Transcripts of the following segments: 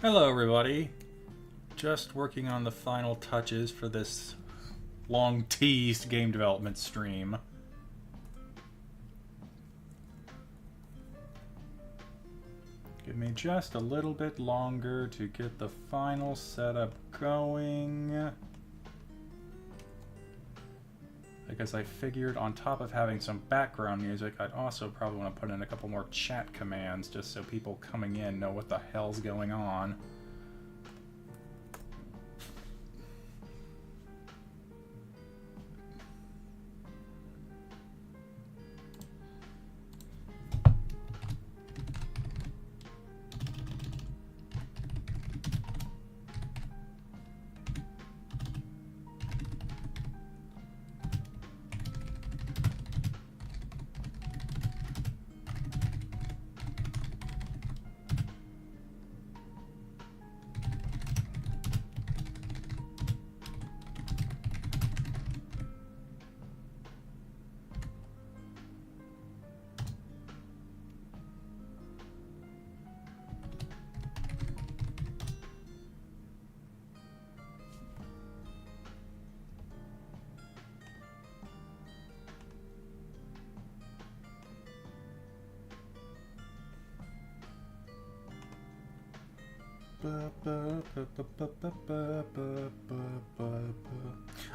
Hello everybody, just working on the final touches for this long teased game development stream. Give me just a little bit longer to get the final setup going. Because I figured on top of having some background music, I'd also probably want to put in a couple more chat commands just so people coming in know what the hell's going on.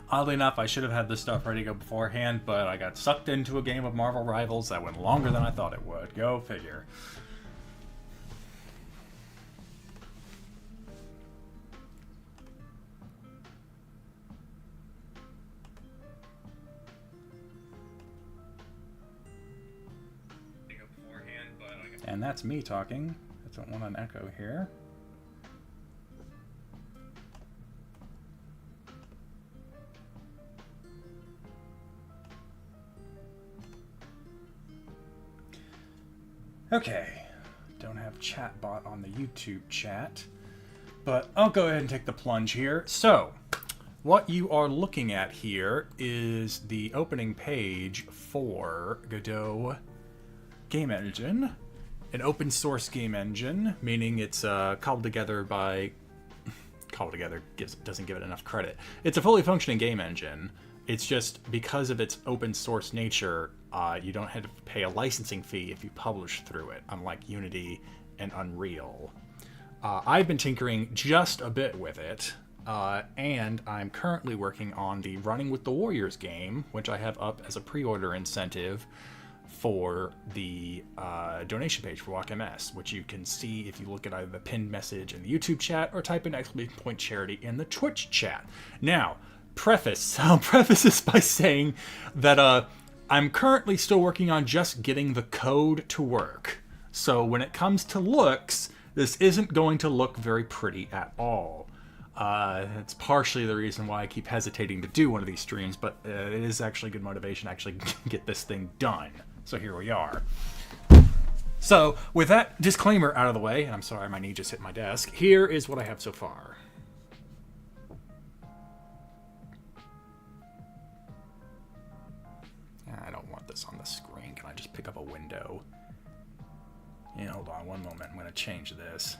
Oddly enough, I should have had this stuff ready to go beforehand, but I got sucked into a game of Marvel Rivals that went longer than I thought it would. Go figure. And that's me talking. I don't want an echo here. Okay, don't have chatbot on the YouTube chat, but I'll go ahead and take the plunge here. So, what you are looking at here is the opening page for Godot game engine, an open source game engine, meaning it's cobbled together by... doesn't give it enough credit. It's a fully functioning game engine. It's just because of its open source nature, you don't have to pay a licensing fee if you publish through it, unlike Unity and Unreal. I've been tinkering just a bit with it, and I'm currently working on the Running with the Warriors game, which I have up as a pre-order incentive for the donation page for WalkMS, which you can see if you look at either the pinned message in the YouTube chat or type in !charity in the Twitch chat. Now, I'll preface this by saying that I'm currently still working on just getting the code to work. So when it comes to looks, this isn't going to look very pretty at all. It's partially the reason why I keep hesitating to do one of these streams, but it is actually good motivation to actually get this thing done. So here we are. So with that disclaimer out of the way, and I'm sorry my knee just hit my desk, here is what I have so far. I don't want this on the screen. Can I just pick up a window? Yeah, hold on one moment. I'm going to change this.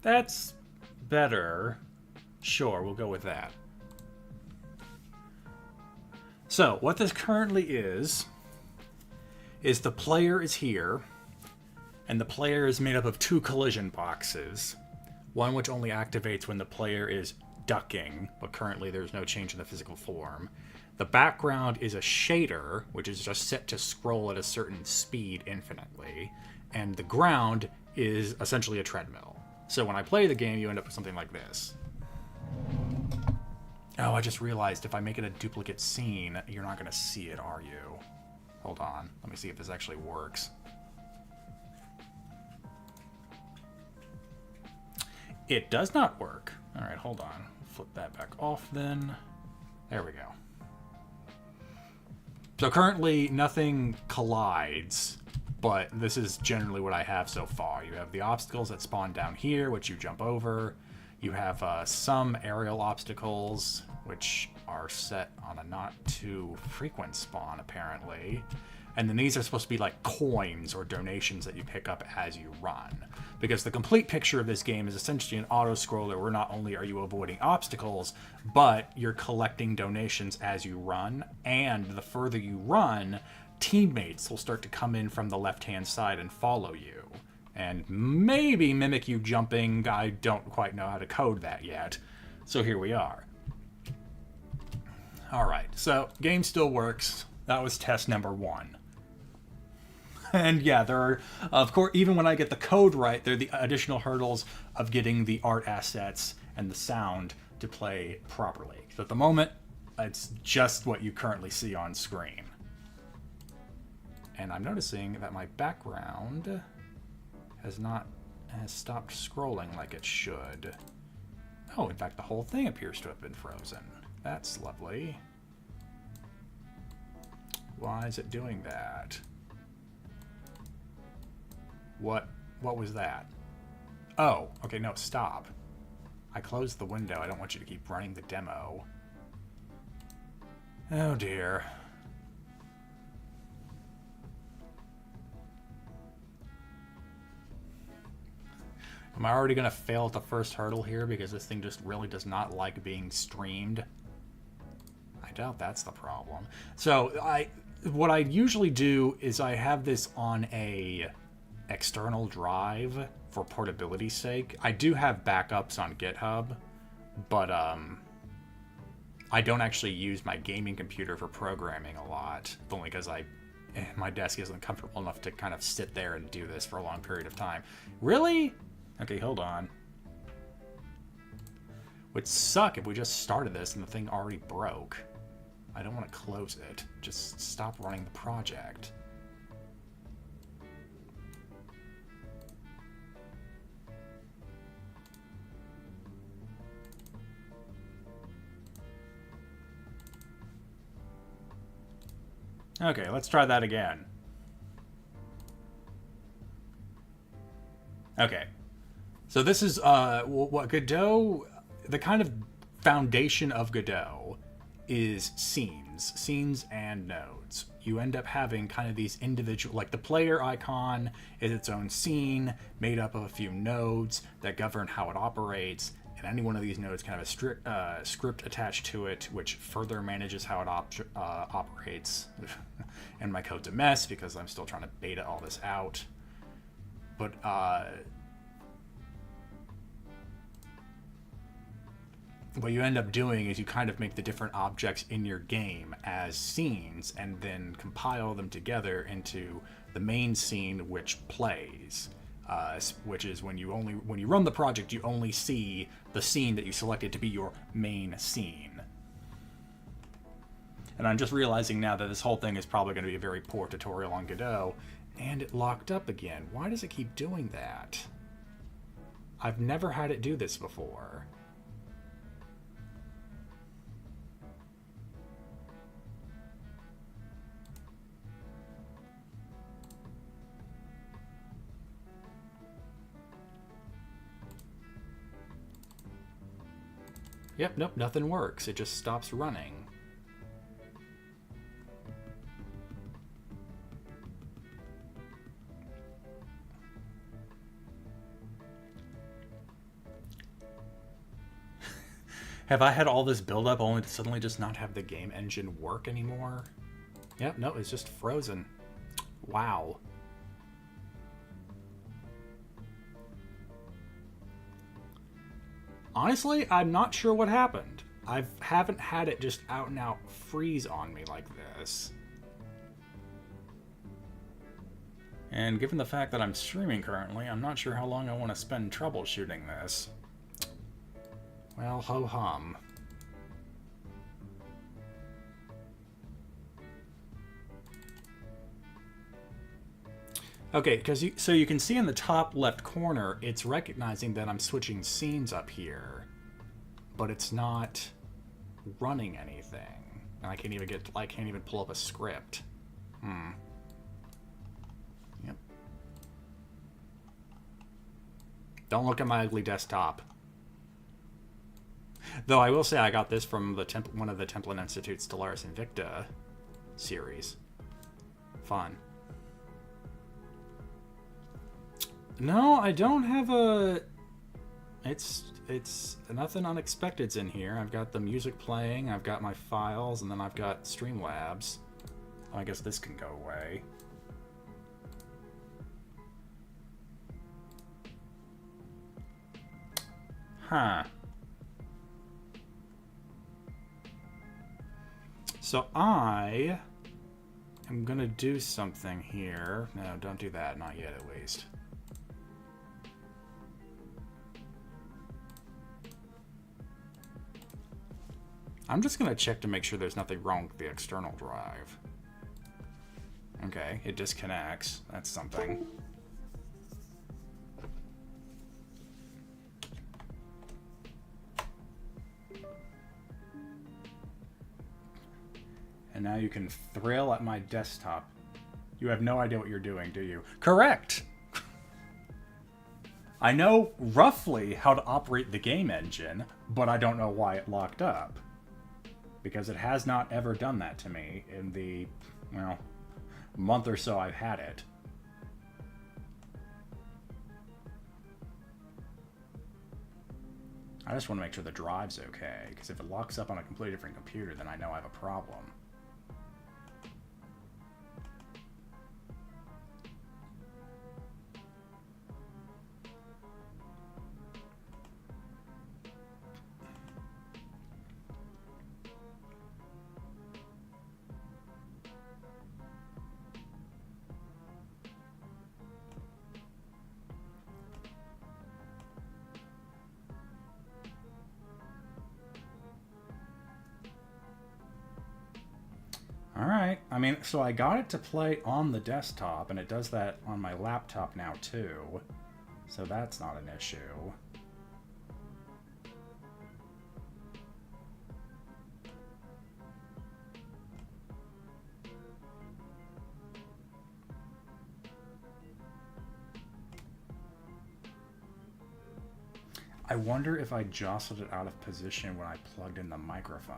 That's better. Sure, we'll go with that. So, what this currently is the player is here, and the player is made up of two collision boxes. One which only activates when the player is ducking, but currently there's no change in the physical form. The background is a shader, which is just set to scroll at a certain speed infinitely, and the ground is essentially a treadmill. So when I play the game, you end up with something like this. Oh, I just realized if I make it a duplicate scene, you're not going to see it, are you? Hold on. Let me see if this actually works. It does not work. All right, hold on. Flip that back off then. There we go. So currently nothing collides, but this is generally what I have so far. You have the obstacles that spawn down here, which you jump over. You have some aerial obstacles, which are set on a not too frequent spawn, apparently. And then these are supposed to be like coins or donations that you pick up as you run. Because the complete picture of this game is essentially an auto-scroller where not only are you avoiding obstacles, but you're collecting donations as you run. And the further you run, teammates will start to come in from the left-hand side and follow you. And maybe mimic you jumping. I don't quite know how to code that yet. So here we are. Alright, so game still works. That was test number 1. And yeah, there are, of course, even when I get the code right, there are the additional hurdles of getting the art assets and the sound to play properly. So at the moment, it's just what you currently see on screen. And I'm noticing that my background has stopped scrolling like it should. Oh, in fact, the whole thing appears to have been frozen. That's lovely. Why is it doing that? What was that? Oh, okay, no, stop. I closed the window. I don't want you to keep running the demo. Oh dear. Am I already gonna fail at the first hurdle here because this thing just really does not like being streamed? I doubt that's the problem. So what I usually do is I have this on a external drive for portability's sake. I do have backups on GitHub, but I don't actually use my gaming computer for programming a lot, only because my desk isn't comfortable enough to kind of sit there and do this for a long period of time. Really? Okay, hold on. Would suck if we just started this and the thing already broke. I don't want to close it. Just stop running the project. Okay, let's try that again. Okay. So this is what Godot, the kind of foundation of Godot is scenes and nodes. You end up having kind of these individual, like the player icon is its own scene made up of a few nodes that govern how it operates, and any one of these nodes can have a script attached to it which further manages how it operates. And my code's a mess because I'm still trying to beta all this out. But what you end up doing is you kind of make the different objects in your game as scenes and then compile them together into the main scene which plays. Which is when you run the project, you only see the scene that you selected to be your main scene. And I'm just realizing now that this whole thing is probably going to be a very poor tutorial on Godot, and it locked up again. Why does it keep doing that? I've never had it do this before. Yep, nope, nothing works. It just stops running. Have I had all this build-up only to suddenly just not have the game engine work anymore? Yep, no, it's just frozen. Wow. Honestly, I'm not sure what happened. I haven't had it just out and out freeze on me like this. And given the fact that I'm streaming currently, I'm not sure how long I want to spend troubleshooting this. Well, ho-hum. Okay, so you can see in the top left corner, it's recognizing that I'm switching scenes up here, but it's not running anything. And I can't even pull up a script. Yep. Don't look at my ugly desktop. Though I will say I got this from the one of the Template Institute's Stellaris Invicta series. Fun. No, I don't have a... It's nothing unexpected's in here. I've got the music playing, I've got my files, and then I've got Streamlabs. Oh, I guess this can go away. Huh. So I am gonna do something here. No, don't do that. Not yet, at least. I'm just gonna check to make sure there's nothing wrong with the external drive. Okay, it disconnects. That's something. And now you can thrill at my desktop. You have no idea what you're doing, do you? Correct! I know roughly how to operate the game engine, but I don't know why it locked up. Because it has not ever done that to me in the, well, month or so I've had it. I just want to make sure the drive's okay, because if it locks up on a completely different computer, then I know I have a problem. Alright, I mean, so I got it to play on the desktop, and it does that on my laptop now, too. So that's not an issue. I wonder if I jostled it out of position when I plugged in the microphone.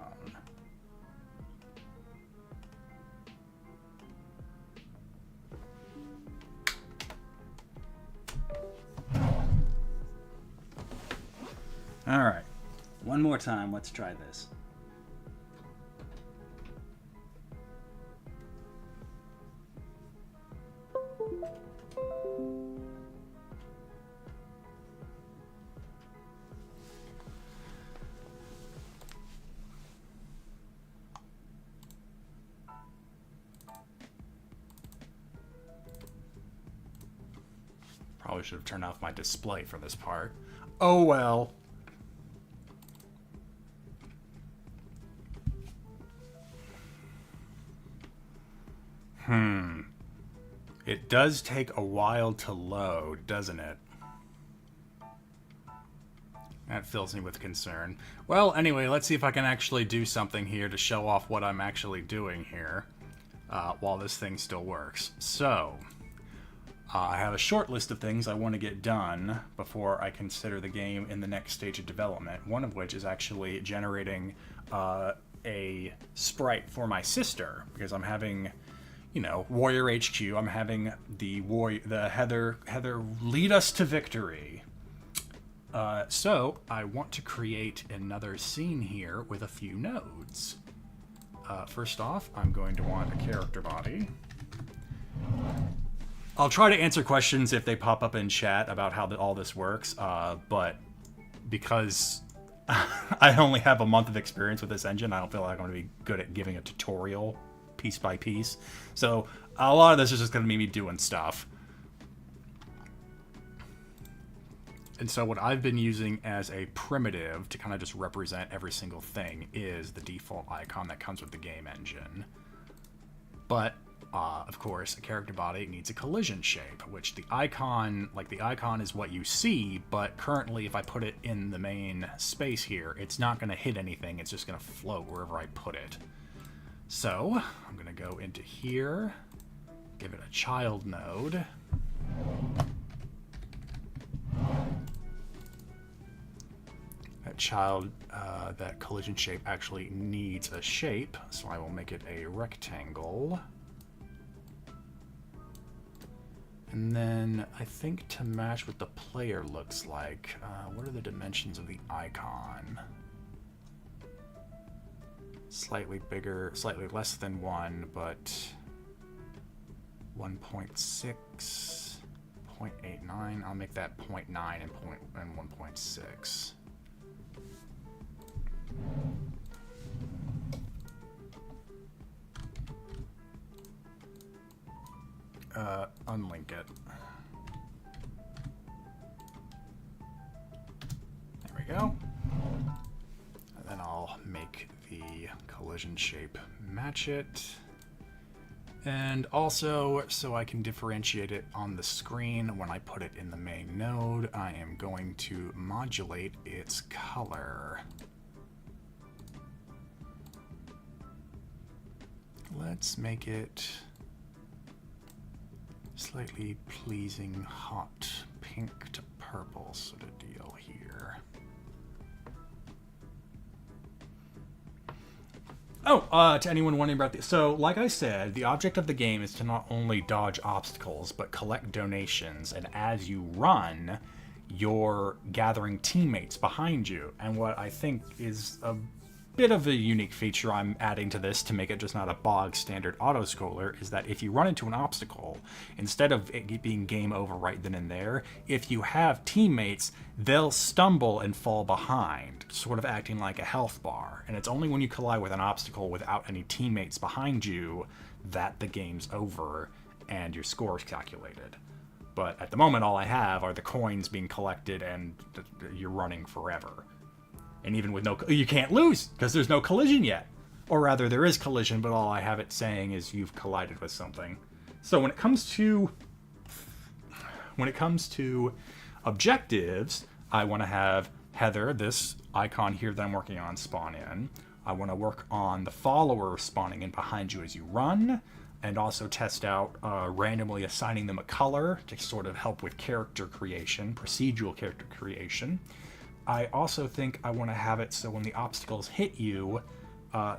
All right, one more time. Let's try this. Probably should have turned off my display for this part. Oh well. It does take a while to load, doesn't it? That fills me with concern. Well, anyway, let's see if I can actually do something here to show off what I'm actually doing here while this thing still works. So, I have a short list of things I want to get done before I consider the game in the next stage of development, one of which is actually generating a sprite for my sister, because I'm having... You know, Warrior HQ. I'm having the Heather lead us to victory. So I want to create another scene here with a few nodes. First off, I'm going to want a character body. I'll try to answer questions if they pop up in chat about how all this works, but because I only have a month of experience with this engine, I don't feel like I'm going to be good at giving a tutorial piece by piece. So a lot of this is just going to be me doing stuff. And so what I've been using as a primitive to kind of just represent every single thing is the default icon that comes with the game engine. But, of course, a character body needs a collision shape, which the icon is what you see, but currently if I put it in the main space here, it's not going to hit anything, it's just going to float wherever I put it. So I'm going to go into here, give it a child node. That collision shape actually needs a shape, so I will make it a rectangle. And then I think to match what the player looks like, what are the dimensions of the icon? Slightly bigger, slightly less than 1, but 1.6, 0.89. I'll make that 0.9 and 1.6. Unlink it. There we go. And then I'll make the collision shape match it. And also, so I can differentiate it on the screen when I put it in the main node, I am going to modulate its color. Let's make it slightly pleasing hot pink to purple sort of deal here. Oh, to anyone wondering about this, so like I said, the object of the game is to not only dodge obstacles, but collect donations, and as you run, you're gathering teammates behind you. And what I think is a bit of a unique feature I'm adding to this to make it just not a bog standard auto-scroller is that if you run into an obstacle, instead of it being game over right then and there, if you have teammates, they'll stumble and fall behind, sort of acting like a health bar. And it's only when you collide with an obstacle without any teammates behind you that the game's over and your score is calculated. But at the moment, all I have are the coins being collected and you're running forever. And even with no, you can't lose because there's no collision yet. Or rather, there is collision, but all I have it saying is you've collided with something. So when it comes to objectives, I want to have Heather, this icon here that I'm working on, spawn in. I want to work on the follower spawning in behind you as you run, and also test out randomly assigning them a color to sort of help with character creation, procedural character creation. I also think I want to have it so when the obstacles hit you,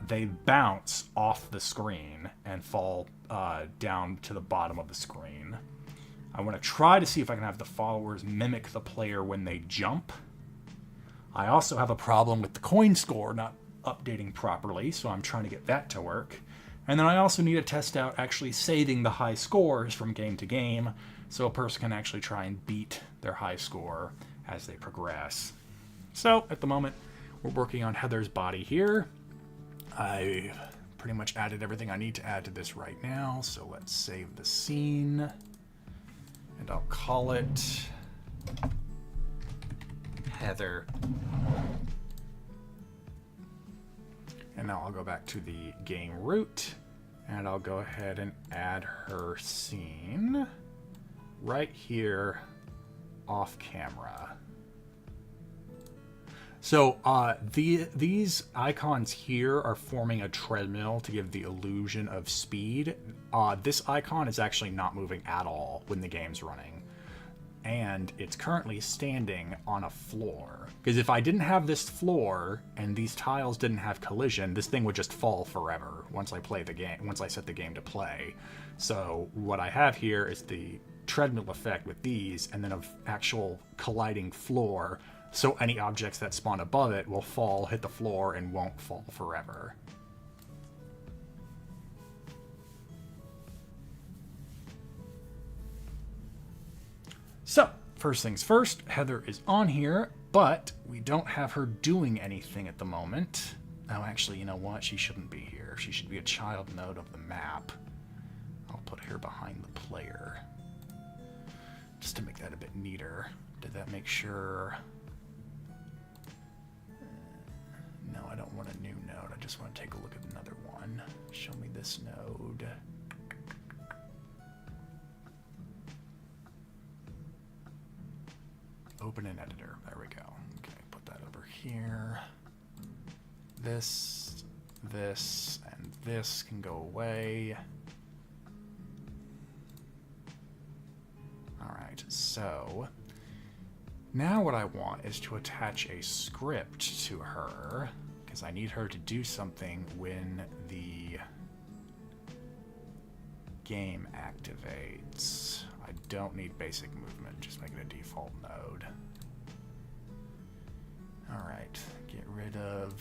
they bounce off the screen and fall down to the bottom of the screen. I want to try to see if I can have the followers mimic the player when they jump. I also have a problem with the coin score not updating properly, so I'm trying to get that to work. And then I also need to test out actually saving the high scores from game to game, so a person can actually try and beat their high score as they progress. So, at the moment, we're working on Heather's body here. I pretty much added everything I need to add to this right now, so let's save the scene. And I'll call it Heather. And now I'll go back to the game root, and I'll go ahead and add her scene right here off camera. So these icons here are forming a treadmill to give the illusion of speed. This icon is actually not moving at all when the game's running. And it's currently standing on a floor. Because if I didn't have this floor and these tiles didn't have collision, this thing would just fall forever once I play the game, once I set the game to play. So what I have here is the treadmill effect with these, and then an actual colliding floor. So any objects that spawn above it will fall, hit the floor, and won't fall forever. So, first things first, Heather is on here, but we don't have her doing anything at the moment. Oh, actually, you know what? She shouldn't be here. She should be a child node of the map. I'll put her behind the player, just to make that a bit neater. Did that make sure... No, I don't want a new node. I just want to take a look at another one. Show me this node. Open an editor. There we go. Okay, put that over here. This, and this can go away. Alright, so now what I want is to attach a script to her, because I need her to do something when the game activates. I don't need basic movement, just make it a default node. Alright, get rid of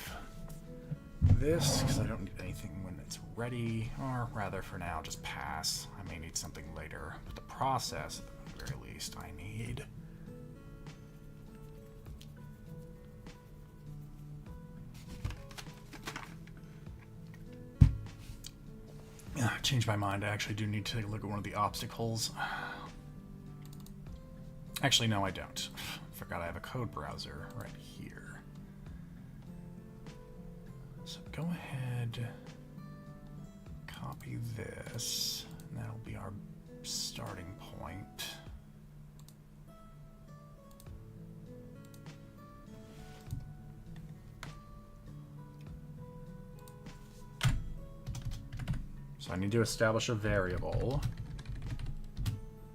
this, because I don't need anything when it's ready, or rather for now, just pass. I may need something later, but the process, at the very least, I need. Changed my mind. I actually do need to take a look at one of the obstacles. Actually, no, I don't. Forgot I have a code browser right here. So go ahead, copy this, and that'll be our starting point. So I need to establish a variable,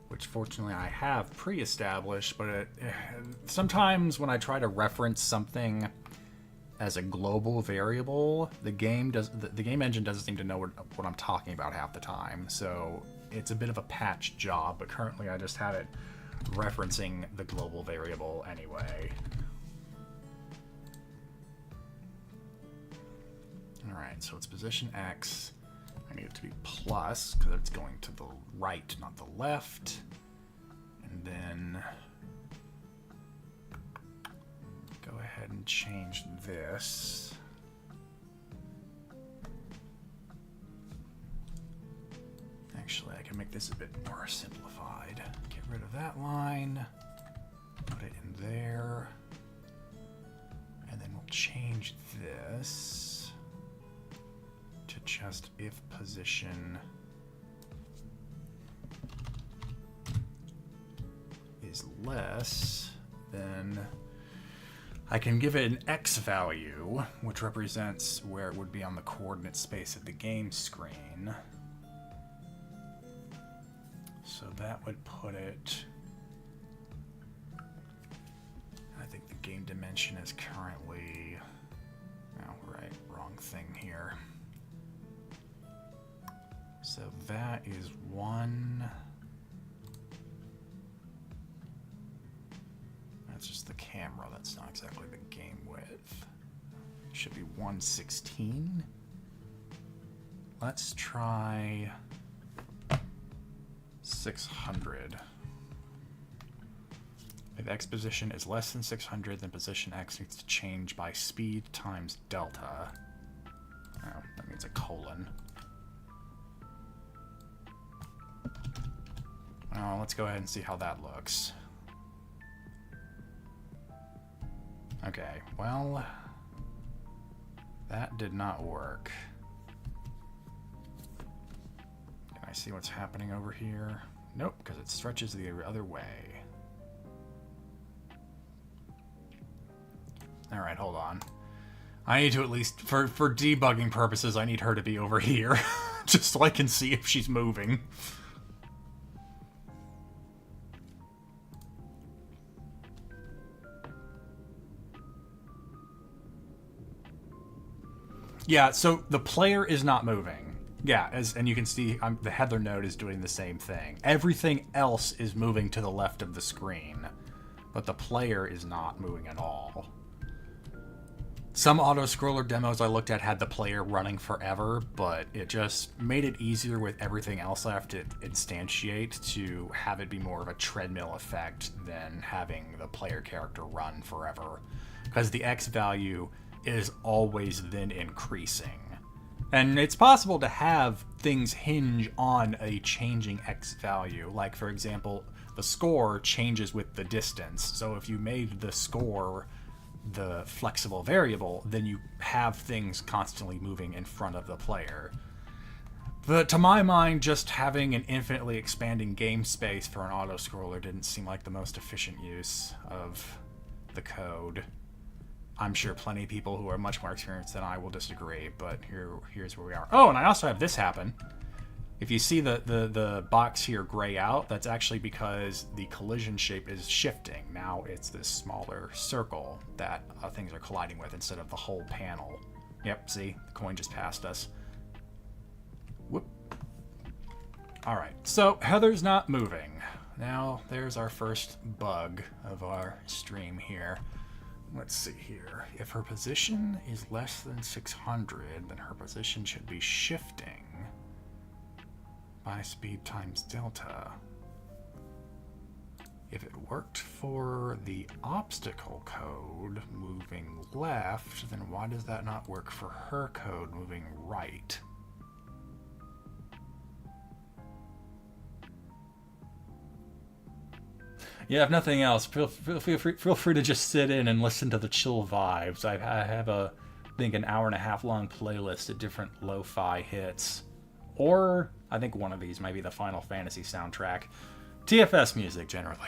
which fortunately I have pre-established, but sometimes when I try to reference something as a global variable, the game engine doesn't seem to know what I'm talking about half the time. So it's a bit of a patch job, but currently I just had it referencing the global variable anyway. All right, so it's position X. I need it to be plus because it's going to the right, not the left. And then go ahead and change this. Actually, I can make this a bit more simplified. Get rid of that line, put it in there, and then we'll change this to just if position is less, then I can give it an X value, which represents where it would be on the coordinate space of the game screen. So that would put it, I think the game dimension is currently, oh right, wrong thing here. So that is 1. That's just the camera. That's not exactly the game width. It should be 116. Let's try 600. If X position is less than 600, then position X needs to change by speed times delta. Oh, that means a colon. Oh, let's go ahead and see how that looks. Okay, well, that did not work. Can I see what's happening over here? Nope, because it stretches the other way. Alright, hold on. I need to at least, for debugging purposes, I need her to be over here. Just so I can see if she's moving. Yeah, so the player is not moving. Yeah, and you can see the header node is doing the same thing. Everything else is moving to the left of the screen, but the player is not moving at all. Some auto-scroller demos I looked at had the player running forever, but it just made it easier with everything else I have to instantiate to have it be more of a treadmill effect than having the player character run forever. Because the X value is always then increasing. And it's possible to have things hinge on a changing X value. Like, for example, the score changes with the distance. So if you made the score the flexible variable, then you have things constantly moving in front of the player. But to my mind, just having an infinitely expanding game space for an auto-scroller didn't seem like the most efficient use of the code. I'm sure plenty of people who are much more experienced than I will disagree, but here's where we are. Oh, and I also have this happen. If you see the box here gray out, that's actually because the collision shape is shifting. Now it's this smaller circle that things are colliding with instead of the whole panel. Yep, see? The coin just passed us. Whoop. Alright, so Heather's not moving. Now there's our first bug of our stream here. Let's see here. If her position is less than 600, then her position should be shifting by speed times delta. If it worked for the obstacle code moving left, then why does that not work for her code moving right? Yeah, if nothing else, feel free to just sit in and listen to the chill vibes. I have I think an hour and a half long playlist of different lo-fi hits. Or, I think one of these might be the Final Fantasy soundtrack. TFS music, generally.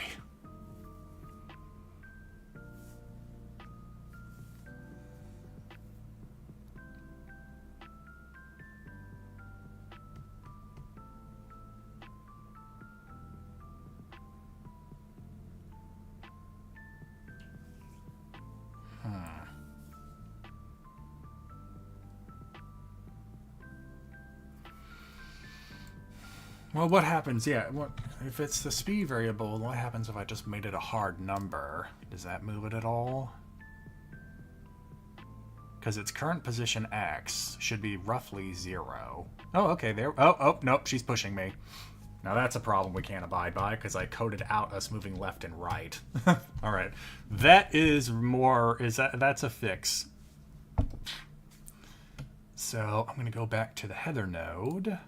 Well, what happens, if it's the speed variable, what happens if I just made it a hard number? Does that move it at all? Because its current position X should be roughly 0. Oh, okay, there. Oh, nope, she's pushing me. Now that's a problem we can't abide by, because I coded out us moving left and right. Alright, that's a fix. So, I'm going to go back to the Heather node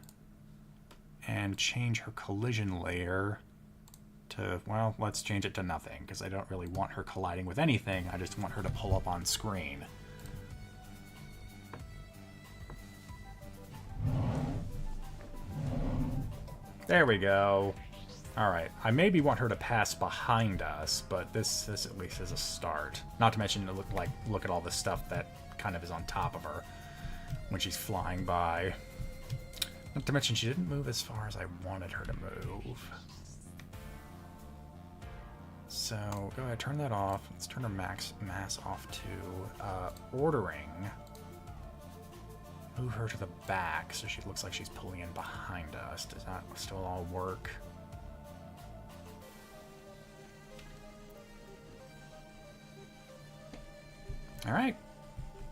and change her collision layer to, well, let's change it to nothing, because I don't really want her colliding with anything. I just want her to pull up on screen. There we go. Alright, I maybe want her to pass behind us, but this at least is a start. Not to mention, look at all the stuff that kind of is on top of her when she's flying by. Not to mention, she didn't move as far as I wanted her to move. So, go ahead, turn that off. Let's turn her mass off to ordering. Move her to the back so she looks like she's pulling in behind us. Does that still all work? Alright.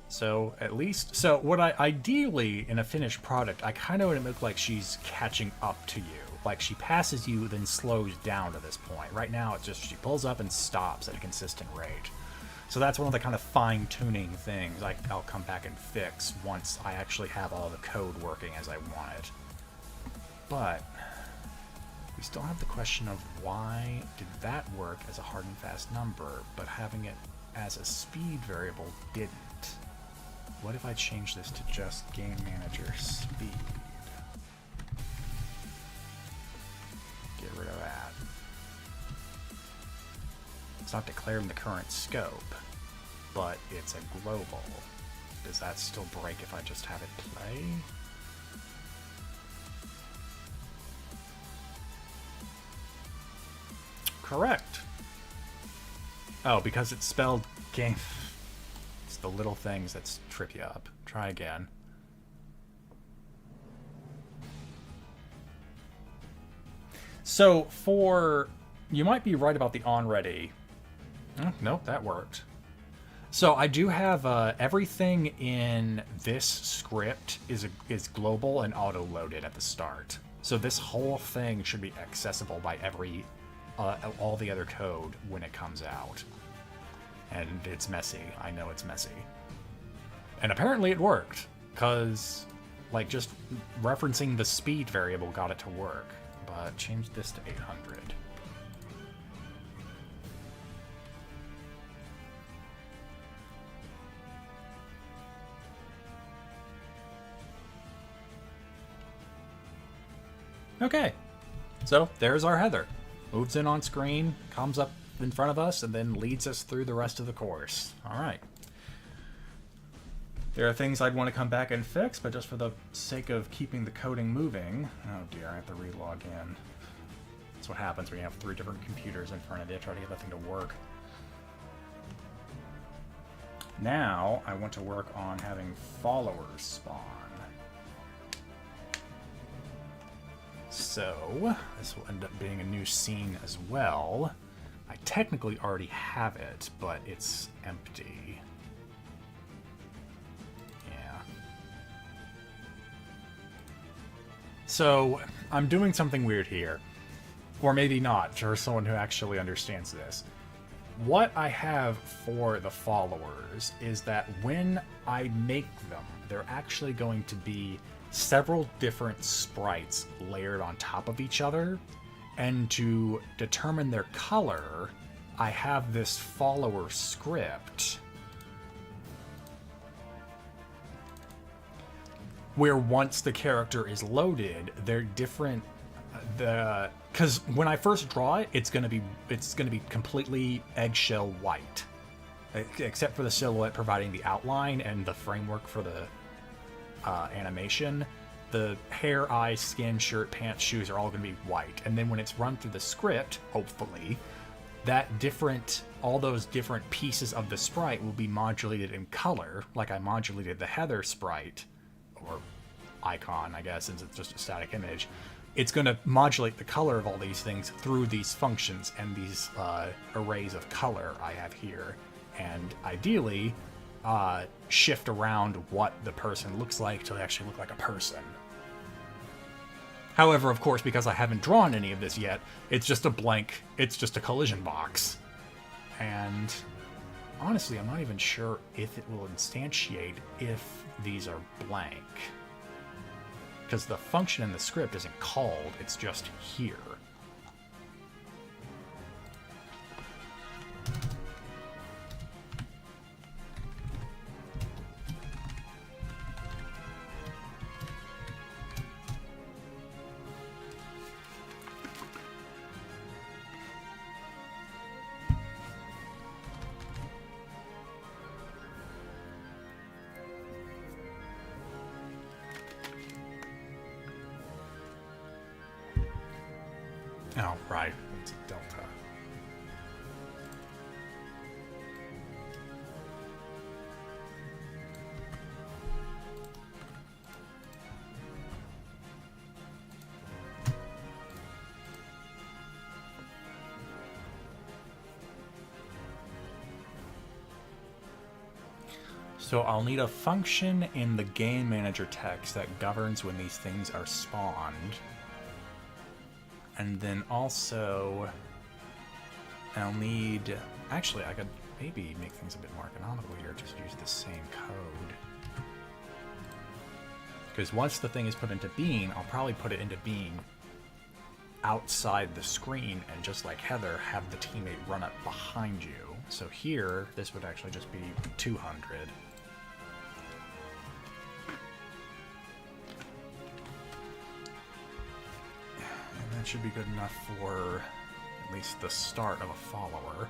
So, at least... So, what ideally, in a finished product, I kind of want to look like she's catching up to you. Like, she passes you, then slows down to this point. Right now, it's just she pulls up and stops at a consistent rate. So that's one of the kind of fine-tuning things I'll come back and fix once I actually have all the code working as I want it. But we still have the question of why did that work as a hard and fast number, but having it as a speed variable didn't? What if I change this to just Game Manager speed? Get rid of that. It's not declared in the current scope, but it's a global. Does that still break if I just have it play? Correct. Oh, because it's spelled game. It's the little things that trip you up. Try again. So you might be right about the onReady. Oh, nope, that worked. So I do have everything in this script is global and auto-loaded at the start. So this whole thing should be accessible by all the other code when it comes out. And it's messy. I know it's messy. And apparently it worked, because like just referencing the speed variable got it to work. But change this to 800. Okay, so there's our Heather. Moves in on screen, comes up in front of us, and then leads us through the rest of the course. All right. There are things I'd want to come back and fix, but just for the sake of keeping the coding moving... Oh dear, I have to re-log in. That's what happens when you have 3 different computers in front of you, try to get that thing to work. Now, I want to work on having followers spawn. So, this will end up being a new scene as well. I technically already have it, but it's empty. Yeah. So, I'm doing something weird here. Or maybe not, for someone who actually understands this. What I have for the followers is that when I make them, they're actually going to be several different sprites layered on top of each other. And to determine their color, I have this follower script where once the character is loaded, they're different. Because when I first draw it, it's gonna be completely eggshell white, except for the silhouette providing the outline and the framework for the animation. The hair, eyes, skin, shirt, pants, shoes are all gonna be white. And then when it's run through the script, hopefully, all those different pieces of the sprite will be modulated in color, like I modulated the Heather sprite, or icon, I guess, since it's just a static image. It's going to modulate the color of all these things through these functions and these arrays of color I have here. And ideally, shift around what the person looks like to actually look like a person. However, of course, because I haven't drawn any of this yet, it's just a blank, it's just a collision box. And honestly, I'm not even sure if it will instantiate if these are blank. Because the function in the script isn't called, it's just here. Oh, right. It's a delta. So I'll need a function in the game manager text that governs when these things are spawned. And then also, I'll need... Actually, I could maybe make things a bit more economical here, just use the same code. Because once the thing is put into being, I'll probably put it into being outside the screen, and just like Heather, have the teammate run up behind you. So here, this would actually just be 200. That should be good enough for at least the start of a follower.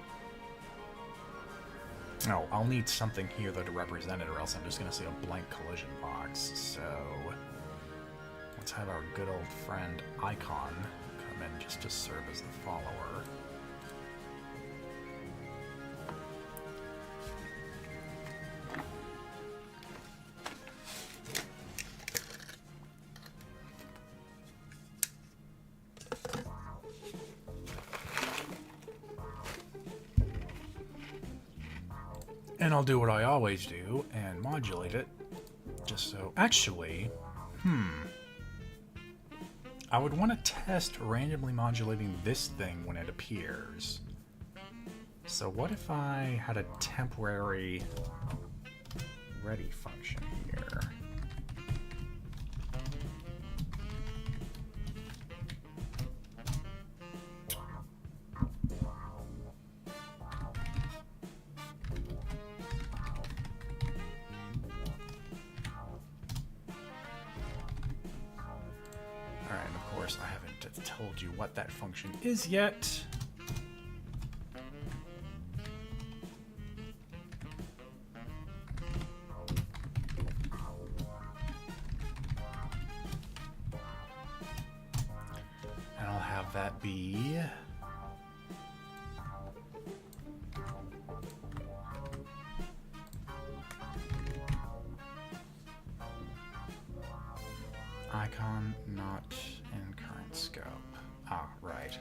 No, I'll need something here though to represent it, or else I'm just going to see a blank collision box. So let's have our good old friend Icon come in just to serve as the follower. And I'll do what I always do, and modulate it, just so... Actually, I would want to test randomly modulating this thing when it appears. So what if I had a temporary ready function here? I haven't told you what that function is yet. icon not in current scope. Ah, right.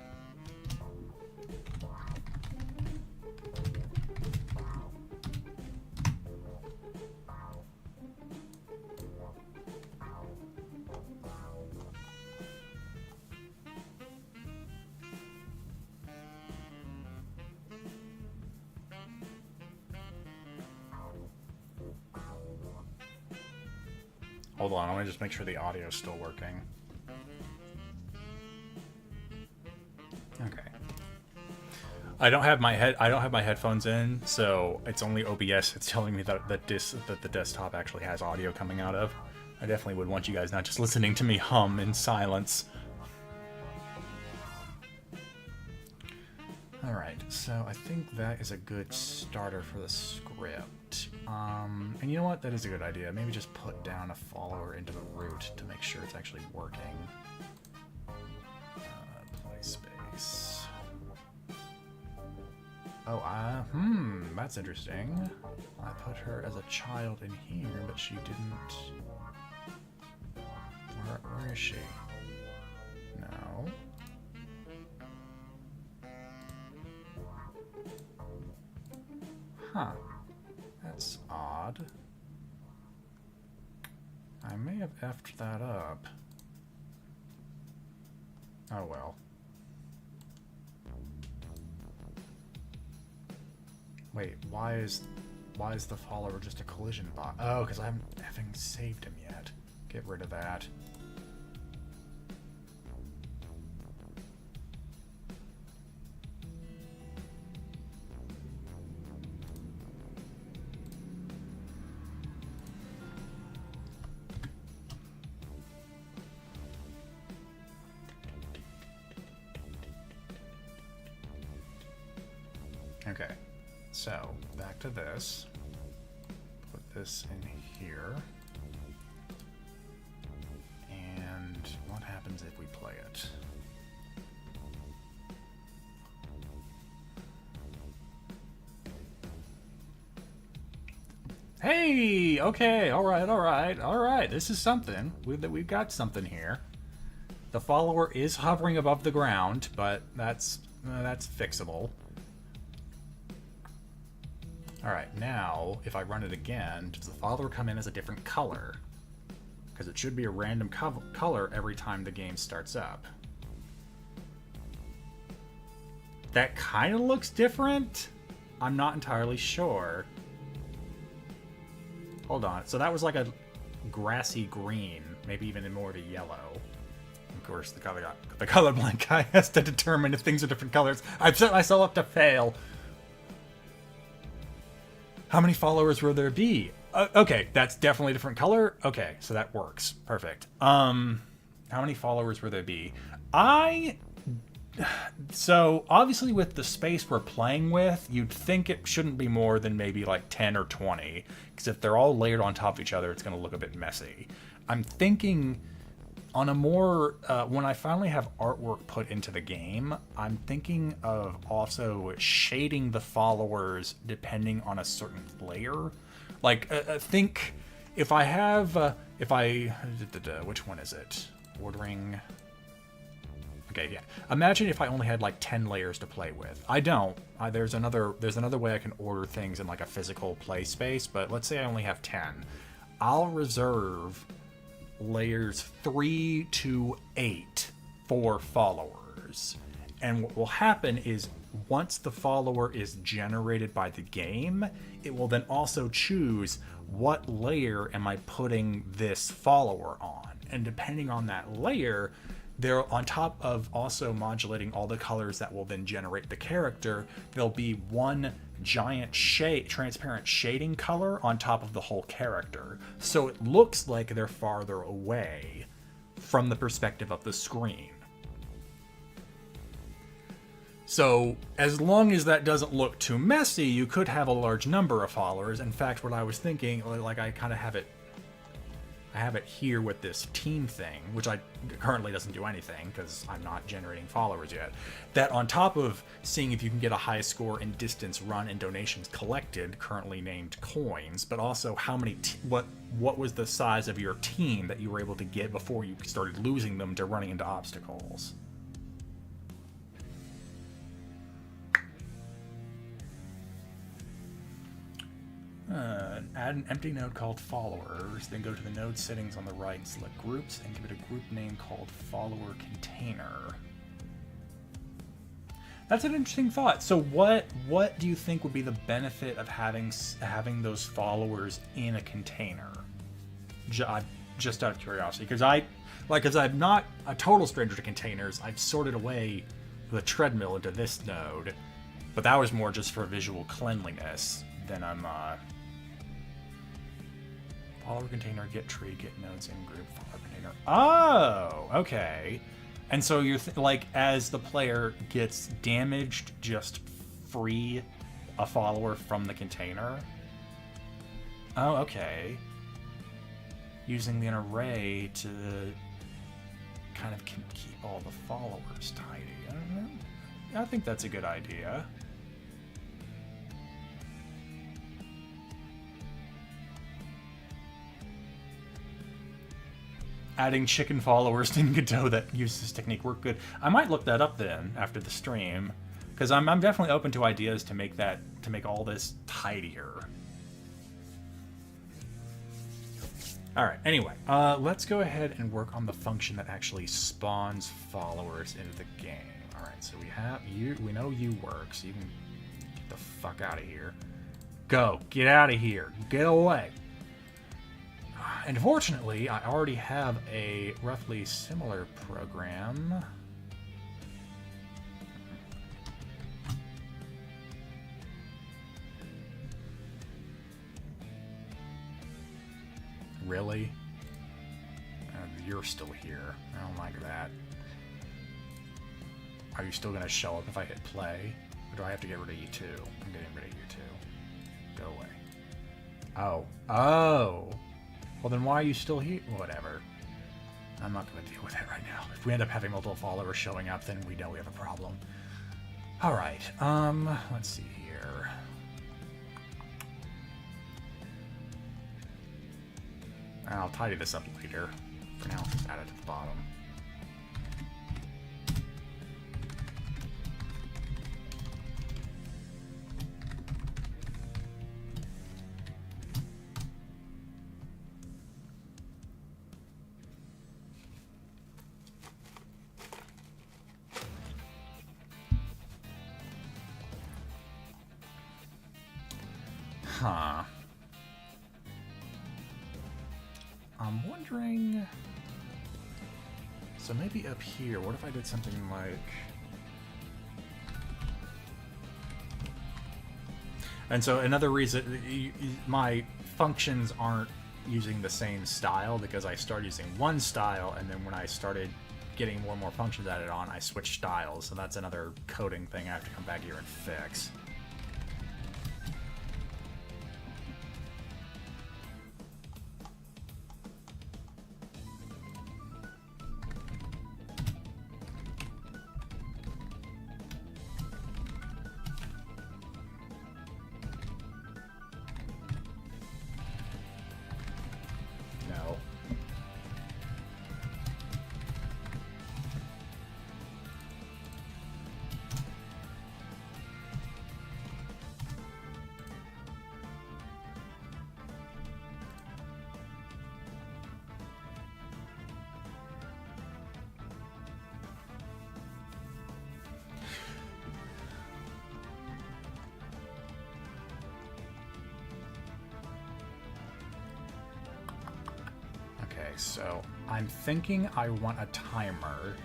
Hold on, I want to just make sure the audio is still working. Okay. I don't have my headphones in, so it's only OBS. It's telling me that the desktop actually has audio coming out of. I definitely would want you guys not just listening to me hum in silence. Alright, so I think that is a good starter for the script. And you know what? That is a good idea. Maybe just put down a follower into the root to make sure it's actually working. Play space. Oh, that's interesting. I put her as a child in here, but she didn't... Where is she? No. Huh. That's odd. I may have effed that up. Oh well. Wait, why is the follower just a collision bot? Oh, because I haven't saved him yet. Get rid of that. Okay, so back to this. Put this in here. And what happens if we play it? Hey! Okay, alright. This is something. We've got something here. The follower is hovering above the ground, but that's fixable. Alright, now, if I run it again, does the follower come in as a different color? Because it should be a random color every time the game starts up. That kind of looks different? I'm not entirely sure. Hold on, so that was like a grassy green, maybe even more of a yellow. Of course, the colorblind guy has to determine if things are different colors. I've set myself up to fail. How many followers will there be? Okay, that's definitely a different color. Okay, so that works. Perfect. How many followers will there be? So, obviously with the space we're playing with, you'd think it shouldn't be more than maybe like 10 or 20. Because if they're all layered on top of each other, it's going to look a bit messy. I'm thinking... on a more, when I finally have artwork put into the game, I'm thinking of also shading the followers depending on a certain layer. Like, think if I have, which one is it? Ordering. Okay, yeah. Imagine if I only had like 10 layers to play with. I don't. There's another way I can order things in like a physical play space, but let's say I only have 10. I'll reserve layers 3 to 8 for followers. And what will happen is once the follower is generated by the game, it will then also choose what layer am I putting this follower on. And depending on that layer, they're on top of also modulating all the colors that will then generate the character, there'll be one giant transparent shading color on top of the whole character. So it looks like they're farther away from the perspective of the screen. So as long as that doesn't look too messy, you could have a large number of followers. In fact, what I was thinking, like I kind of have it I have it here with this team thing, which I currently doesn't do anything because I'm not generating followers yet. That on top of seeing if you can get a high score in distance run and donations collected, currently named coins, but also how many what was the size of your team that you were able to get before you started losing them to running into obstacles. Add an empty node called followers, then go to the node settings on the right and select groups and give it a group name called follower container. That's an interesting thought. So what do you think would be the benefit of having those followers in a container? Just out of curiosity, because I'm not a total stranger to containers. I've sorted away the treadmill into this node, but that was more just for visual cleanliness than I'm follower container, get tree, get nodes in group, follower container. Oh, okay. And so you're like, as the player gets damaged, just free a follower from the container. Oh, okay. Using an array to kind of keep all the followers tidy. I don't know. I think that's a good idea. Adding chicken followers in Godot that use this technique work good. I might look that up then after the stream, because I'm definitely open to ideas to make all this tidier. All right. Anyway, let's go ahead and work on the function that actually spawns followers into the game. All right. So we have you. We know you work. So you can get the fuck out of here. Go. Get out of here. Get away. Unfortunately, I already have a roughly similar program. Really? You're still here. I don't like that. Are you still going to show up if I hit play? Or do I have to get rid of you too? I'm getting rid of you too. Go away. Oh. Oh! Well, then why are you still here? Whatever. I'm not going to deal with that right now. If we end up having multiple followers showing up, then we know we have a problem. Alright, let's see here. I'll tidy this up later. For now, just add it to the bottom. Huh. I'm wondering... So maybe up here, what if I did something like... And so another reason, my functions aren't using the same style because I started using one style, and then when I started getting more and more functions added on, I switched styles. So that's another coding thing I have to come back here and fix. So I'm thinking I want a timer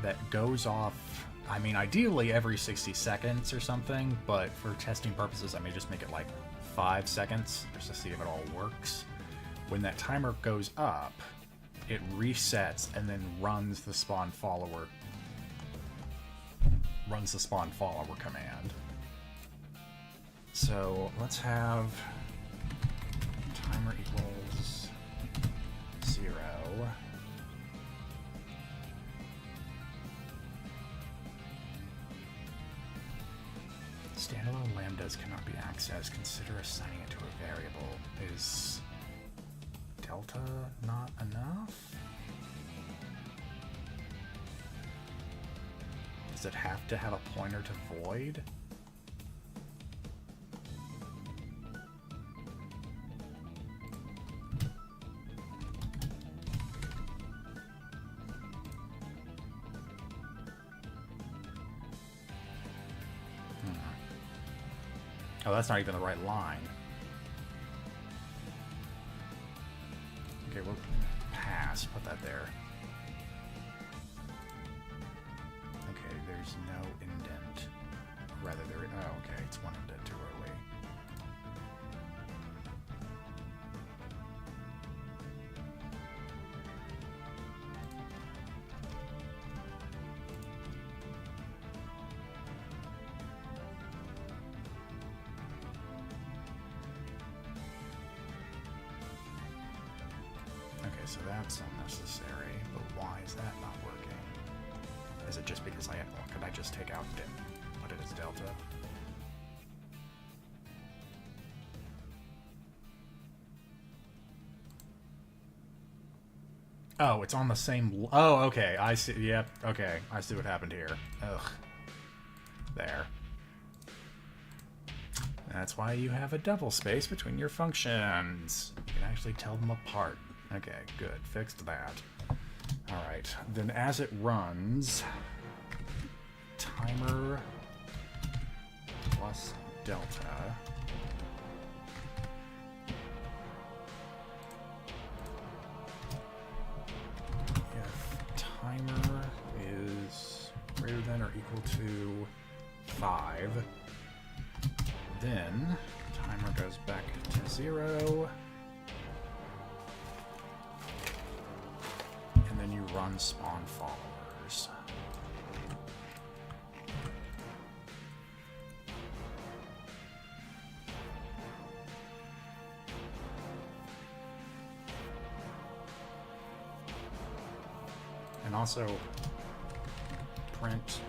that goes off, I mean, ideally every 60 seconds or something, but for testing purposes, I may just make it like 5 seconds just to see if it all works. When that timer goes up, it resets and then runs the spawn follower command. So let's have timer equals Standalone lambdas cannot be accessed. Consider assigning it to a variable. Is delta not enough? Does it have to have a pointer to void? Oh, that's not even the right line. Okay, we'll pass. Put that there. Okay, there's no indent. Rather, there. Oh, okay, it's one indent too early. So that's unnecessary, but why is that not working? Is it just because could I just take out dim, put it as delta? Oh, it's on the same, oh, okay, I see, yep, okay, I see what happened here. Ugh. There. That's why you have a double space between your functions. You can actually tell them apart. Okay, good. Fixed that. Alright, then as it runs, timer plus delta. If timer is greater than or equal to 5, then timer goes back to 0. And then you run spawn followers. And also print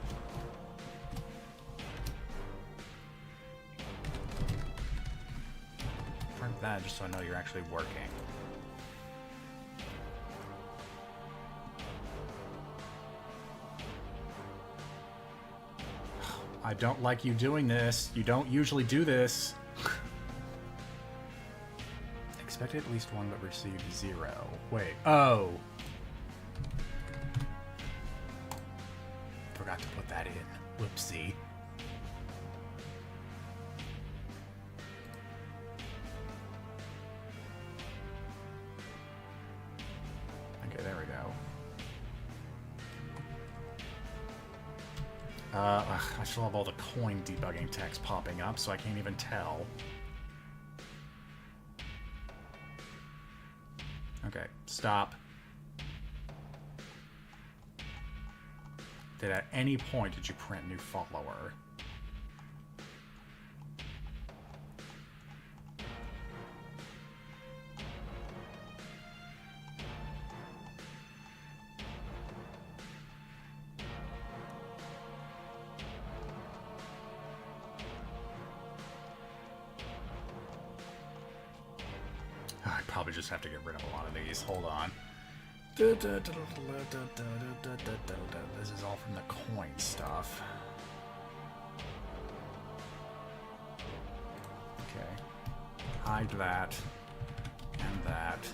that just so I know you're actually working. I don't like you doing this. You don't usually do this. Expected at least one, but received 0. Wait. Oh. Forgot to put that in. Whoopsie. Okay, there we go. I still have all the coin debugging text popping up, so I can't even tell. Okay, stop. At any point did you print new follower? I probably just have to get rid of a lot of these. Hold on. This is all from the coin stuff. Okay. Hide that. And that.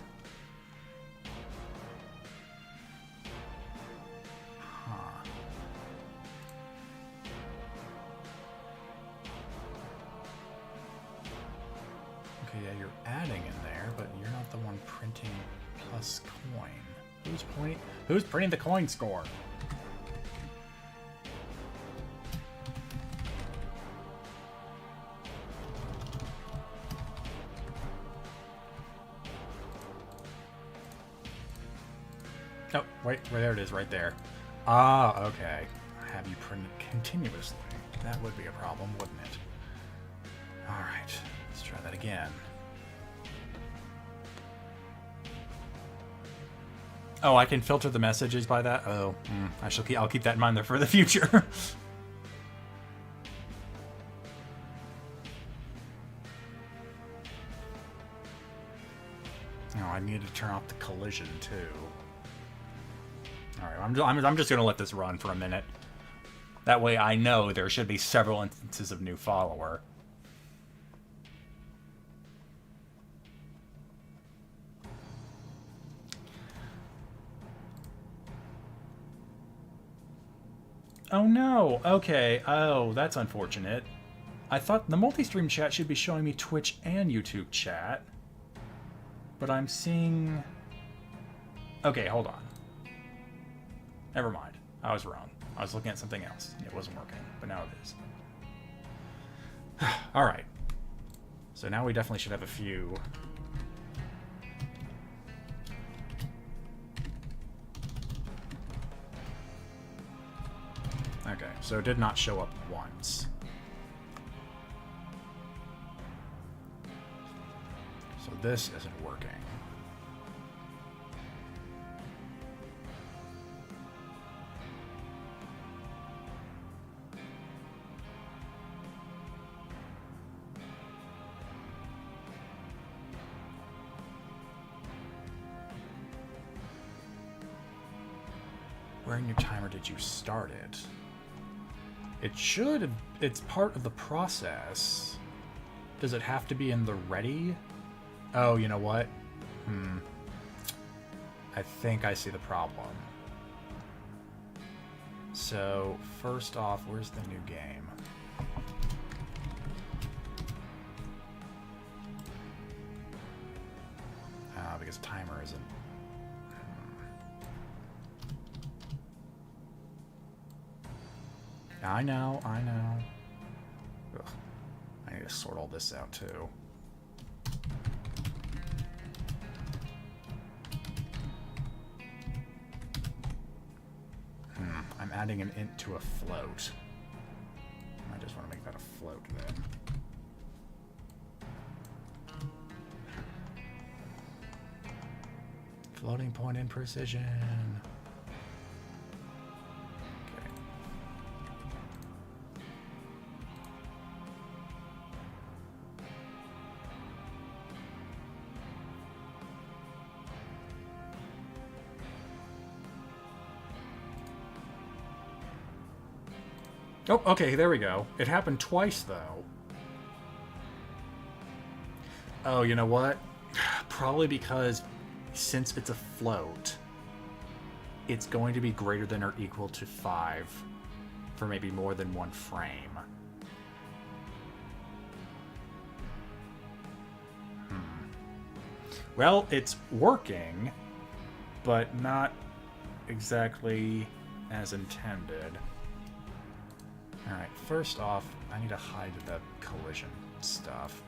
Huh. Okay, yeah, you're adding in there, but you're not the one printing plus coin. Who's printing the coin score? Oh, wait, there it is, right there. Ah, okay. Have you printed continuously? That would be a problem, wouldn't it? Alright, let's try that again. Oh, I can filter the messages by that? Oh, I'll keep that in mind there for the future. Oh, I need to turn off the collision too. All right, I'm just gonna let this run for a minute. That way, I know there should be several instances of new follower. Oh no! Okay. Oh, that's unfortunate. I thought the multi-stream chat should be showing me Twitch and YouTube chat. But I'm seeing... Okay, hold on. Never mind. I was wrong. I was looking at something else. It wasn't working, but now it is. Alright. So now we definitely should have a few... Okay, so it did not show up once. So this isn't working. Where in your timer did you start it? It should have... It's part of the process. Does it have to be in the ready? Oh, you know what? I think I see the problem. So, first off, where's the new game? Because timer isn't... I know. Ugh. I need to sort all this out, too. I'm adding an int to a float. I just want to make that a float, then. Floating point in precision. Oh, okay, there we go. It happened twice, though. Oh, you know what? Probably because since it's a float, it's going to be greater than or equal to 5 for maybe more than one frame. Well, it's working, but not exactly as intended. Alright, first off, I need to hide the collision stuff.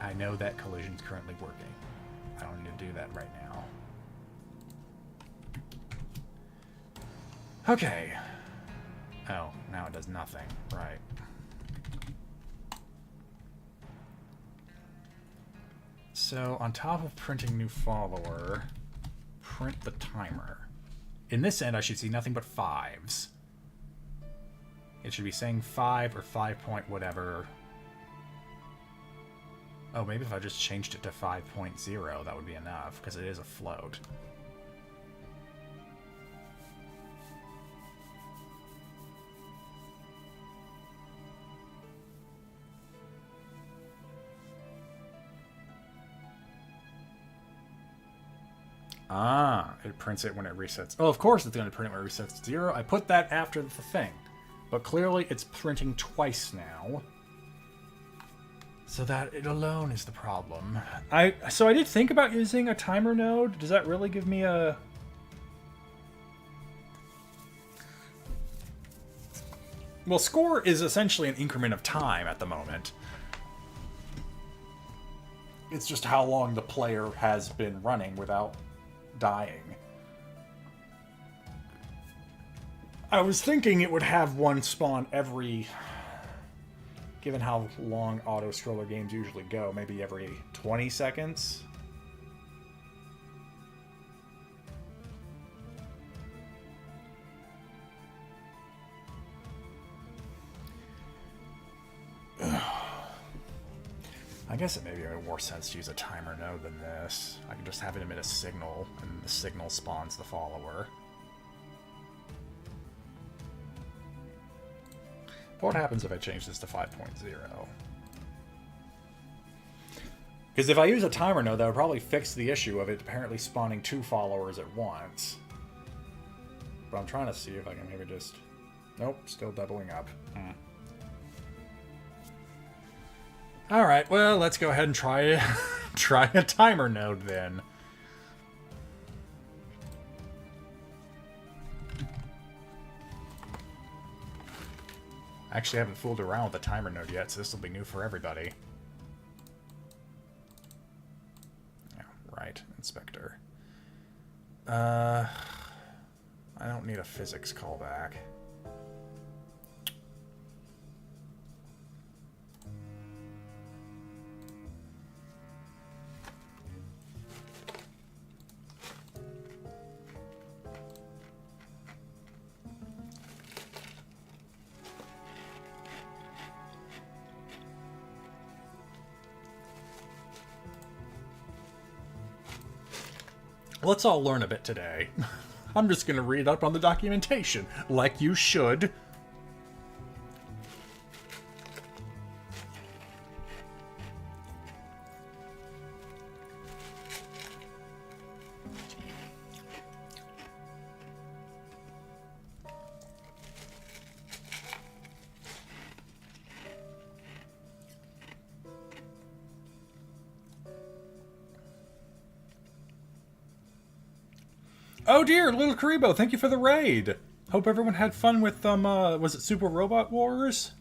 I know that collision's currently working. I don't need to do that right now. Okay. Oh, now it does nothing. Right. So, on top of printing new follower, print the timer. In this end, I should see nothing but 5s. It should be saying 5 or 5 point whatever. Oh, maybe if I just changed it to 5.0, that would be enough, because it is a float. Ah, it prints it when it resets. Oh, of course it's going to print it when it resets to 0. I put that after the thing. But clearly it's printing twice now. So that it alone is the problem. So I did think about using a timer node. Does that really give me a... Well, score is essentially an increment of time at the moment. It's just how long the player has been running without dying. I was thinking it would have one spawn every... Given how long auto-scroller games usually go, maybe every 20 seconds? I guess it maybe made more sense to use a timer node than this. I can just have it emit a signal, and the signal spawns the follower. What happens if I change this to 5.0? Because if I use a timer node, that would probably fix the issue of it apparently spawning 2 followers at once. But I'm trying to see if I can maybe just... Nope, still doubling up. Alright, well, let's go ahead and try a timer node then. I actually haven't fooled around with the timer node yet, so this will be new for everybody. Yeah, right, inspector. I don't need a physics callback. Let's all learn a bit today. I'm just going to read up on the documentation, like you should. Oh dear, Little Karibo, thank you for the raid. Hope everyone had fun with, was it Super Robot Wars?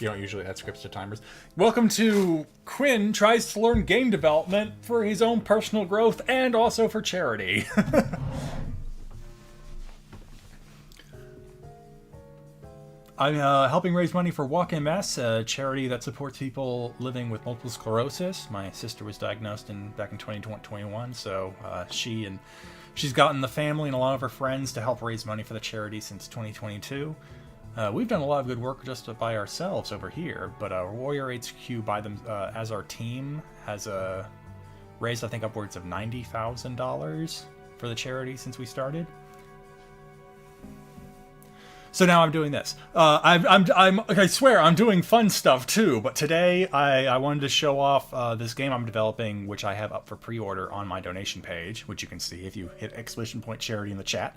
You don't usually add scripts to timers. Welcome to Quinn tries to learn game development for his own personal growth and also for charity. I'm helping raise money for Walk MS, a charity that supports people living with multiple sclerosis. My sister was diagnosed back in 2021, so she's gotten the family and a lot of her friends to help raise money for the charity since 2022. We've done a lot of good work just by ourselves over here, but Warrior HQ by them as our team has raised I think upwards of $90,000 for the charity since we started. So now I'm doing this. I swear I'm doing fun stuff too. But today I wanted to show off this game I'm developing, which I have up for pre-order on my donation page, which you can see if you hit !charity in the chat.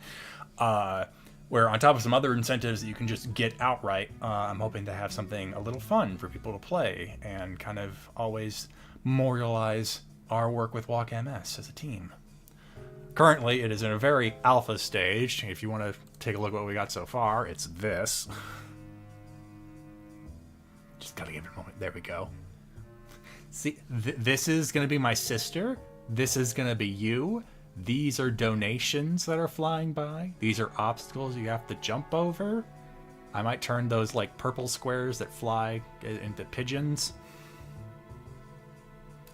Where on top of some other incentives that you can just get outright, I'm hoping to have something a little fun for people to play and kind of always memorialize our work with Walk MS as a team. Currently, it is in a very alpha stage. If you want to take a look at what we got so far, it's this. Just gotta give it a moment. There we go. See, this is going to be my sister. This is going to be you. These are donations that are flying by. These are obstacles you have to jump over. I might turn those like purple squares that fly into pigeons.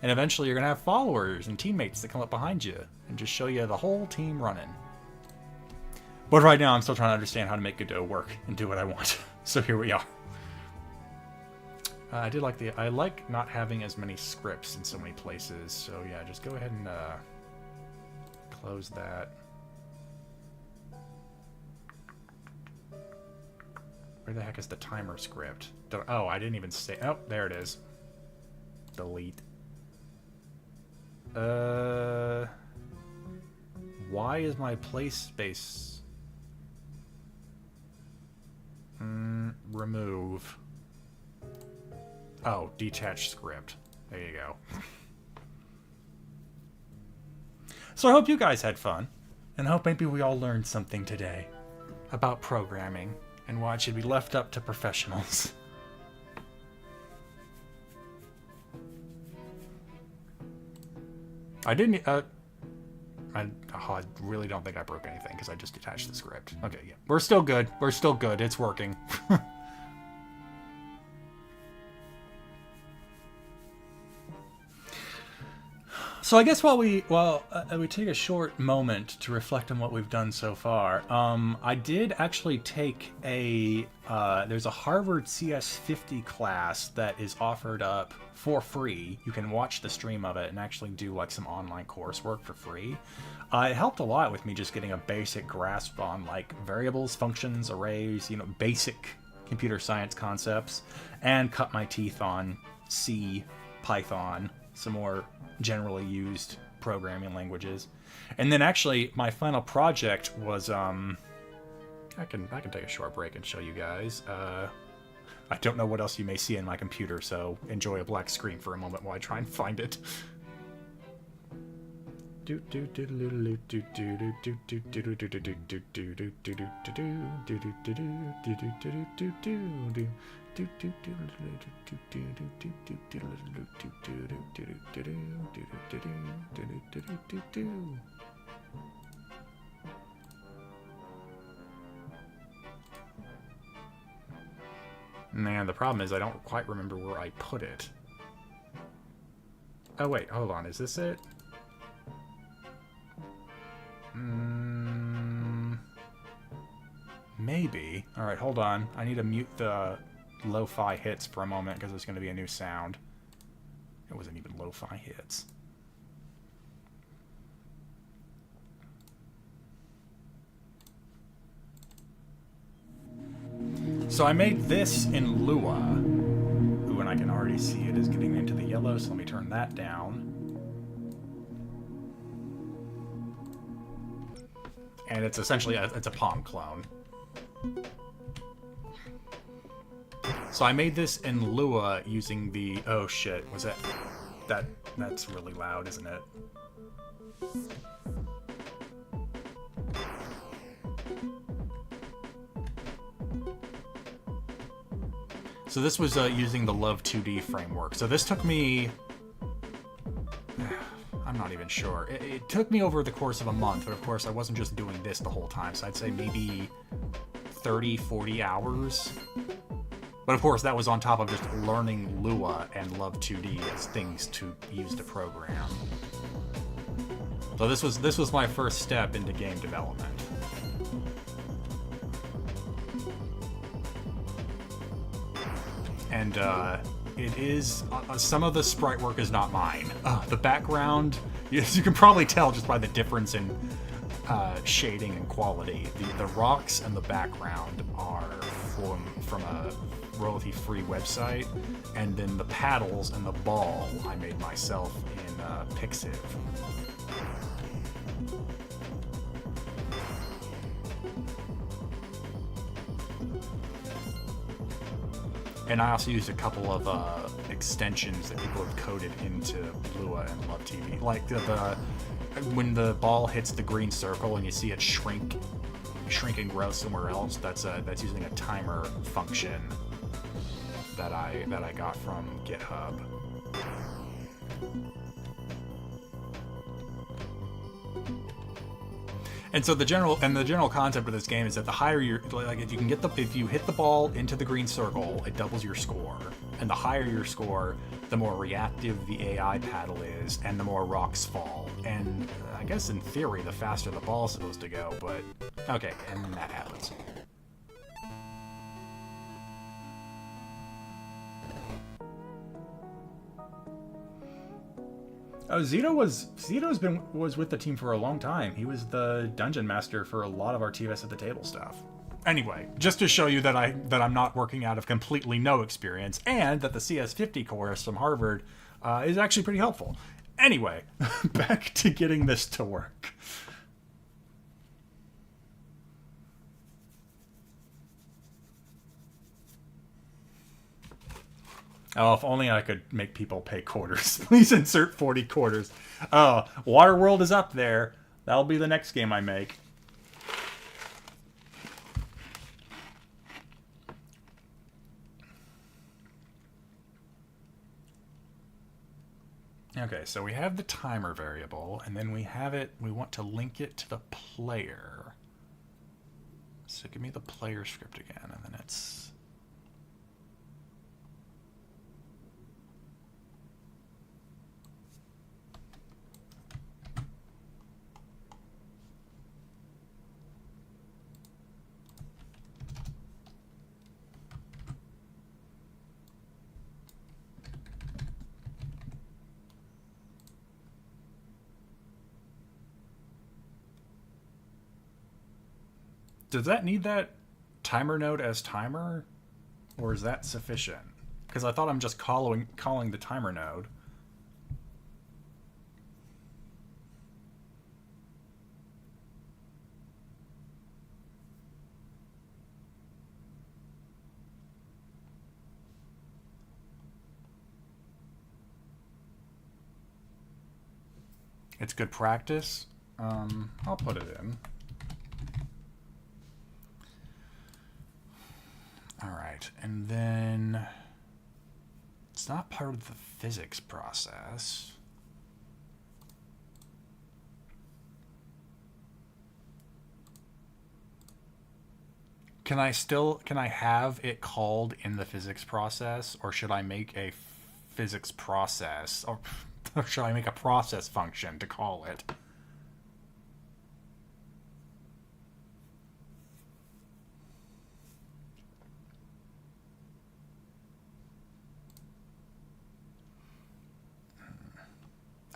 And eventually you're going to have followers and teammates that come up behind you and just show you the whole team running. But right now I'm still trying to understand how to make Godot work and do what I want. So here we are. I like not having as many scripts in so many places. So yeah, just go ahead and close that. Where the heck is the timer script? Oh, I didn't even say. Oh, there it is. Delete. Why is my play space? Remove. Oh, detach script. There you go. So I hope you guys had fun, and I hope maybe we all learned something today about programming and why it should be left up to professionals. I didn't. I really don't think I broke anything because I just detached the script. Okay, yeah, we're still good. We're still good. It's working. So I guess while we take a short moment to reflect on what we've done so far, I did actually take a there's a Harvard CS50 class that is offered up for free. You can watch the stream of it and actually do like some online coursework for free. It helped a lot with me just getting a basic grasp on like variables, functions, arrays, you know, basic computer science concepts, and cut my teeth on C, Python, some more generally used programming languages. And then actually my final project was I can take a short break and show you guys. I don't know what else you may see in my computer, so enjoy a black screen for a moment while I try and find it. Man, the problem is I don't quite remember where I put it. Oh wait, hold on, is this it? Maybe. Alright, hold on. I need to mute the lo-fi hits for a moment because there's going to be a new sound. It wasn't even lo-fi hits. So I made this in Lua. Ooh, and I can already see it is getting into the yellow, so let me turn that down. And it's essentially it's a pong clone. So I made this in Lua using the... Oh shit, was that's really loud, isn't it? So this was using the Love 2D framework. So this took me... I'm not even sure. It took me over the course of a month, but of course I wasn't just doing this the whole time. So I'd say maybe 30, 40 hours. But of course that was on top of just learning Lua and Love 2D as things to use to program. So this was my first step into game development. And it is some of the sprite work is not mine. The background, you can probably tell just by the difference in shading and quality. The rocks and the background are from a royalty-free website, and then the paddles and the ball I made myself in Pixiv. And I also used a couple of extensions that people have coded into Lua and Love TV. Like when the ball hits the green circle and you see it shrink and grow somewhere else, that's using a timer function that I got from GitHub. And so the general concept of this game is that the higher if you hit the ball into the green circle, it doubles your score. And the higher your score, the more reactive the AI paddle is, and the more rocks fall. And I guess in theory, the faster the ball's supposed to go, but okay, and then that happens. Oh, Zito was with the team for a long time. He was the dungeon master for a lot of our TVS at the table stuff. Anyway, just to show you that I'm not working out of completely no experience, and that the CS50 course from Harvard is actually pretty helpful. Anyway, back to getting this to work. Oh, if only I could make people pay quarters. Please insert 40 quarters. Oh, Waterworld is up there. That'll be the next game I make. Okay, so we have the timer variable, and then we want to link it to the player. So give me the player script again, and then it's... Does that need that timer node as timer? Or is that sufficient? Because I thought I'm just calling the timer node. It's good practice. I'll put it in. All right, and then it's not part of the physics process. Can I have it called in the physics process, or should I make a physics process, or should I make a process function to call it?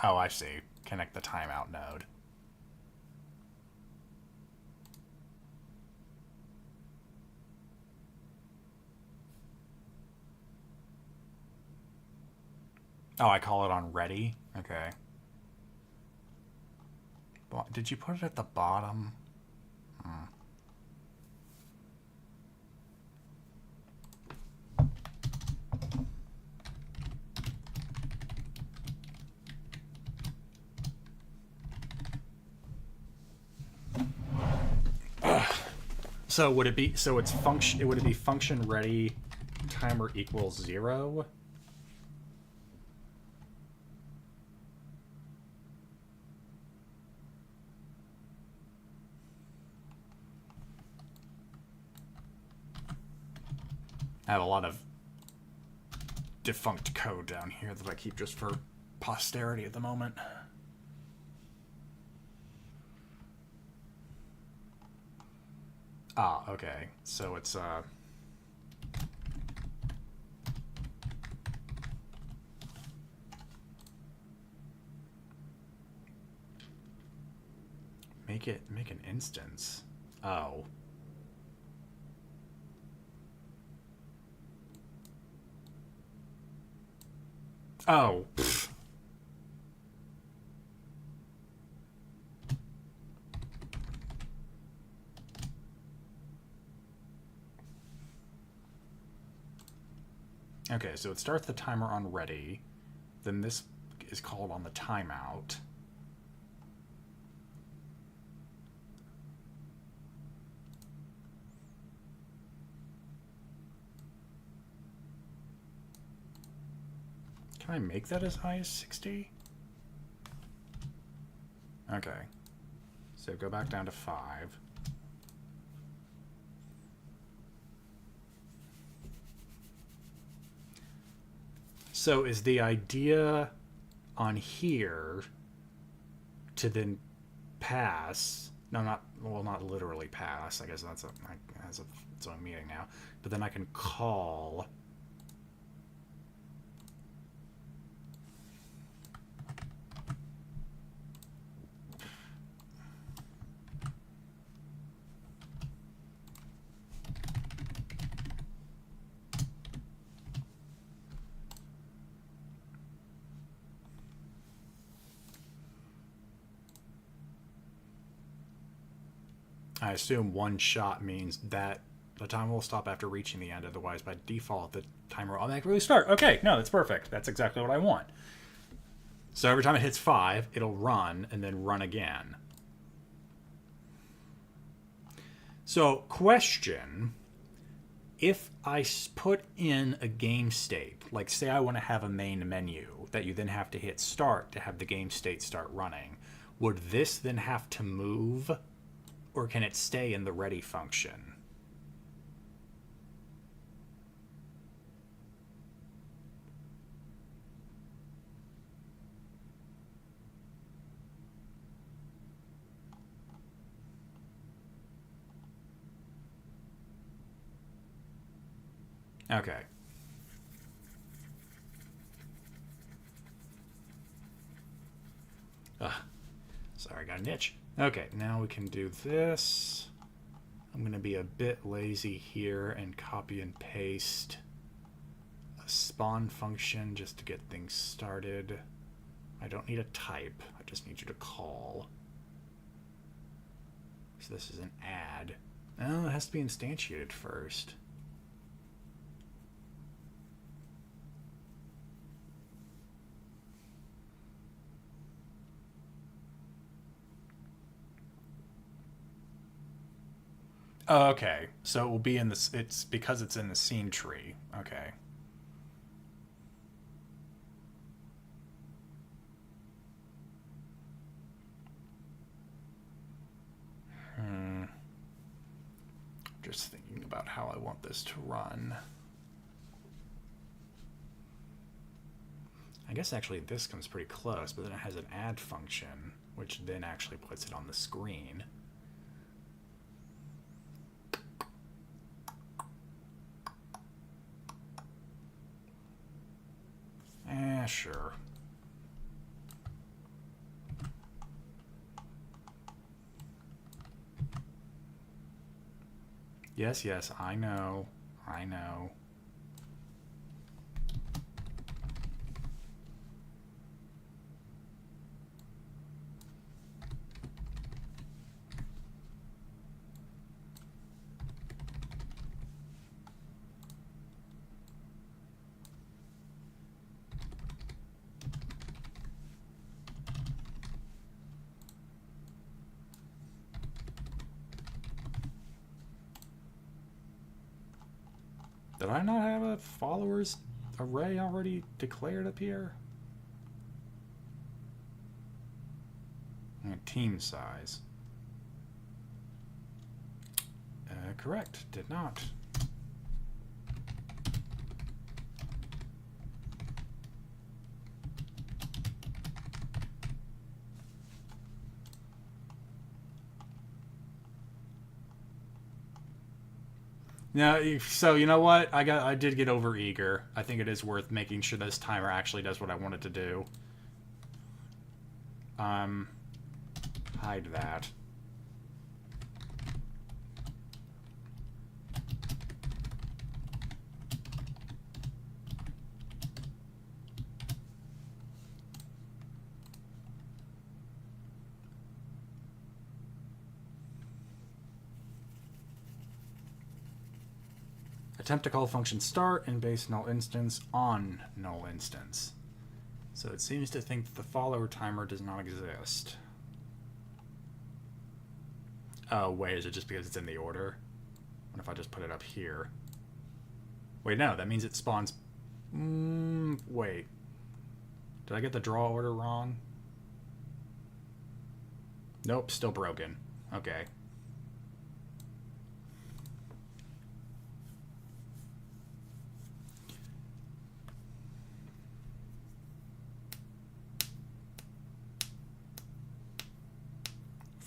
Oh, I see. Connect the timeout node. Oh, I call it on ready? Okay. Well, did you put it at the bottom? So would it be would it be function ready timer equals 0? I have a lot of defunct code down here that I keep just for posterity at the moment. Ah, okay. So it's make an instance. Oh. Oh. Pfft. Okay, so it starts the timer on ready. Then this is called on the timeout. Can I make that as high as 60? Okay. So go back down to 5. So is the idea on here to then pass? No, not literally pass. I guess that's its own meaning now. But then I can call. I assume one shot means that the timer will stop after reaching the end. Otherwise, by default, the timer will automatically start. Okay, no, that's perfect. That's exactly what I want. So every time it hits 5, it'll run and then run again. So, question. If I put in a game state, like say I want to have a main menu that you then have to hit start to have the game state start running, would this then have to move? Or can it stay in the ready function? Okay. Sorry, I got an itch. Okay, now we can do this. I'm going to be a bit lazy here and copy and paste a spawn function just to get things started. I don't need a type. I just need you to call. So this is an add. Oh, it has to be instantiated first. Oh, okay. So it will be in this. It's because it's in the scene tree. Okay. Just thinking about how I want this to run. I guess actually this comes pretty close, but then it has an add function, which then actually puts it on the screen. Sure. Yes, yes, I know. I know. Did I not have a followers array already declared up here? And team size. Correct, did not. Now, so you know what? I did get over eager. I think it is worth making sure this timer actually does what I want it to do. Hide that. Attempt to call function start in base null instance on null instance. So it seems to think that the follower timer does not exist. Oh, wait, is it just because it's in the order? What if I just put it up here? Wait, no, that means it spawns... wait. Did I get the draw order wrong? Nope, still broken. Okay.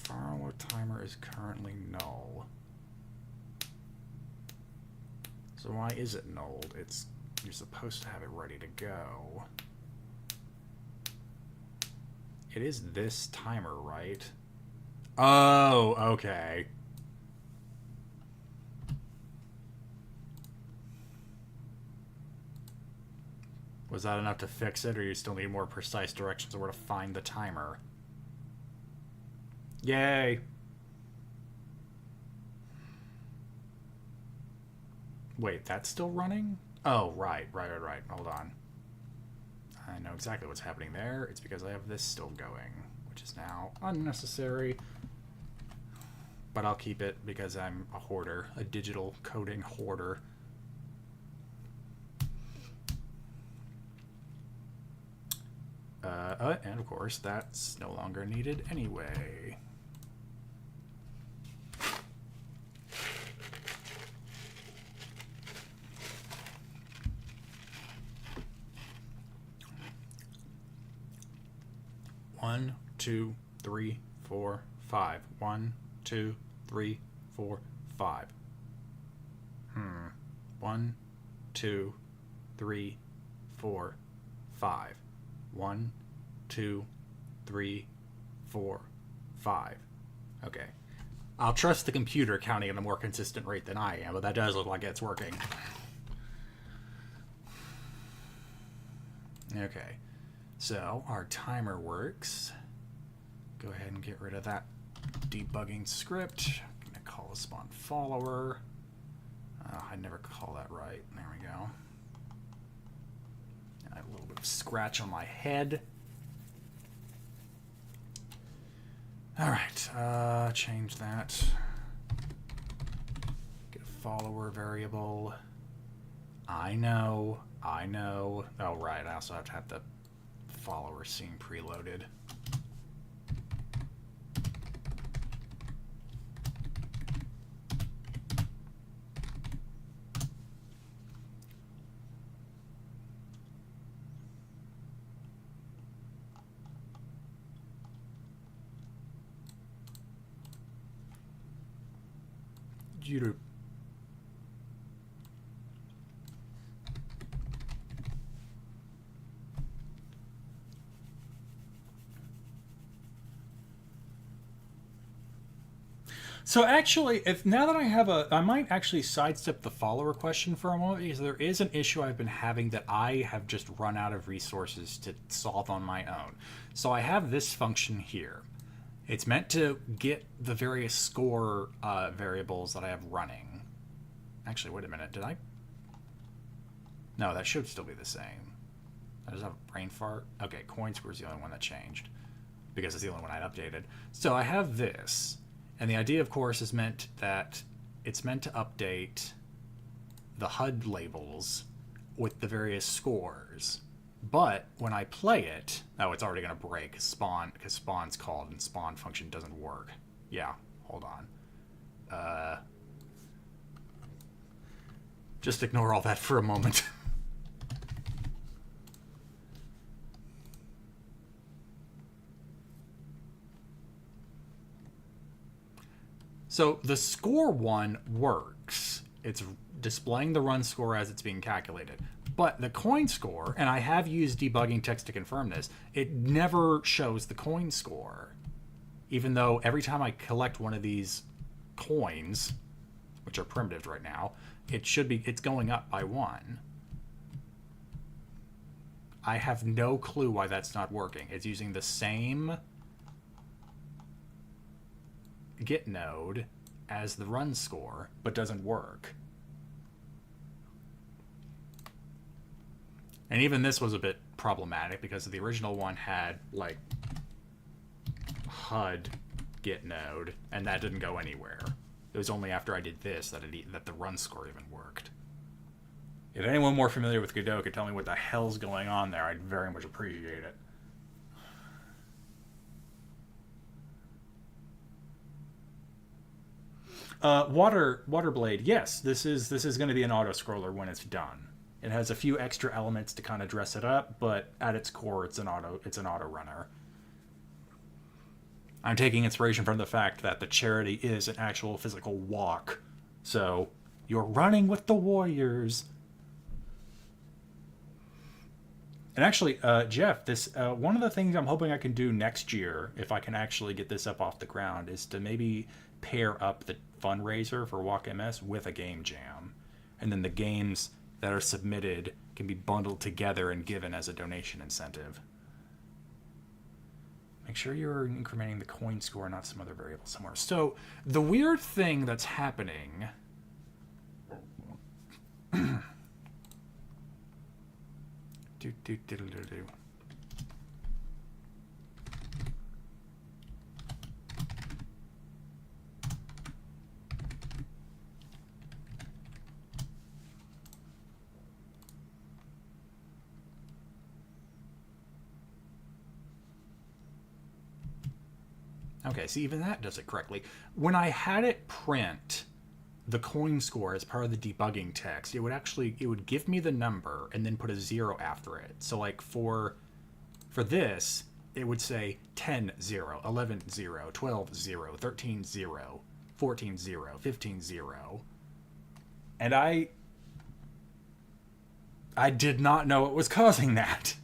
Follower timer is currently null. So why is it nulled? You're supposed to have it ready to go. It is this timer, right? Oh, okay. Was that enough to fix it, or you still need more precise directions of where to find the timer? Yay! Wait, that's still running? Oh, right. Hold on. I know exactly what's happening there. It's because I have this still going, which is now unnecessary. But I'll keep it because I'm a hoarder, a digital coding hoarder. And of course, that's no longer needed anyway. One, two, three, four, five. 1, 2, 3, 4, 5. 1, 2, 3, 4, 5. 1, 2, 3, 4, 5. Okay. I'll trust the computer counting at a more consistent rate than I am, but that does look like it's working. Okay, so our timer works. Go ahead and get rid of that debugging script. I'm going to call a spawn follower. I never call that right. There we go. I have a little bit of scratch on my head. Alright, change that. Get a follower variable. I know. Oh, right, I also have to have the follower scene preloaded. You So actually, if now that I have I might actually sidestep the follower question for a moment, because there is an issue I've been having that I have just run out of resources to solve on my own. So I have this function here. It's meant to get the various score variables that I have running. Actually, wait a minute. Did I? No, that should still be the same. I just have a brain fart. Okay, coin score is the only one that changed because it's the only one I updated. So I have this. And the idea, of course, is meant that it's meant to update the HUD labels with the various scores. But when I play it, oh, it's already going to break because spawn's called and spawn function doesn't work. Yeah, hold on. Just ignore all that for a moment. So the score one works. It's displaying the run score as it's being calculated. But the coin score, and I have used debugging text to confirm this, it never shows the coin score. Even though every time I collect one of these coins, which are primitive right now, it's going up by 1. I have no clue why that's not working. It's using the same get node as the run score, but doesn't work. And even this was a bit problematic because the original one had like HUD get node, and that didn't go anywhere. It was only after I did this that the run score even worked. If anyone more familiar with Godot could tell me what the hell's going on there, I'd very much appreciate it. Waterblade, yes, this is going to be an auto scroller when it's done. It has a few extra elements to kind of dress it up, but at its core, it's an auto runner. I'm taking inspiration from the fact that the charity is an actual physical walk, so you're running with the warriors. And actually, Jeff, this one of the things I'm hoping I can do next year, if I can actually get this up off the ground, is to maybe pair up the fundraiser for Walk MS with a game jam, and then the games that are submitted can be bundled together and given as a donation incentive. Make sure you're incrementing the coin score, not some other variable somewhere. So the weird thing that's happening Okay, see, even that does it correctly. When I had it print the coin score as part of the debugging text, it would give me the number and then put a 0 after it. So like for this, it would say 10 0, 11 0, 12 0, 13 0, 14 0, 15 0. And I did not know what was causing that.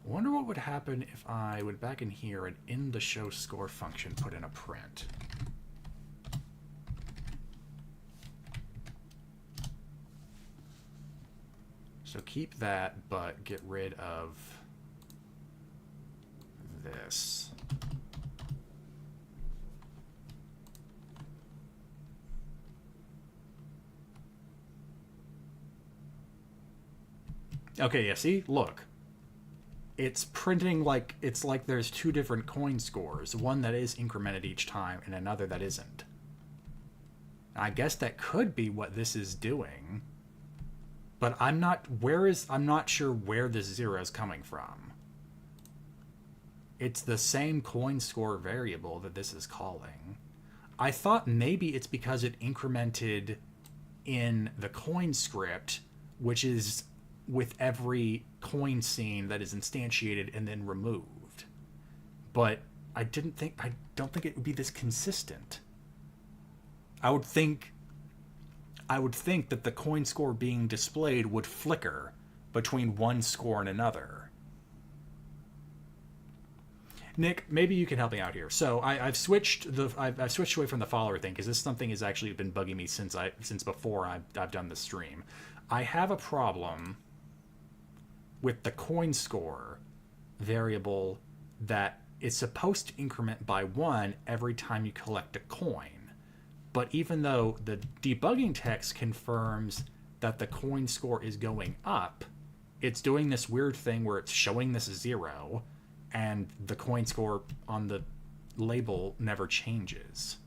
I wonder what would happen if I went back in here and in the show score function put in a print. So keep that, but get rid of this. Okay, yeah, see? Look. It's printing like it's like there's two different coin scores, one that is incremented each time and another that isn't. I guess that could be what this is doing. But I'm not sure where this zero is coming from. It's the same coin score variable that this is calling. I thought maybe it's because it incremented in the coin script, which is with every coin scene that is instantiated and then removed. But I don't think it would be this consistent. I would think that the coin score being displayed would flicker between one score and another. Nick, maybe you can help me out here. So I've switched away from the follower thing because this something has actually been bugging me since before I've done the stream. I have a problem with the coin score variable that is supposed to increment by 1 every time you collect a coin. But even though the debugging text confirms that the coin score is going up, it's doing this weird thing where it's showing this 0 and the coin score on the label never changes.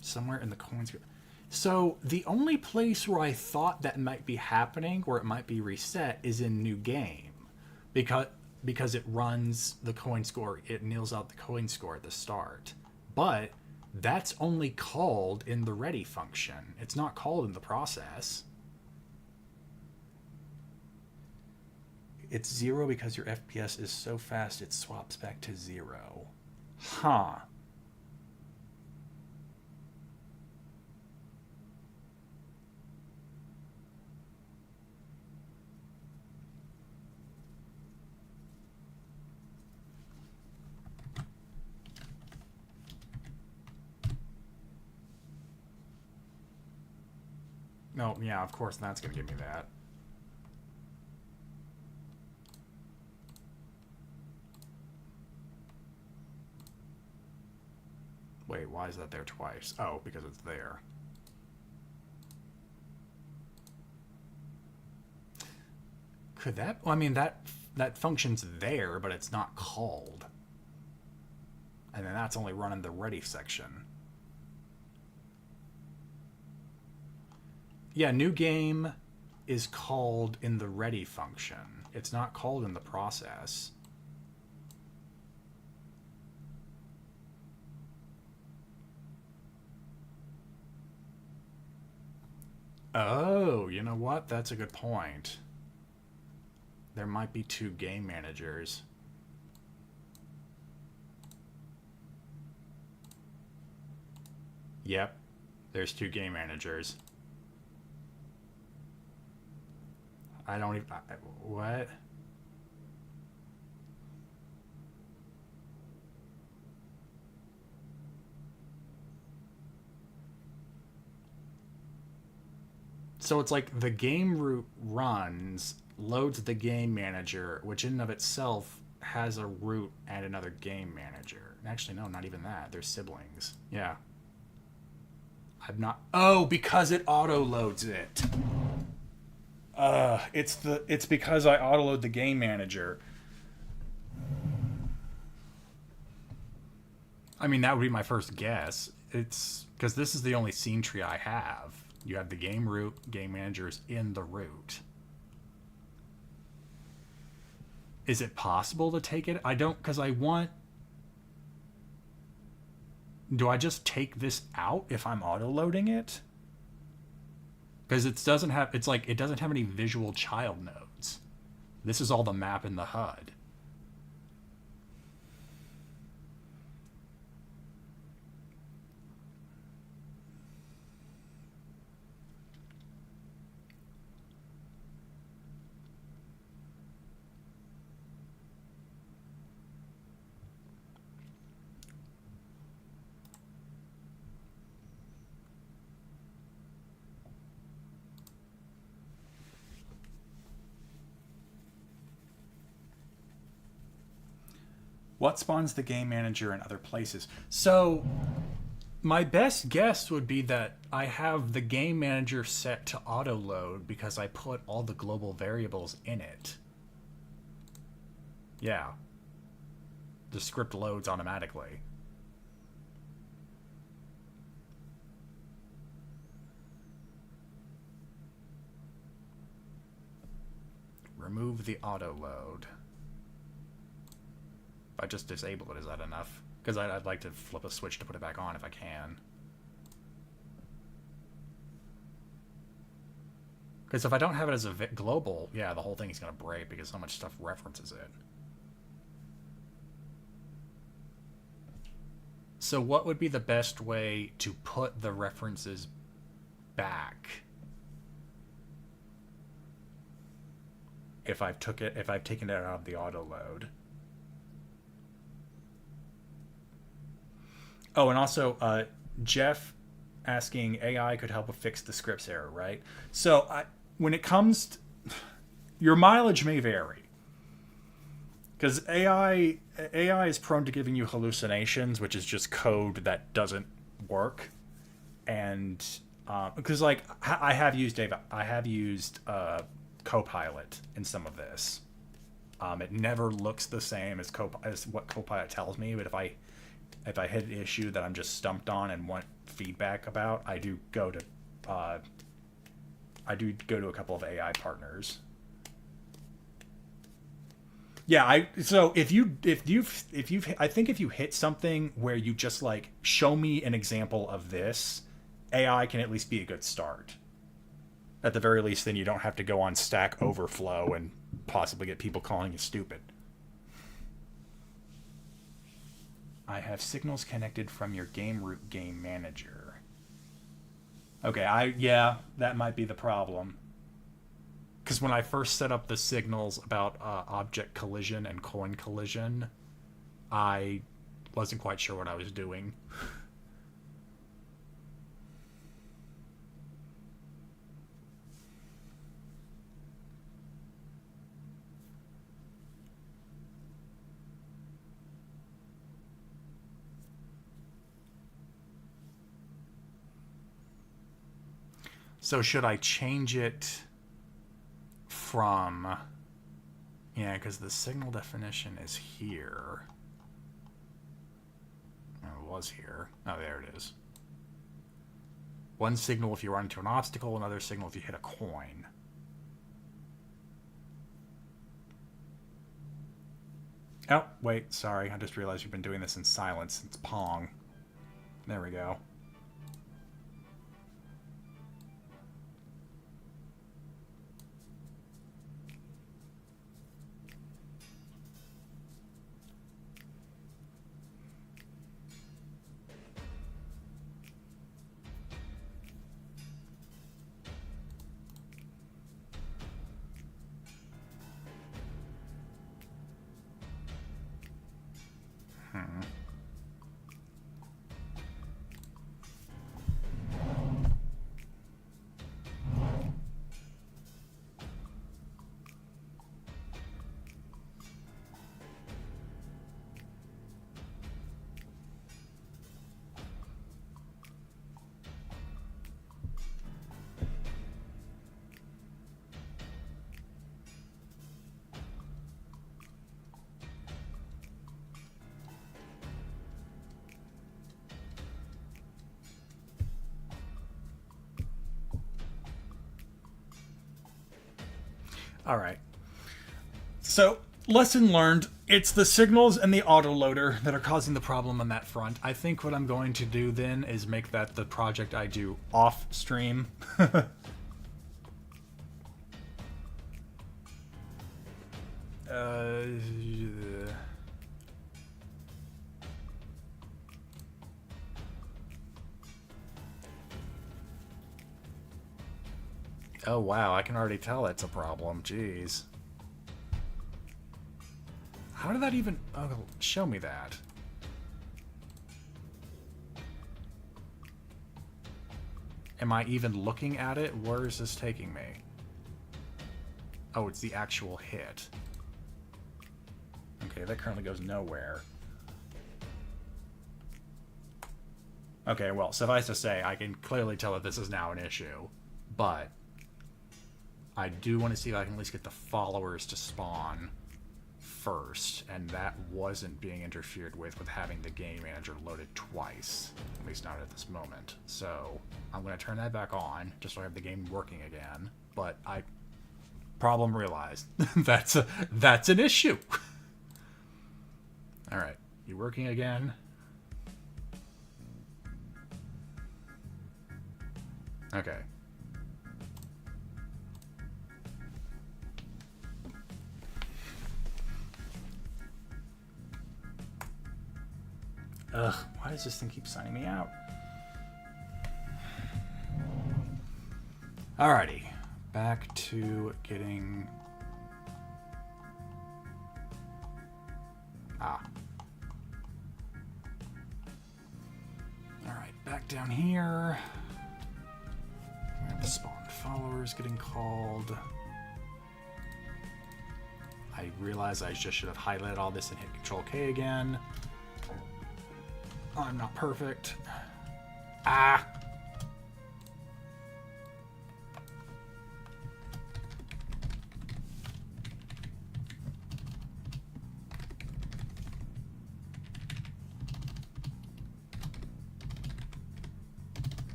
Somewhere in the coin score. So the only place where I thought that might be happening, where it might be reset, is in new game. Because it runs the coin score, it nils out the coin score at the start. But that's only called in the ready function. It's not called in the process. It's 0 because your FPS is so fast it swaps back to 0. Huh. No, yeah, of course that's going to give me that. Wait, why is that there twice? Oh, because it's there. Could that... Well, I mean, that function's there, but it's not called. And then that's only run in the ready section. Yeah, new game is called in the ready function. It's not called in the process. Oh, you know what? That's a good point. There might be 2 game managers. Yep, there's 2 game managers. I don't even... What? So it's like the game root runs, loads the game manager, which in and of itself has a root and another game manager. Actually, no, not even that. They're siblings. Yeah. I've not... Oh, because it auto-loads it. It's because I autoload the game manager. I mean, that would be my first guess. It's because this is the only scene tree I have. You have the game root, game managers in the root. Is it possible to take it? I don't, because I want... Do I just take this out if I'm auto-loading it? Because it doesn't have... It's like, it doesn't have any visual child nodes. This is all the map in the HUD. What spawns the game manager in other places? So, my best guess would be that I have the game manager set to auto load because I put all the global variables in it. Yeah. The script loads automatically. Remove the auto load. If I just disable it, is that enough? Because I'd like to flip a switch to put it back on if I can. Because if I don't have it as a global, yeah, the whole thing is going to break because so much stuff references it. So what would be the best way to put the references back? If I've taken it out of the auto load. Oh, and also, Jeff asking AI could help fix the scripts error, right? So when it comes to, your mileage may vary. Because AI is prone to giving you hallucinations, which is just code that doesn't work. And because like I have used Copilot in some of this. It never looks the same as what Copilot tells me, but if I hit an issue that I'm just stumped on and want feedback about, I do go to a couple of AI partners. Yeah, I think if you hit something where you just like show me an example of this, AI can at least be a good start. At the very least, then you don't have to go on Stack Overflow and possibly get people calling you stupid. I have signals connected from your game root game manager. Okay, yeah, that might be the problem. Because when I first set up the signals about object collision and coin collision, I wasn't quite sure what I was doing. So should I change it from... Yeah, because the signal definition is here. Oh, it was here. Oh, there it is. One signal if you run into an obstacle, another signal if you hit a coin. Oh, wait, sorry. I just realized you've been doing this in silence. It's Pong. There we go. All right. So, lesson learned. It's the signals and the autoloader that are causing the problem on that front. I think what I'm going to do then is make that the project I do off stream. Oh wow, I can already tell that's a problem. Jeez. How did that even... Oh, show me that. Am I even looking at it? Where is this taking me? Oh, it's the actual hit. Okay, that currently goes nowhere. Okay, well, suffice to say, I can clearly tell that this is now an issue, but I do want to see if I can at least get the followers to spawn first, and that wasn't being interfered with having the game manager loaded twice, at least not at this moment. So I'm going to turn that back on just so I have the game working again, but problem realized. that's an issue. All right, you working again? Okay. Ugh, why does this thing keep signing me out? Alrighty, back to getting... Alright, back down here. We have the spawn followers getting called. I realize I just should have highlighted all this and hit Control K again. I'm not perfect. Ah!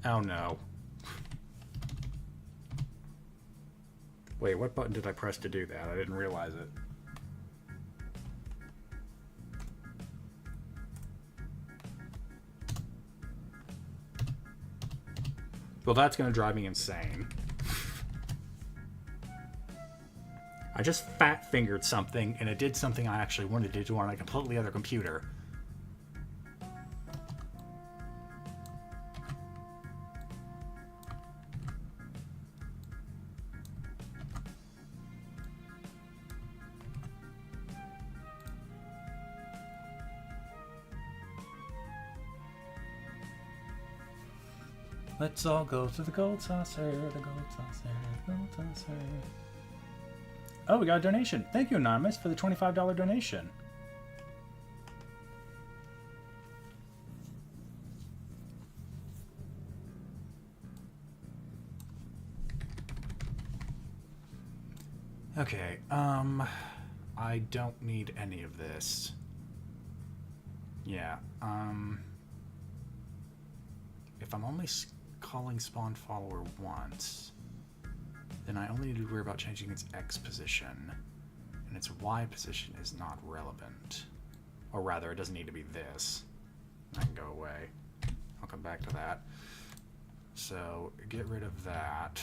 Oh no. Wait, what button did I press to do that? I didn't realize it. Well, that's going to drive me insane. I just fat-fingered something, and it did something I actually wanted to do on a completely other computer. Let's all go to the gold saucer, the gold saucer, the gold saucer. Oh, we got a donation. Thank you, Anonymous, for the $25 donation. Okay, I don't need any of this. Yeah, if I'm only calling spawn follower once, then I only need to worry about changing its X position, and its Y position is not relevant. Or rather, it doesn't need to be this. I can go away. I'll come back to that. So, get rid of that.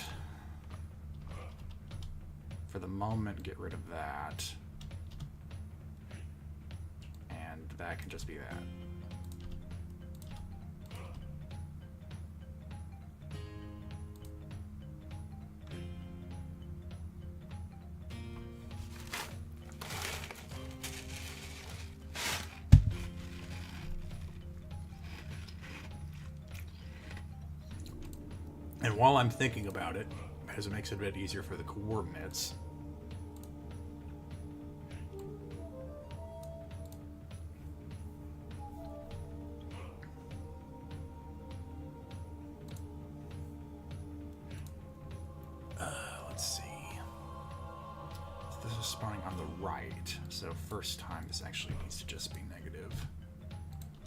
For the moment, get rid of that. And that can just be that. And while I'm thinking about it, because it makes it a bit easier for the coordinates, let's see. So this is spawning on the right, so first time this actually needs to just be negative.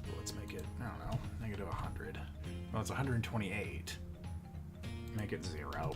Well, let's make it, I don't know, negative 100. Well, it's 128. Make it 0.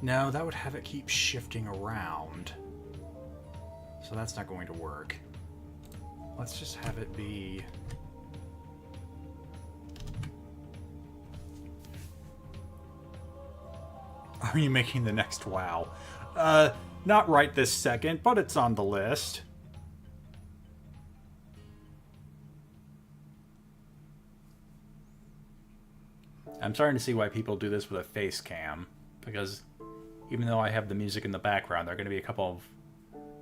No, that would have it keep shifting around. So that's not going to work. Let's just have it be... Are you making the next WoW? Not right this second, but it's on the list. I'm starting to see why people do this with a face cam, because even though I have the music in the background, there are going to be a couple of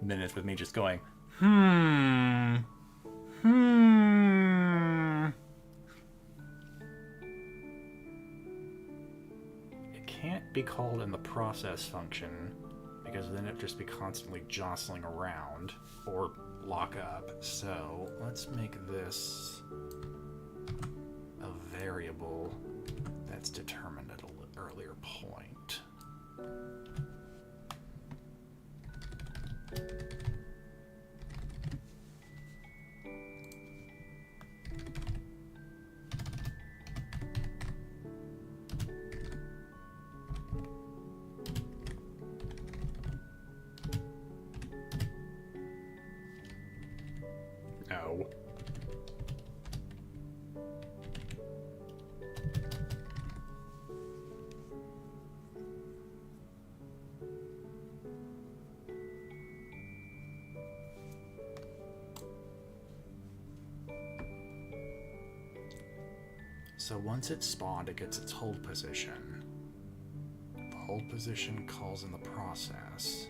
minutes with me just going, It can't be called in the process function, because then it'd just be constantly jostling around, or lock up. So let's make this a variable that's determined at an earlier point. No. So once it's spawned, it gets its hold position. The hold position calls in the process.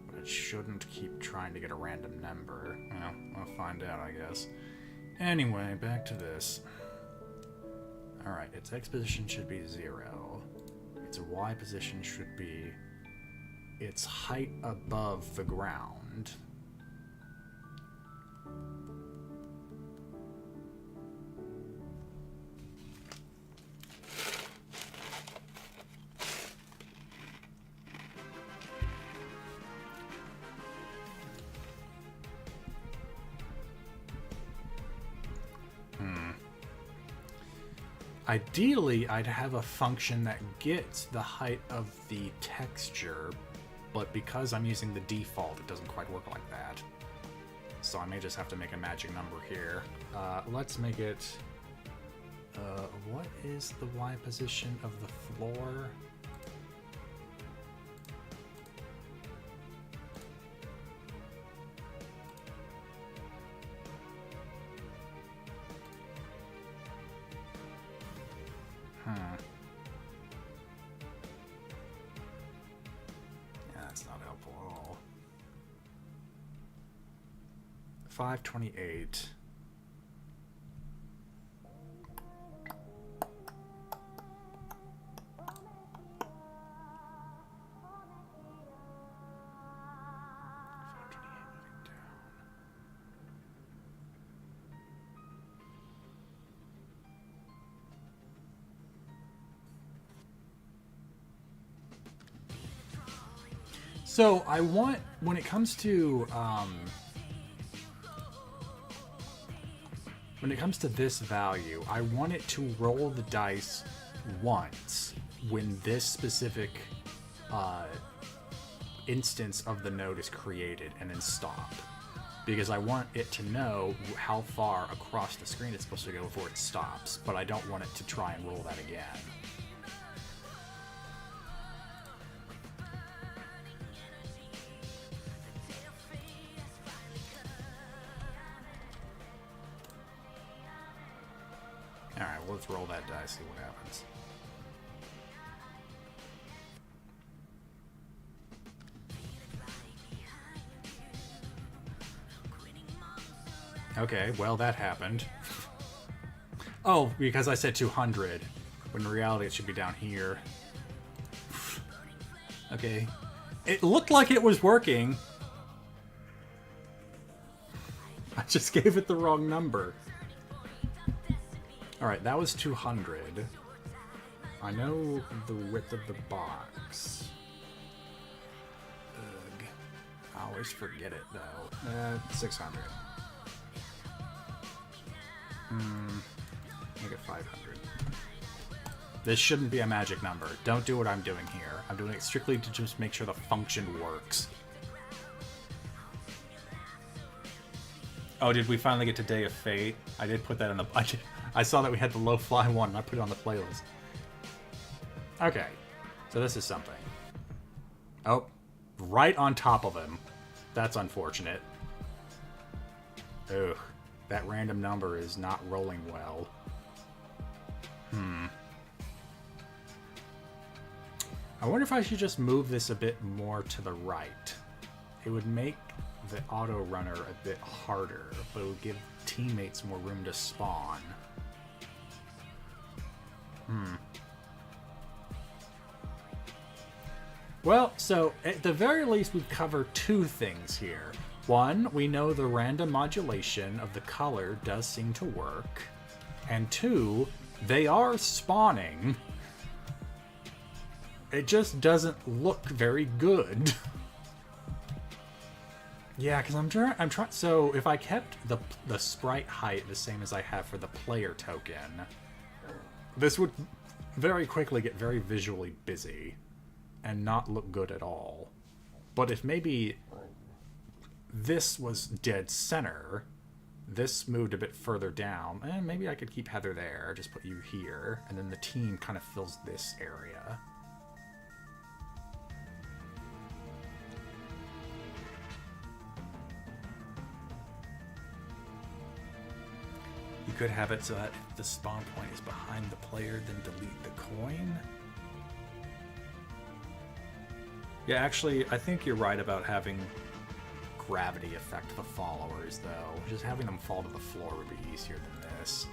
But it shouldn't keep trying to get a random number. Well, we'll find out, I guess. Anyway, back to this. Alright, its X position should be 0. Its Y position should be its height above the ground. Ideally, I'd have a function that gets the height of the texture, but because I'm using the default, it doesn't quite work like that. So I may just have to make a magic number here. Let's make it... what is the Y position of the floor? Yeah, that's not helpful at all. 528. So I want, when it comes to this value, I want it to roll the dice once when this specific instance of the node is created, and then stop. Because I want it to know how far across the screen it's supposed to go before it stops, but I don't want it to try and roll that again. Alright, well, let's roll that die, see what happens. Okay, well, that happened. Oh, because I said 200, when in reality it should be down here. Okay. It looked like it was working. I just gave it the wrong number. Alright, that was 200. I know the width of the box. Ugh. I always forget it, though. 600. Make it 500. This shouldn't be a magic number. Don't do what I'm doing here. I'm doing it strictly to just make sure the function works. Oh, did we finally get to Day of Fate? I did put that in the... I saw that we had the low-fly one, and I put it on the playlist. Okay. So this is something. Oh. Right on top of him. That's unfortunate. Ugh. That random number is not rolling well. I wonder if I should just move this a bit more to the right. It would make the auto runner a bit harder, but it would give teammates more room to spawn. Well, so at the very least we've covered two things here. One, we know the random modulation of the color does seem to work. And two, they are spawning. It just doesn't look very good. Yeah, because I'm trying. So if I kept the sprite height the same as I have for the player token, this would very quickly get very visually busy and not look good at all. But if maybe this was dead center, this moved a bit further down, and maybe I could keep Heather there, just put you here, and then the team kind of fills this area. You could have it so that if the spawn point is behind the player, then delete the coin. Yeah, actually, I think you're right about having gravity affect the followers, though. Just having them fall to the floor would be easier than this.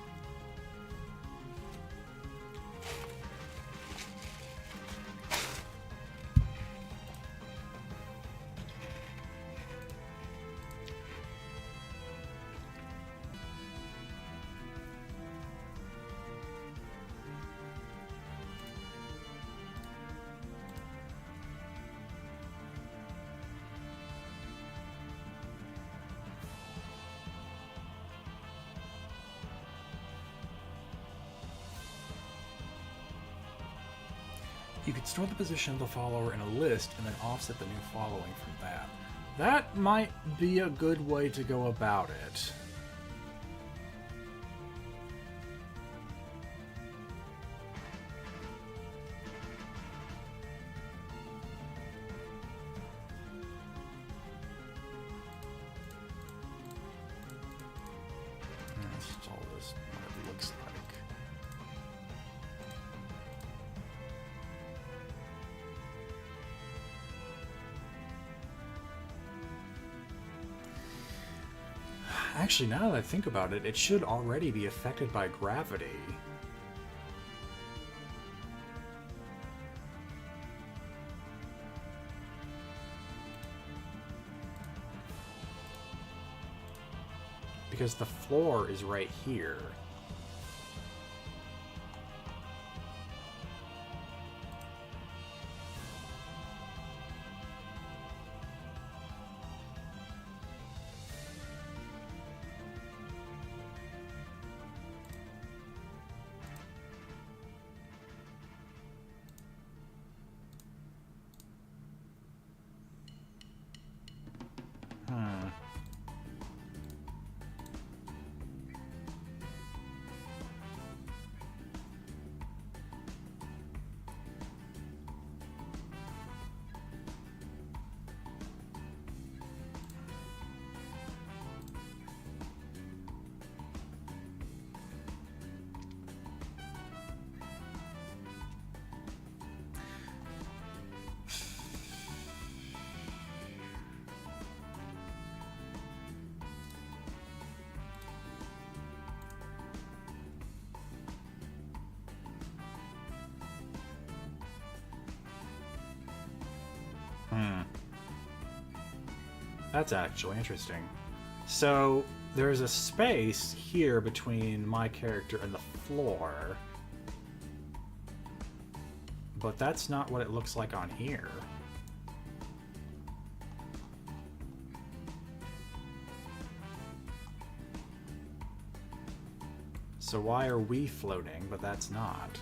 You could store the position of the follower in a list and then offset the new following from that. That might be a good way to go about it. That's all this what it looks like. Actually, now that I think about it, it should already be affected by gravity. Because the floor is right here. That's actually interesting. So there's a space here between my character and the floor, but that's not what it looks like on here. So why are we floating, but that's not?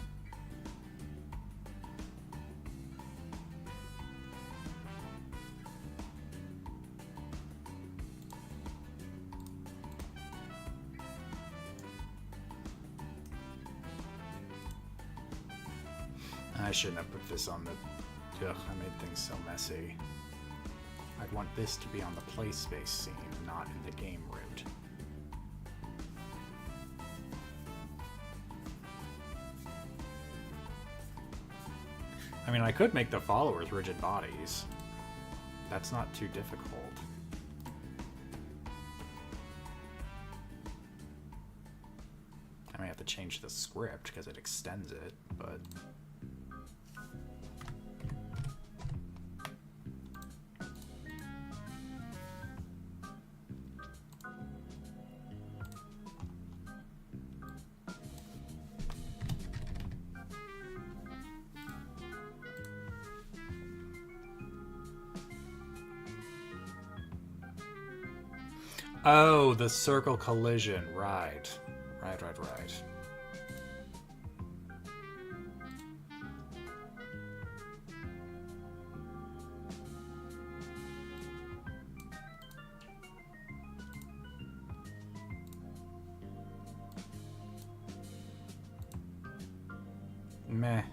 I shouldn't have put this on the... Ugh, I made things so messy. I'd want this to be on the play space scene, not in the game route. I mean, I could make the followers rigid bodies. That's not too difficult. I may have to change the script because it extends it, but... Oh, the circle collision. Right. Right. Meh.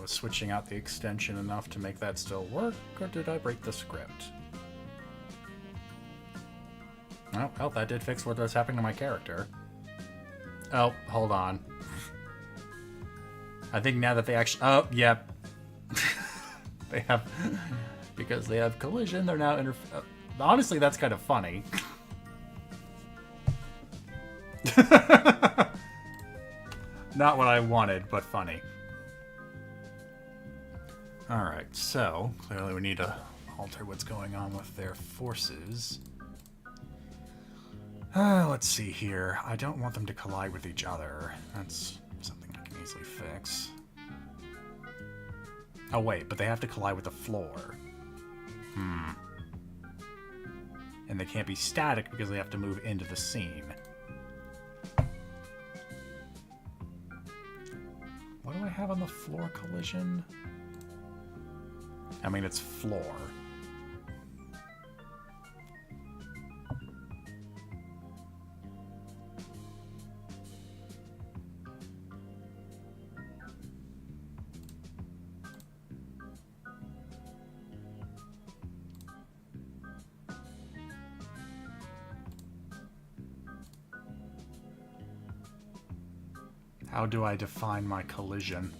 Was switching out the extension enough to make that still work, or did I break the script? Oh, well, that did fix what was happening to my character. Oh, hold on. I think now that they actually... Oh, yep. They have... Because they have collision, they're now honestly, that's kind of funny. Not what I wanted, but funny. Alright, so, clearly we need to alter what's going on with their forces. Let's see here. I don't want them to collide with each other. That's something I can easily fix. Oh wait, but they have to collide with the floor. And they can't be static because they have to move into the scene. What do I have on the floor collision? I mean, it's floor. How do I define my collision?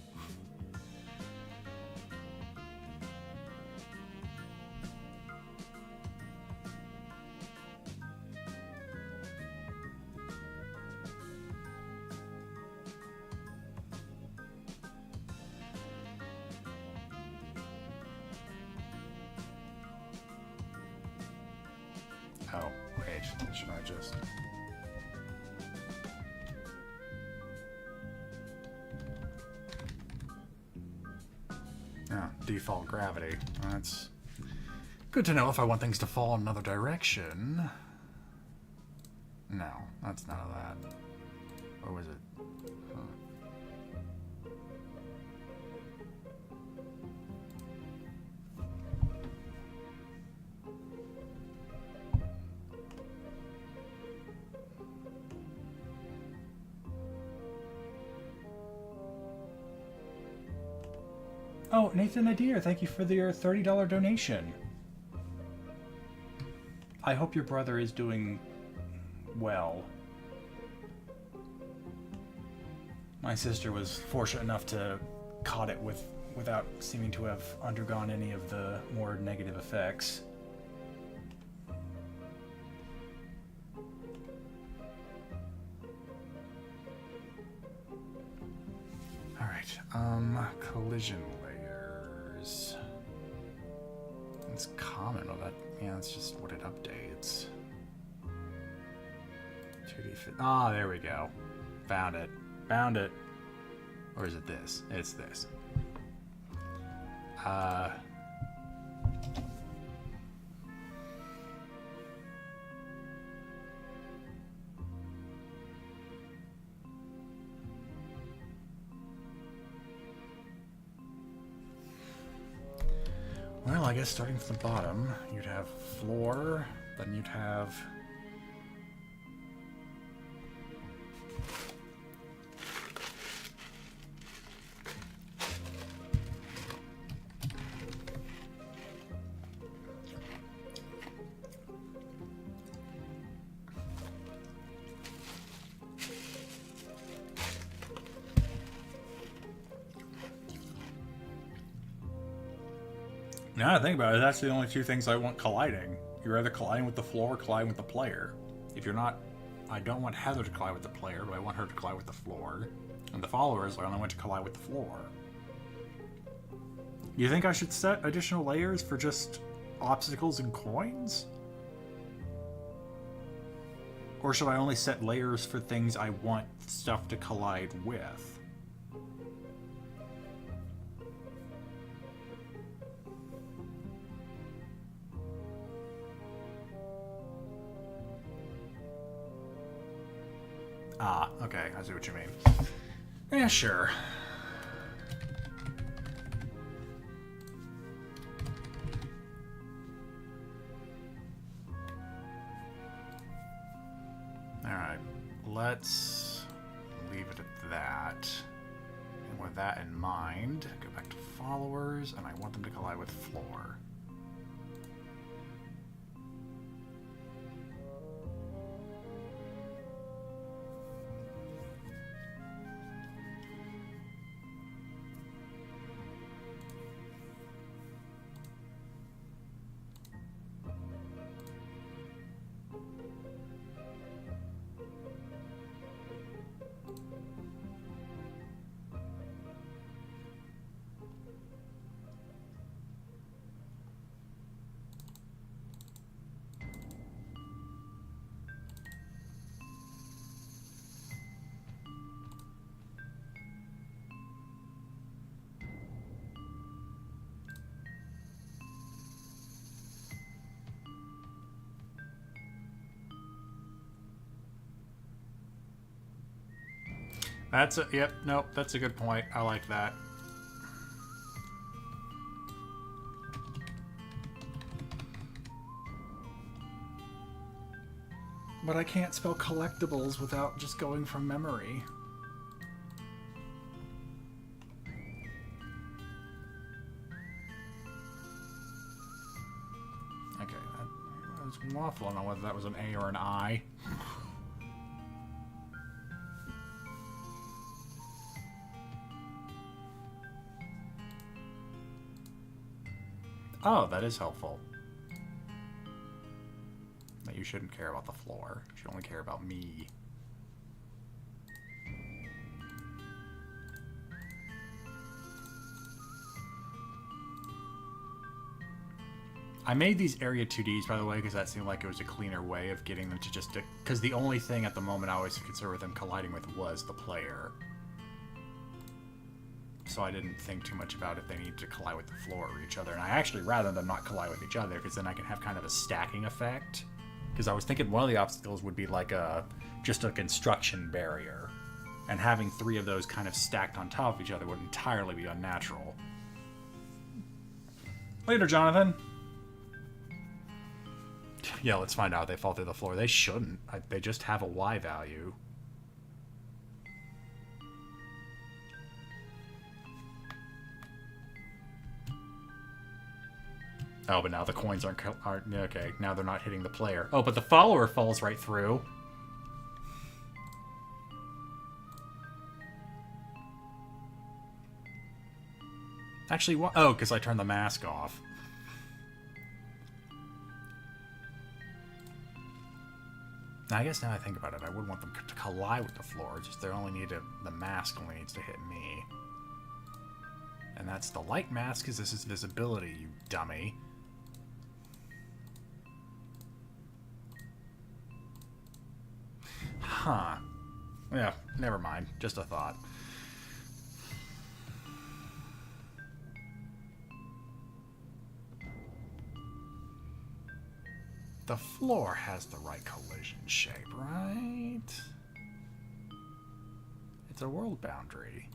Oh, wait, should I just... Oh, default gravity. That's good to know if I want things to fall in another direction. No, that's none of that. Or was it? Huh. Oh, Nathan Adair, thank you for your $30 donation. I hope your brother is doing well. My sister was fortunate enough to caught it without seeming to have undergone any of the more negative effects. All right, collision layers. It's common. Oh, that, yeah, that's just what it updates. 2D fit. Ah, there we go. Found it. Found it. Or is it this? It's this. Well, I guess starting from the bottom, you'd have floor, then you'd have... Now that I think about it, that's the only two things I want colliding. You're either colliding with the floor or colliding with the player. If you're not... I don't want Heather to collide with the player, but I want her to collide with the floor. And the followers, I only want to collide with the floor. You think I should set additional layers for just obstacles and coins? Or should I only set layers for things I want stuff to collide with? Ah, okay, I see what you mean. Yeah, sure. Alright, let's leave it at that. And with that in mind, go back to followers, and I want them to collide with floor. That's a, yep, nope, that's a good point. I like that. But I can't spell collectibles without just going from memory. Okay, I was waffling on whether that was an A or an I. Oh, that is helpful. That you shouldn't care about the floor. You should only care about me. I made these area 2Ds, by the way, because that seemed like it was a cleaner way of getting them to just... Because the only thing at the moment I was concerned with them colliding with was the player. So I didn't think too much about if they needed to collide with the floor or each other. And I actually rather them not collide with each other, because then I can have kind of a stacking effect. Because I was thinking one of the obstacles would be like just a construction barrier. And having three of those kind of stacked on top of each other would entirely be unnatural. Later, Jonathan. Yeah, let's find out if they fall through the floor. They shouldn't. They just have a Y value. Oh, but now the coins aren't... Okay, now they're not hitting the player. Oh, but the follower falls right through. Actually, what? Oh, because I turned the mask off. Now, I guess now I think about it, I would want them to collide with the floor. Just they only need the mask only needs to hit me. And that's the light mask, because this is visibility, you dummy. Huh. Yeah, never mind. Just a thought. The floor has the right collision shape, right? It's a world boundary.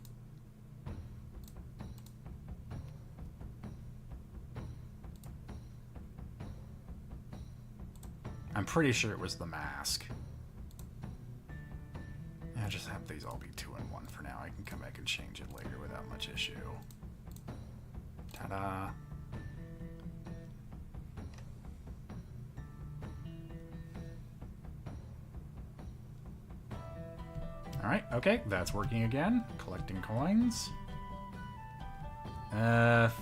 I'm pretty sure it was the mask. I'll just have these all be 2 and 1 for now. I can come back and change it later without much issue. Ta-da! Alright, okay, that's working again. Collecting coins.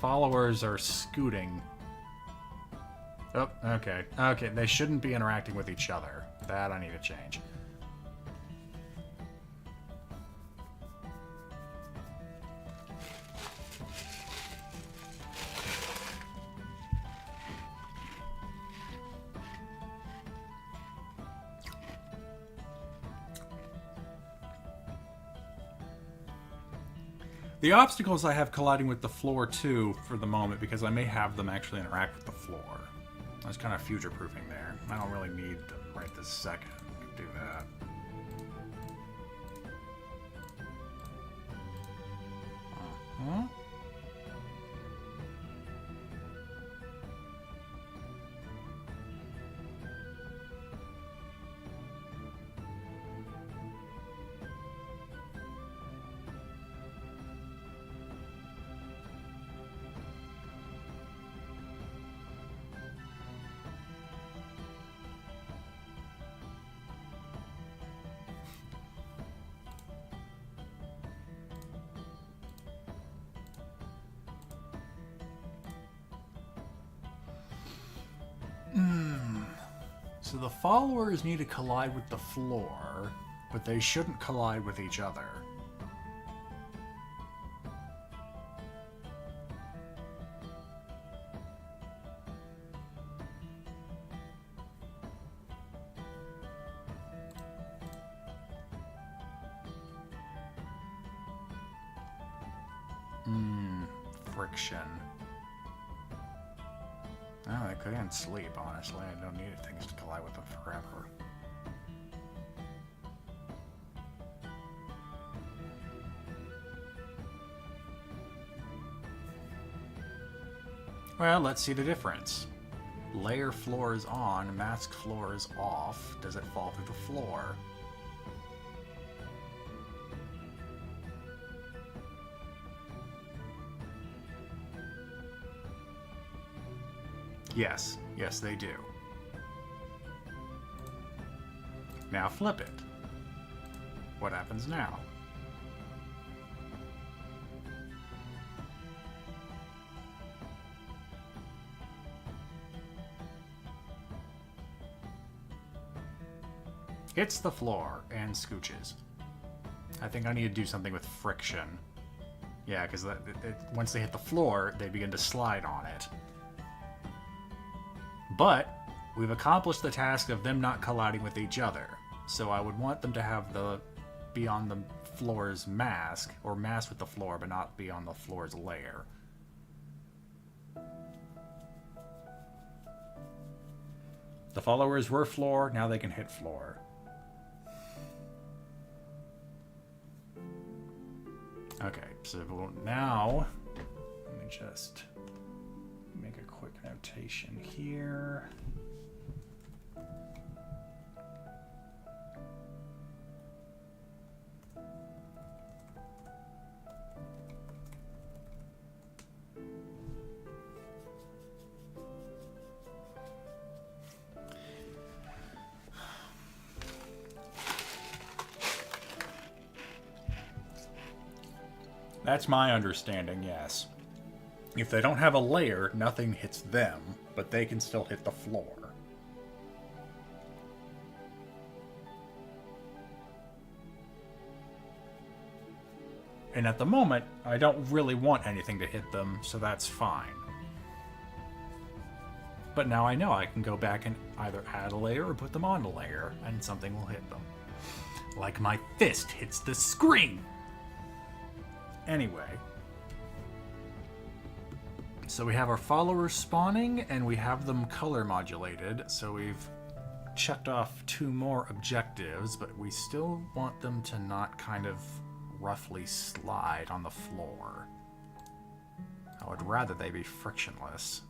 Followers are scooting. Oh, okay. Okay, they shouldn't be interacting with each other. That I need to change. The obstacles I have colliding with the floor too for the moment because I may have them actually interact with the floor. I was kind of future-proofing there. I don't really need them right this second to do that. Uh-huh. So the followers need to collide with the floor, but they shouldn't collide with each other. Friction. Oh, they couldn't sleep, honestly. I don't need things to collide with them forever. Well, let's see the difference. Layer floor is on, mask floor is off. Does it fall through the floor? Yes. Yes, they do. Now flip it. What happens now? Hits the floor and scooches. I think I need to do something with friction. Yeah, because once they hit the floor, they begin to slide on it. But we've accomplished the task of them not colliding with each other. So I would want them to be on the floor's mask, or mask with the floor, but not be on the floor's layer. The followers were floor, now they can hit floor. Okay, so now let me just make a quick notation here. That's my understanding, yes. If they don't have a layer, nothing hits them, but they can still hit the floor. And at the moment, I don't really want anything to hit them, so that's fine. But now I know I can go back and either add a layer or put them on a layer, and something will hit them. Like my fist hits the screen! Anyway. So we have our followers spawning, and we have them color modulated, so we've checked off 2 more objectives, but we still want them to not kind of roughly slide on the floor. I would rather they be frictionless.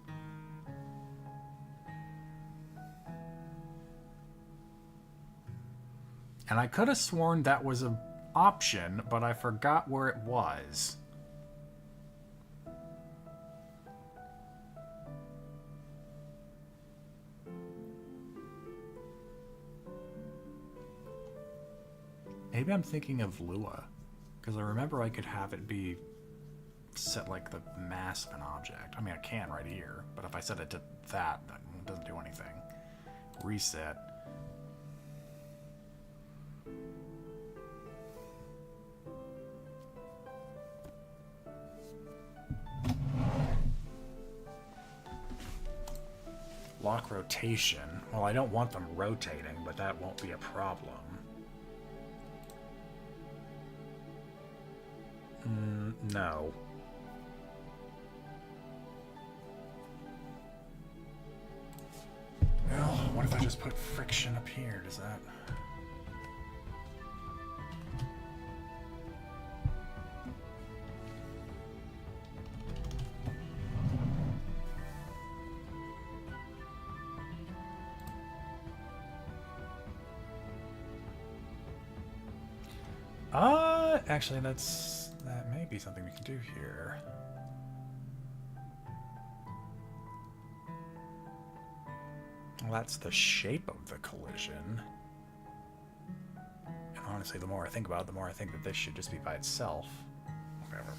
And I could have sworn that was an option, but I forgot where it was. Maybe I'm thinking of Lua, because I remember I could have it be set like the mass of an object. I mean, I can right here, but if I set it to that doesn't do anything. Reset. Lock rotation. Well, I don't want them rotating, but that won't be a problem. No. Well, what if I just put friction up here? Does that... Actually, that may be something we can do here. Well, that's the shape of the collision. And honestly, the more I think about it, the more I think that this should just be by itself. Whatever.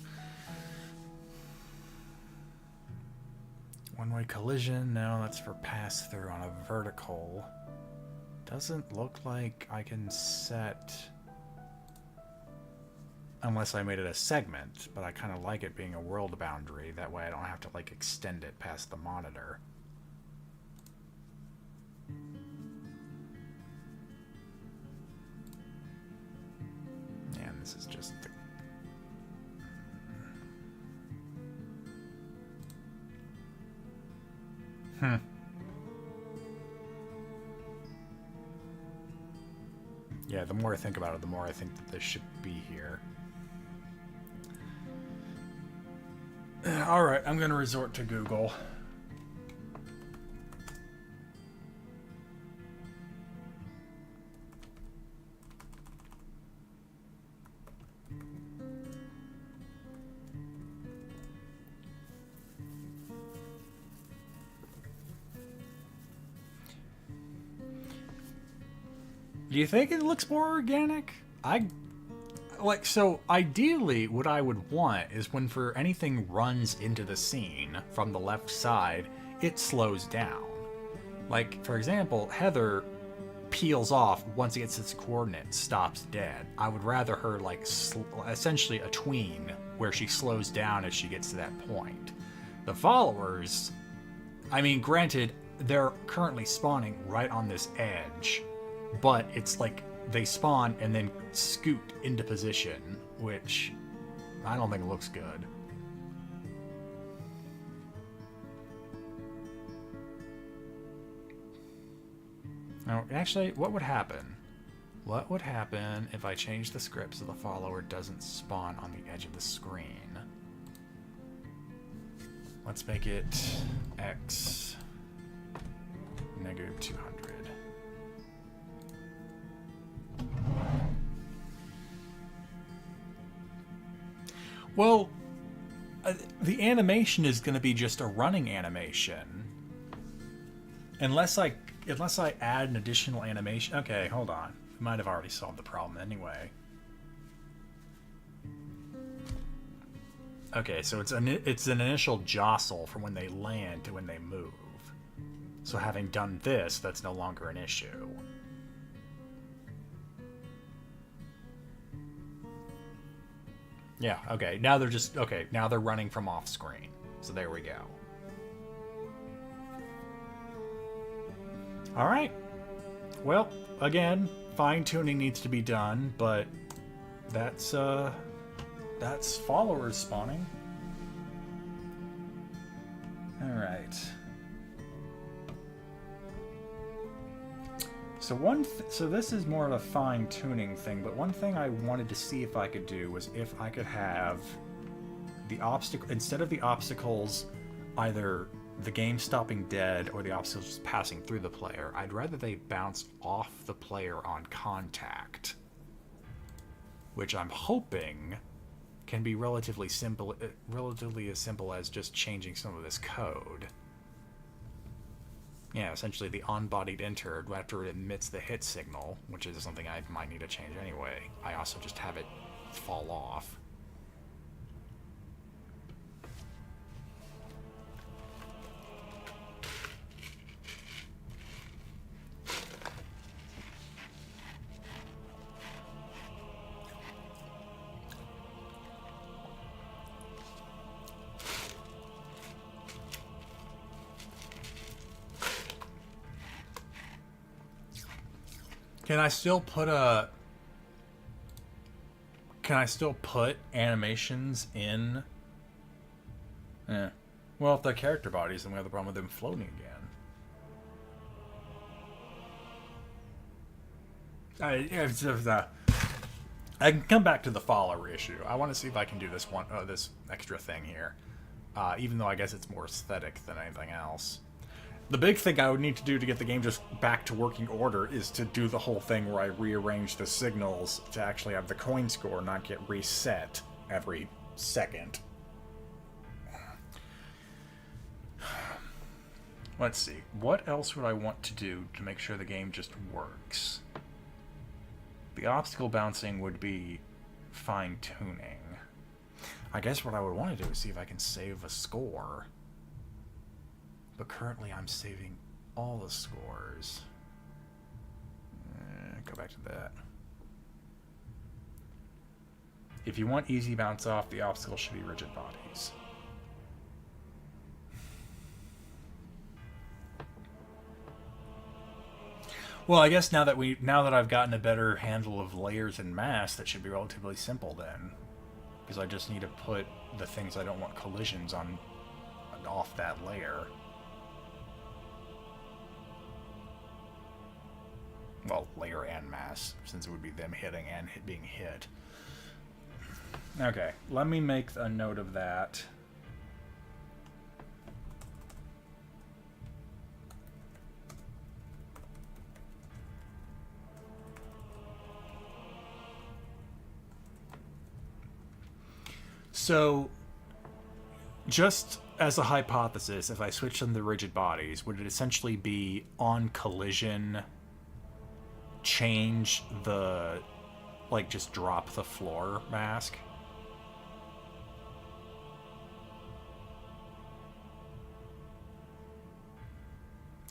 One-way collision, no, that's for pass-through on a vertical. Doesn't look like I can set... Unless I made it a segment, but I kind of like it being a world boundary. That way I don't have to, like, extend it past the monitor. And this is just the... Yeah, the more I think about it, the more I think that this should be here. Alright, I'm going to resort to Google. Do you think it looks more organic? So ideally what I would want is when for anything runs into the scene from the left side, it slows down. Like, for example, Heather peels off once it gets its coordinate, stops dead. I would rather her, like, essentially a tween, where she slows down as she gets to that point. The followers, I mean, granted, they're currently spawning right on this edge, but it's like they spawn and then scoot into position, which I don't think looks good. Now, actually, what would happen? What would happen if I change the script so the follower doesn't spawn on the edge of the screen? Let's make it x negative 200. Well, the animation is going to be just a running animation. Unless I add an additional animation. Okay, hold on. We might have already solved the problem anyway. Okay, so it's an initial jostle from when they land to when they move. So having done this, that's no longer an issue. Yeah, okay. Now they're just... Okay, now they're running from off screen. So there we go. Alright. Well, again, fine-tuning needs to be done, but that's followers spawning. Alright. So this is more of a fine-tuning thing, but one thing I wanted to see if I could do was if I could have the obstacle, instead of the obstacles either the game stopping dead or the obstacle just passing through the player. I'd rather they bounce off the player on contact, which I'm hoping can be relatively as simple as just changing some of this code. Yeah, essentially the on-bodied enter, after it emits the hit signal, which is something I might need to change anyway, I also just have it fall off. Can I still put animations in? Well, if they're character bodies, then we have the problem with them floating again. I can come back to the follower issue. I want to see if I can do this this extra thing here, even though I guess it's more aesthetic than anything else. The big thing I would need to do to get the game just back to working order is to do the whole thing where I rearrange the signals to actually have the coin score not get reset every second. Let's see. What else would I want to do to make sure the game just works? The obstacle bouncing would be fine-tuning. I guess what I would want to do is see if I can save a score. But currently I'm saving all the scores. Go back to that. If you want easy bounce off, the obstacle should be rigid bodies. Well, I guess now that I've gotten a better handle of layers and mass, that should be relatively simple then. Because I just need to put the things I don't want collisions on off that layer. Well, layer and mass, since it would be them hitting and being hit. Okay, let me make a note of that. So, just as a hypothesis, if I switch them to rigid bodies, would it essentially be on collision, change the, like, just drop the floor mask?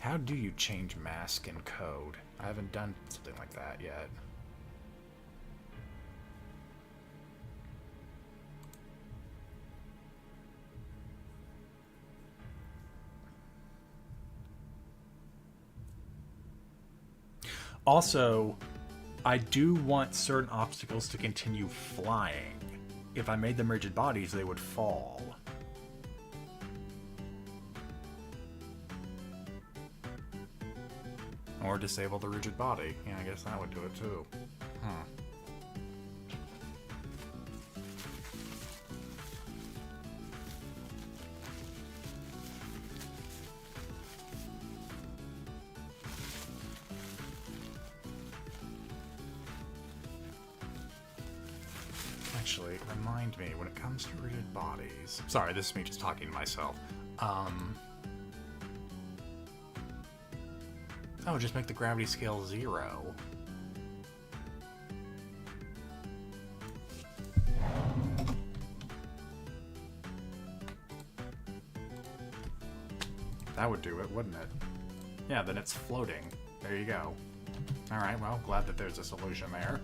How do you change mask in code? I haven't done something like that yet. Also, I do want certain obstacles to continue flying. If I made them rigid bodies, they would fall. Or disable the rigid body. Yeah, I guess that would do it too. Actually, remind me, when it comes to rigid bodies... Sorry, this is me just talking to myself. Oh, just make the gravity scale 0. That would do it, wouldn't it? Yeah, then it's floating. There you go. Alright, well, glad that there's a solution there.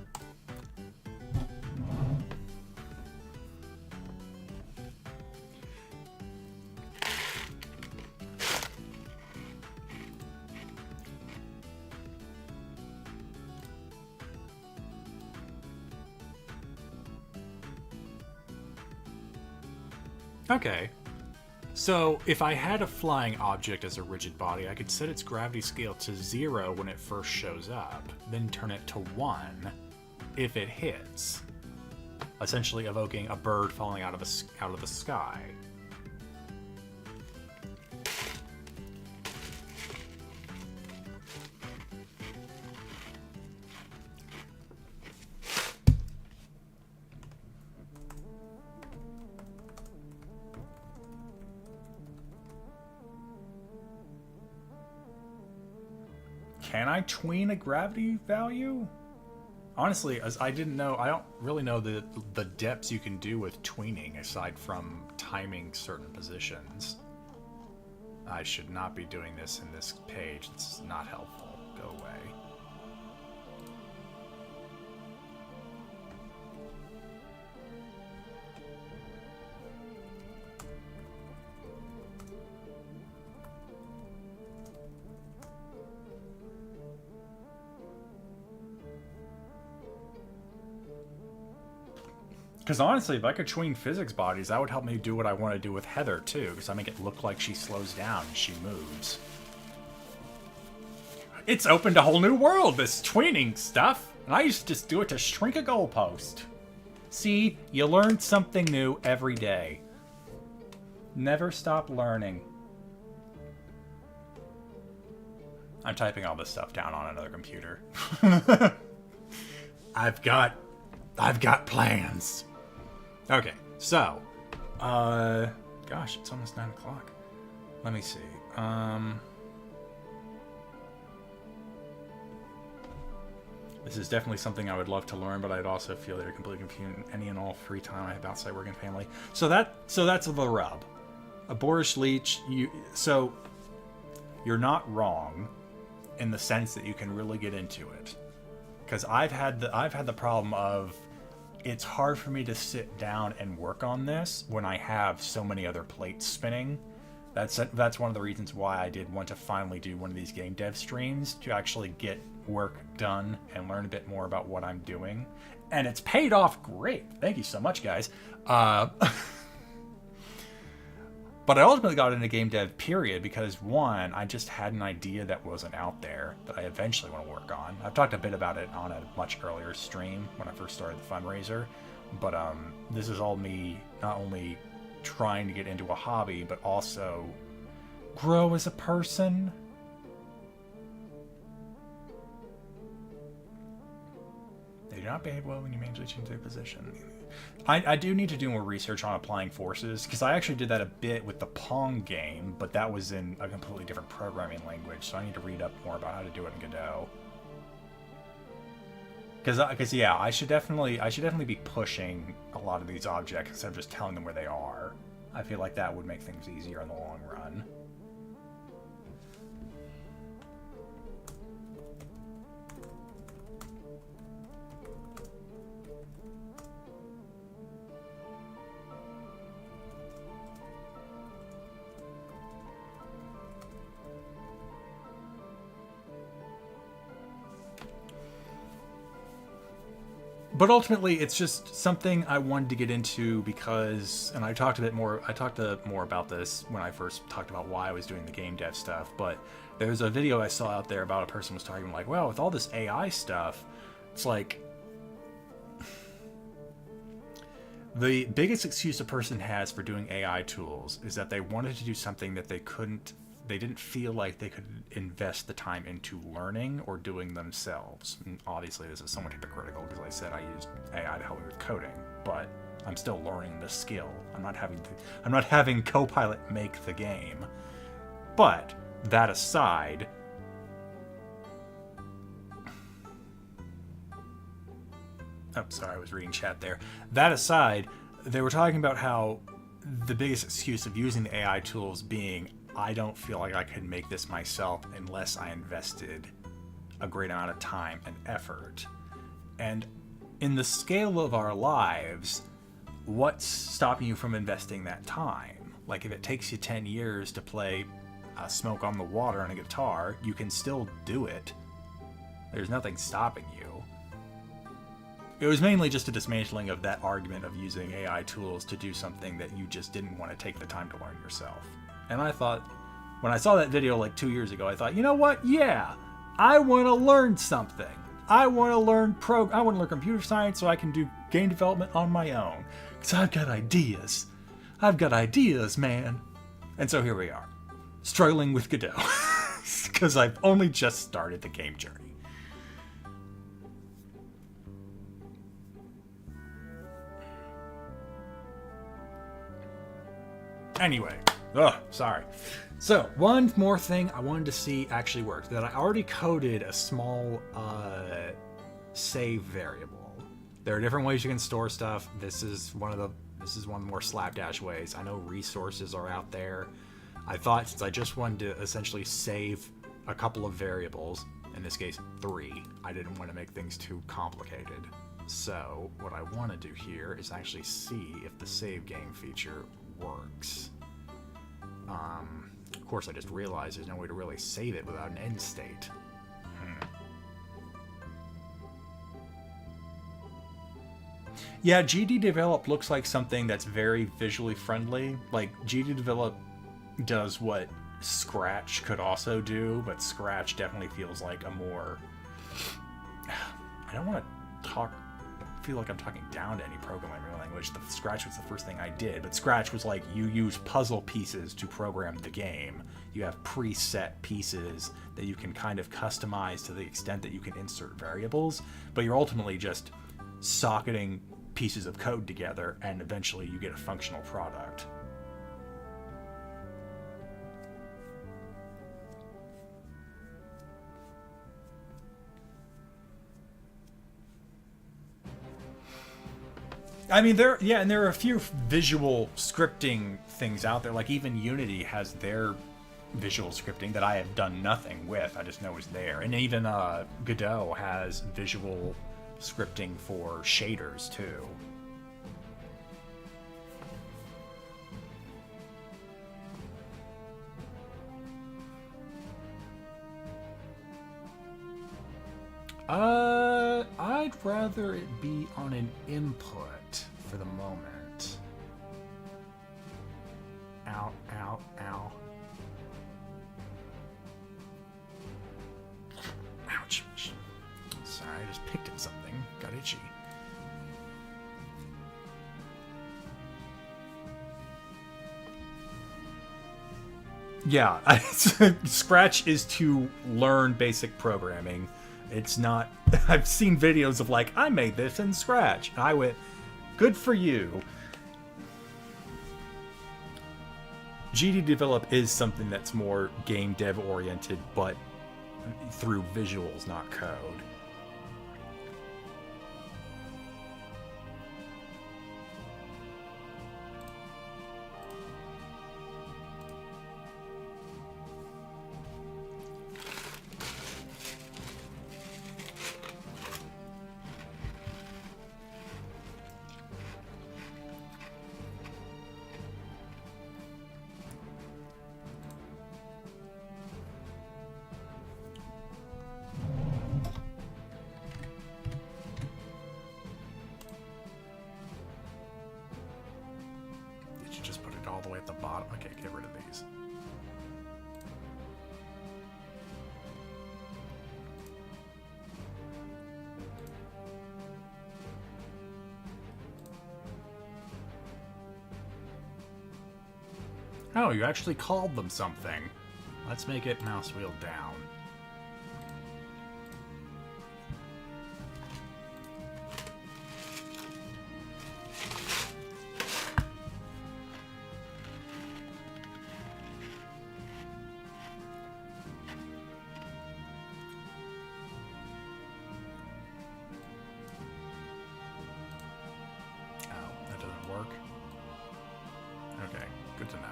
Okay. So, if I had a flying object as a rigid body, I could set its gravity scale to 0 when it first shows up, then turn it to 1 if it hits, essentially evoking a bird falling out of the sky. Can I tween a gravity value? Honestly, as I didn't know, I don't really know the depths you can do with tweening aside from timing certain positions. I should not be doing this in this page. It's not helpful. Go away. Because honestly, if I could tween physics bodies, that would help me do what I want to do with Heather, too. Because I make it look like she slows down and she moves. It's opened a whole new world, this tweening stuff. And I used to just do it to shrink a goalpost. See, you learn something new every day. Never stop learning. I'm typing all this stuff down on another computer. I've got plans. Okay, so, gosh, it's almost 9 o'clock. Let me see. This is definitely something I would love to learn, but I'd also feel that it completely confused any and all free time I have outside work and family. So that's the rub. A boorish leech. So you're not wrong in the sense that you can really get into it, because I've had the problem of, it's hard for me to sit down and work on this when I have so many other plates spinning. That's one of the reasons why I did want to finally do one of these game dev streams, to actually get work done and learn a bit more about what I'm doing. And it's paid off great. Thank you so much, guys. But I ultimately got into game dev, period, because one, I just had an idea that wasn't out there that I eventually want to work on. I've talked a bit about it on a much earlier stream when I first started the fundraiser, but this is all me not only trying to get into a hobby, but also grow as a person. They do not behave well when you manually change their position. I do need to do more research on applying forces, because I actually did that a bit with the Pong game, but that was in a completely different programming language, so I need to read up more about how to do it in Godot. Because yeah, I should definitely be pushing a lot of these objects instead of just telling them where they are. I feel like that would make things easier in the long run. But ultimately, it's just something I wanted to get into because, and I talked more about this when I first talked about why I was doing the game dev stuff, but there's a video I saw out there about a person was talking like, well, with all this AI stuff, it's like, the biggest excuse a person has for doing AI tools is that they wanted to do something that they didn't feel like they could invest the time into learning or doing themselves. And obviously, this is somewhat hypocritical because I said I used AI to help me with coding, but I'm still learning the skill. I'm not having Copilot make the game. But that aside, oh, sorry, I was reading chat there. That aside, they were talking about how the biggest excuse of using the AI tools being, I don't feel like I could make this myself unless I invested a great amount of time and effort. And in the scale of our lives, what's stopping you from investing that time? Like, if it takes you 10 years to play Smoke on the Water on a guitar, you can still do it. There's nothing stopping you. It was mainly just a dismantling of that argument of using AI tools to do something that you just didn't want to take the time to learn yourself. And I thought, when I saw that video like 2 years ago, I thought, you know what? Yeah, I want to learn something. I want to learn computer science so I can do game development on my own. Because I've got ideas. I've got ideas, man. And so here we are, struggling with Godot. Because I've only just started the game journey. Anyway, sorry. So, one more thing I wanted to see actually worked. That I already coded a small save variable. There are different ways you can store stuff. This is one of the more slapdash ways. I know resources are out there. I thought since I just wanted to essentially save a couple of variables, in this case 3, I didn't want to make things too complicated. So what I want to do here is actually see if the save game feature works. Of course, I just realized there's no way to really save it without an end state. Yeah, GD Develop looks like something that's very visually friendly. Like, GD Develop does what Scratch could also do, but Scratch definitely feels like a more... I don't want to feel like I'm talking down to any programming language. Scratch was the first thing I did, but Scratch was like, you use puzzle pieces to program the game. You have preset pieces that you can kind of customize to the extent that you can insert variables, but you're ultimately just socketing pieces of code together, and eventually you get a functional product. I mean, there are a few visual scripting things out there. Like, even Unity has their visual scripting that I have done nothing with. I just know it's there. And even Godot has visual scripting for shaders too. I'd rather it be on an input for the moment. Ow, ow, ow. Ouch. Sorry, I just picked at something. Got itchy. Yeah, Scratch is to learn basic programming. It's not... I've seen videos of like, I made this in Scratch. And I went, good for you. GD Develop is something that's more game dev oriented, but through visuals, not code. Oh, you actually called them something. Let's make it mouse wheel down. Oh, that doesn't work. Okay, good to know.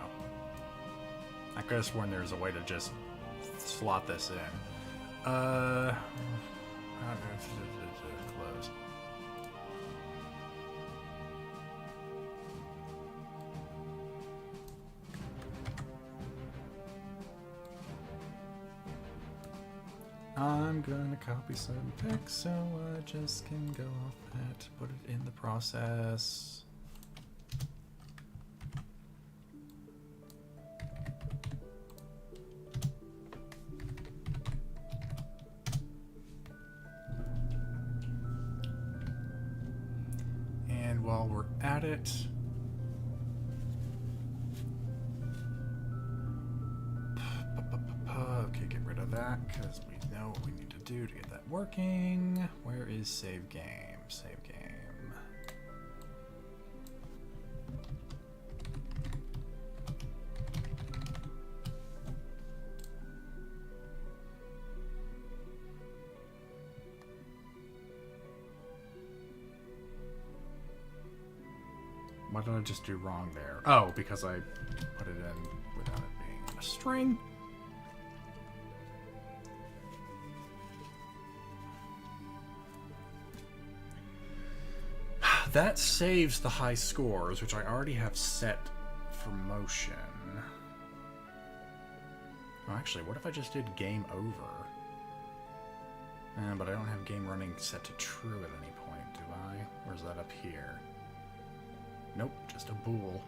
I could have sworn there was a way to just slot this in. Close. I'm gonna copy some text so I just can go off that, put it in the process. While we're at it, okay, get rid of that because we know what we need to do to get that working. Where is save game? Save game. what did I just do wrong there? Oh, because I put it in without it being a string. That saves the high scores, which I already have set for motion. Oh, actually, what if I just did game over? But I don't have game running set to true at any point, do I? Or is that up here? Nope, just a bool.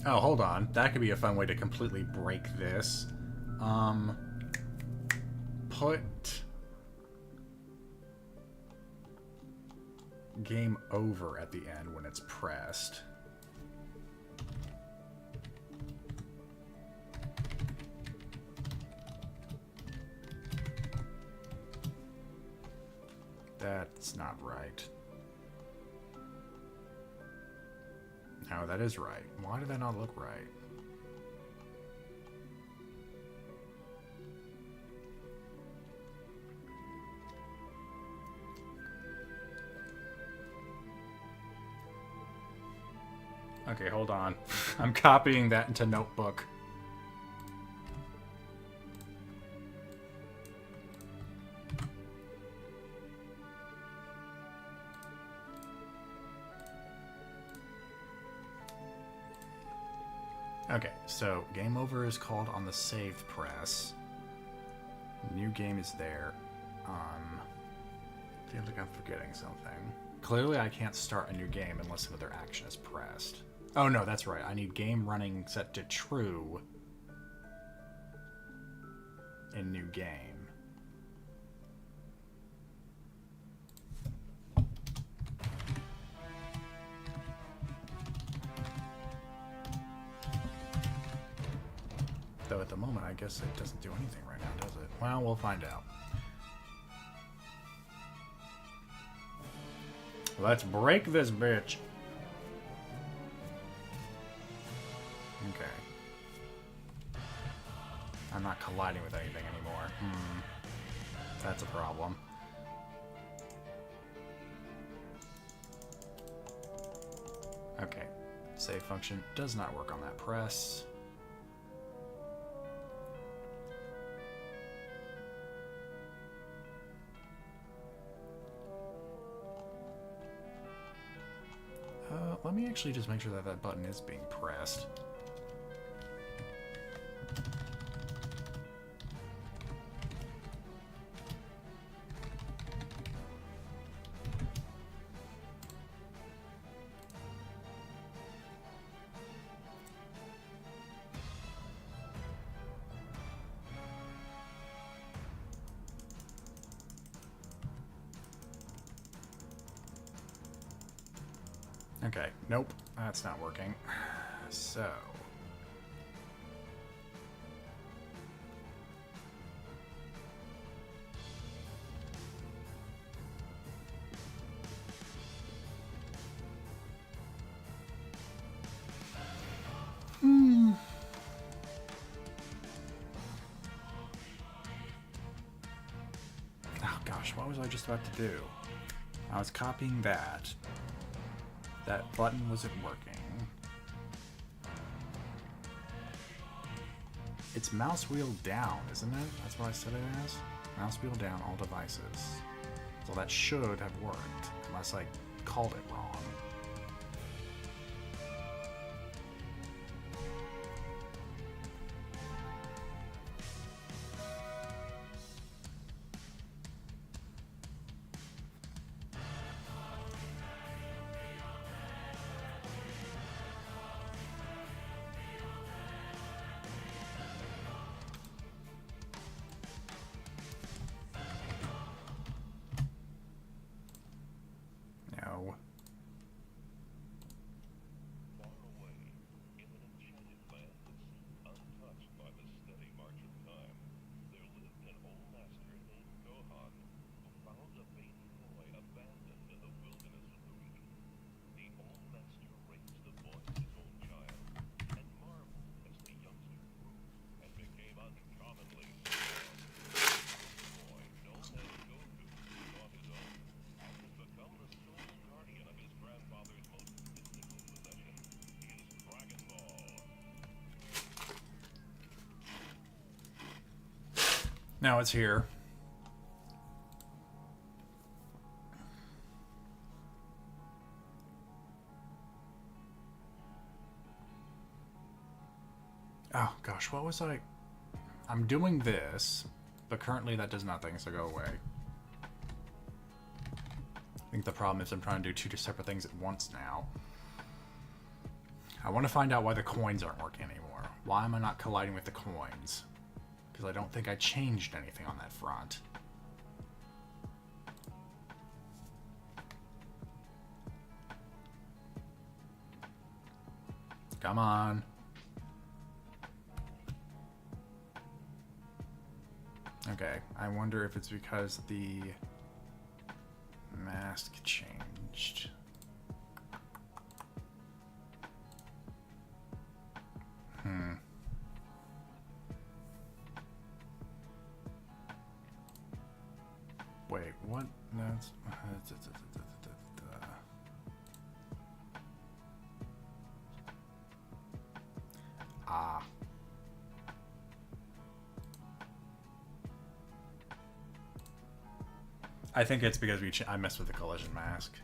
Oh, hold on. That could be a fun way to completely break this. Put game over at the end when it's pressed. That's not right. No, that is right. Why did that not look right? Okay, hold on. I'm copying that into Notebook. Okay, so game over is called on the save press. New game is there. I feel like I'm forgetting something. Clearly I can't start a new game unless another action is pressed. Oh no, that's right. I need game running set to true in new game. Though at the moment, I guess it doesn't do anything right now, does it? Well, we'll find out. Let's break this bitch. Okay. I'm not colliding with anything anymore. That's a problem. Okay. Save function does not work on that press. Let me actually just make sure that that button is being pressed. Okay, nope, that's not working. So... Oh gosh, what was I just about to do? I was copying that. That button wasn't working. It's mouse wheel down, isn't it? That's what I said it as? Mouse wheel down, all devices. So that should have worked, unless I called it wrong. No. Now it's here. Oh gosh, what was I? I'm doing this, but currently that does nothing, so go away. I think the problem is I'm trying to do two separate things at once now. I want to find out why the coins aren't working anymore. Why am I not colliding with the coins? Because I don't think I changed anything on that front. Come on. Okay, I wonder if it's because the mask changed. Wait, what? That's... Ah. I think it's because I messed with the collision mask.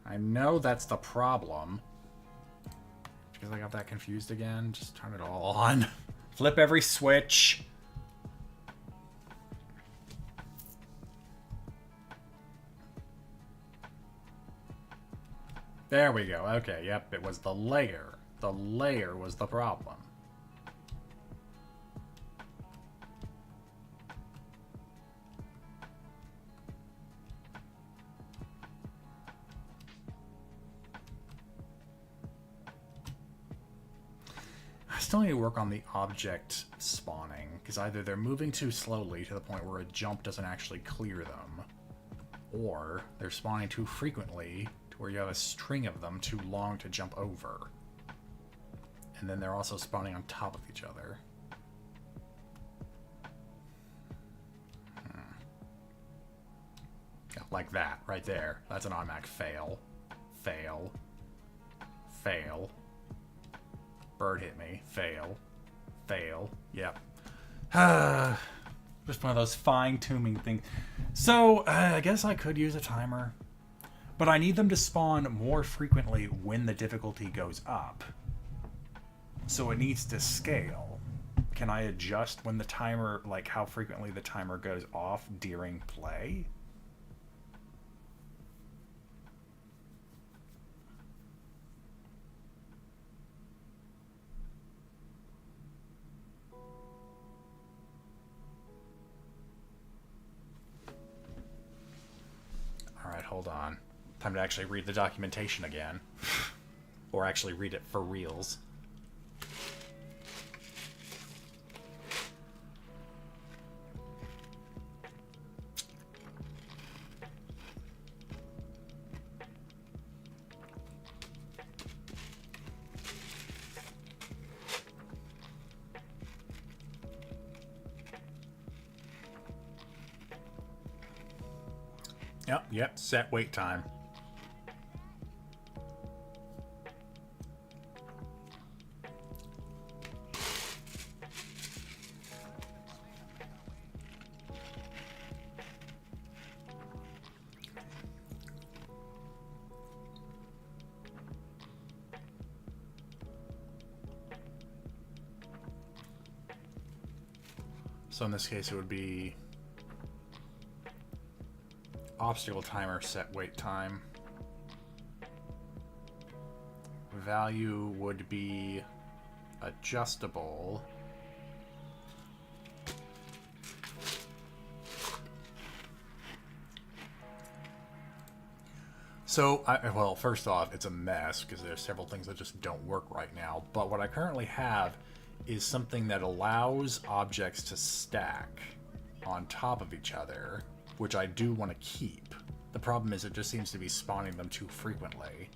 I know that's the problem. Because I got that confused again. Just turn it all on. Flip every switch. There we go. Okay, yep, it was the layer. The layer was the problem. I still need to work on the object spawning, because either they're moving too slowly to the point where a jump doesn't actually clear them, or they're spawning too frequently where you have a string of them too long to jump over. And then they're also spawning on top of each other. Yeah, like that, right there. That's an automatic fail. Fail. Fail. Bird hit me. Fail. Fail. Yep. Just one of those fine-tuning things. So, I guess I could use a timer. But I need them to spawn more frequently when the difficulty goes up. So it needs to scale. Can I adjust when the timer, like how frequently the timer goes off during play? All right, hold on. Time to actually read the documentation again. Or actually read it for reals. Yep, set wait time. So in this case it would be obstacle timer set wait time. Value would be adjustable. So, well, first off, it's a mess because there's several things that just don't work right now. But what I currently have is something that allows objects to stack on top of each other, which I do want to keep. The problem is it just seems to be spawning them too frequently.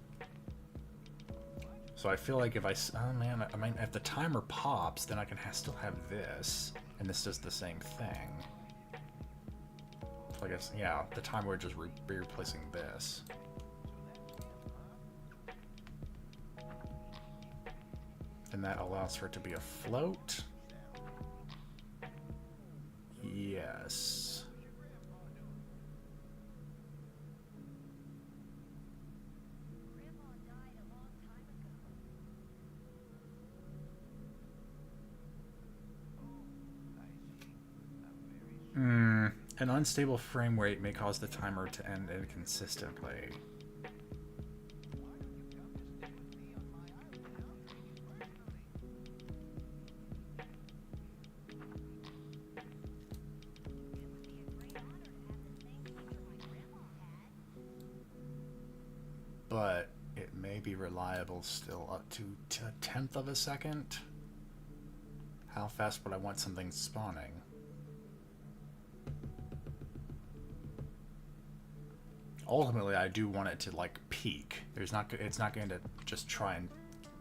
So I feel like if oh man, I mean, if the timer pops, then I can still have this, and this does the same thing. So I guess, yeah, the time we're just replacing this. And that allows for it to be a float. Yes. An unstable frame rate may cause the timer to end inconsistently. But it may be reliable still up to a tenth of a second. How fast would I want something spawning? Ultimately, I do want it to like peak. It's not going to just try and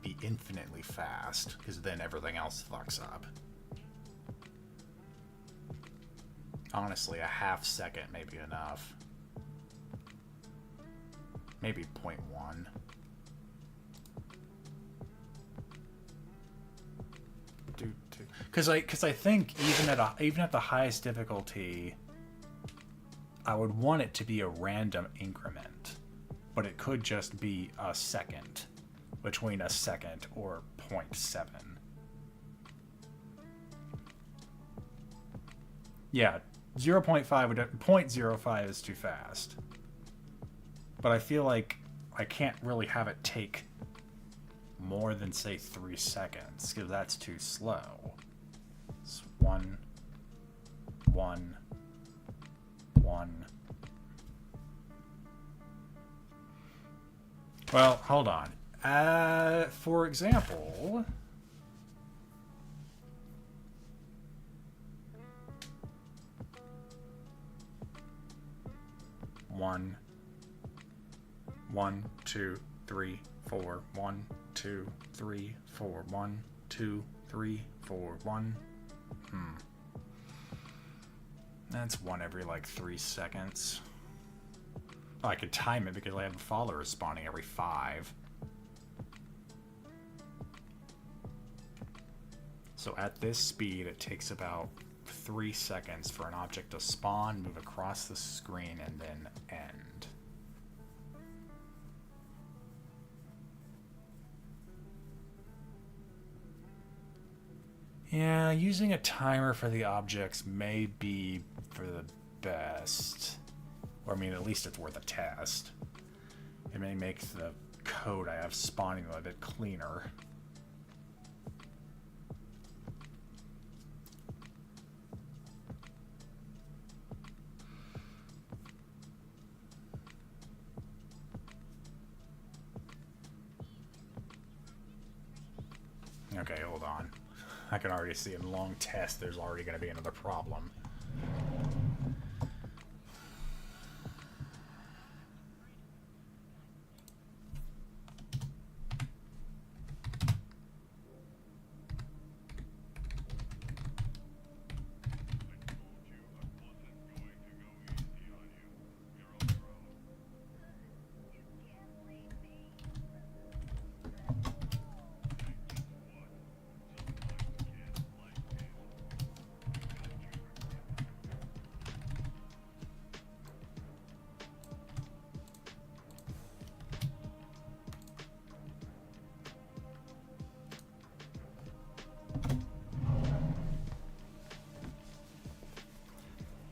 be infinitely fast, because then everything else fucks up. Honestly, a half second may be enough. Maybe 0.1. Because I think even at the highest difficulty, I would want it to be a random increment, but it could just be a second, between a second or 0.7. Yeah, 0.05 is too fast. But I feel like I can't really have it take more than, say, 3 seconds, because that's too slow. It's 1, 1, 1. Well, hold on. For example... One, 2, 3, 4. 1, 2, 3, 4. 1, 2, 3, 4. 1. That's one every like 3 seconds. Oh, I could time it because I have a follower spawning every 5. So at this speed, it takes about 3 seconds for an object to spawn, move across the screen, and then end. Yeah, using a timer for the objects may be for the best. Or, I mean, at least it's worth a test. It may make the code I have spawning a bit cleaner. Okay, hold on. I can already see in long test there's already going to be another problem.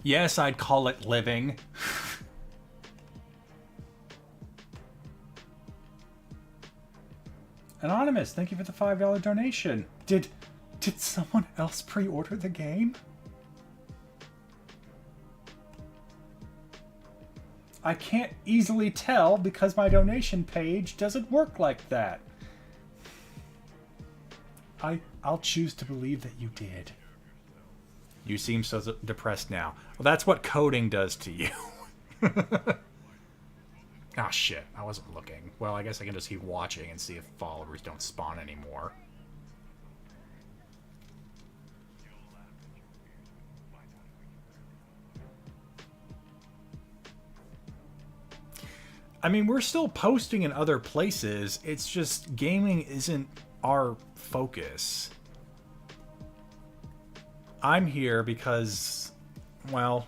Yes, I'd call it living. Anonymous, thank you for the $5 donation. Did someone else pre-order the game? I can't easily tell because my donation page doesn't work like that. I'll choose to believe that you did. You seem so depressed now. Well, that's what coding does to you. Ah, shit. I wasn't looking. Well, I guess I can just keep watching and see if followers don't spawn anymore. I mean, we're still posting in other places. It's just gaming isn't our focus. I'm here because, well,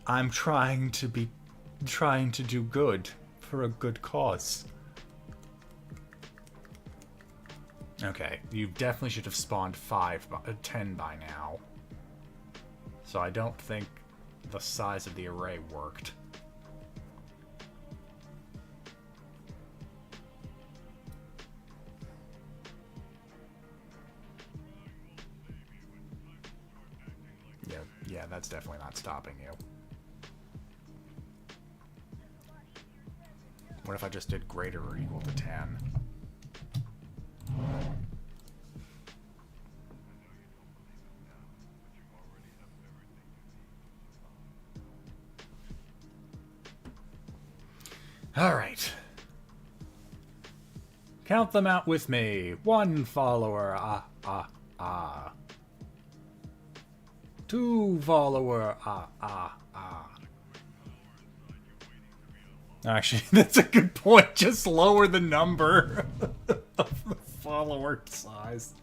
I'm trying to do good for a good cause. Okay, you definitely should have spawned 10 by now. So I don't think the size of the array worked. Yeah, that's definitely not stopping you. What if I just did greater or equal to 10? All right. Count them out with me. 1 follower. 2 follower. Actually, that's a good point. Just lower the number of the follower size.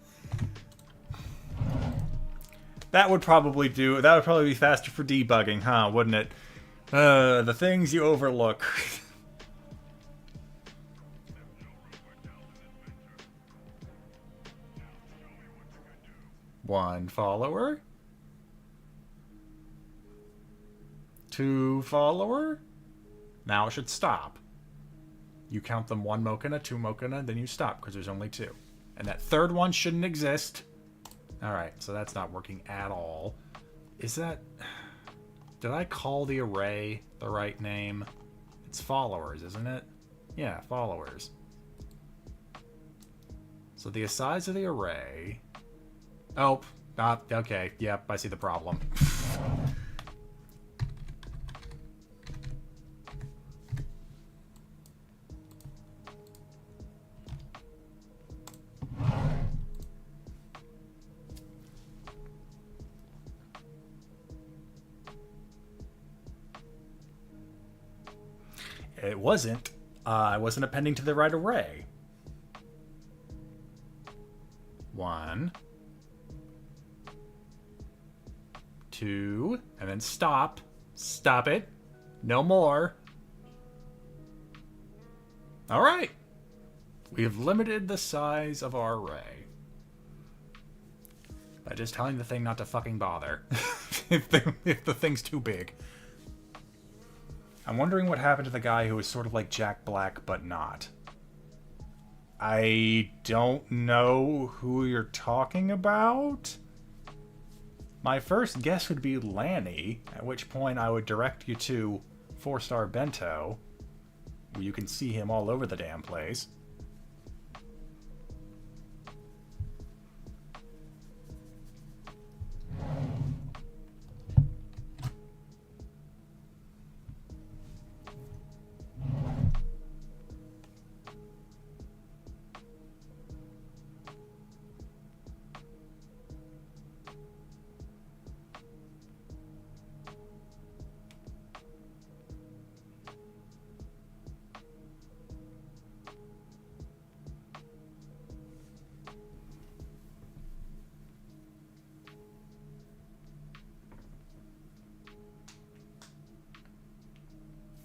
That would probably do. That would probably be faster for debugging, huh? Wouldn't it? The things you overlook. One follower. 2 follower. Now it should stop. You count them 1 Mokina, 2 Mokina, then you stop because there's only 2. And that third one shouldn't exist. Alright, so that's not working at all. Is that... Did I call the array the right name? It's followers, isn't it? Yeah, followers. So the size of the array... Oh, okay. Yep, I see the problem. It wasn't. I wasn't appending to the right array. 1, 2, and then stop. Stop it. No more. All right. We have limited the size of our array by just telling the thing not to fucking bother if the thing's too big. I'm wondering what happened to the guy who was sort of like Jack Black, but not. I don't know who you're talking about. My first guess would be Lanny, at which point I would direct you to 4-Star Bento, where you can see him all over the damn place.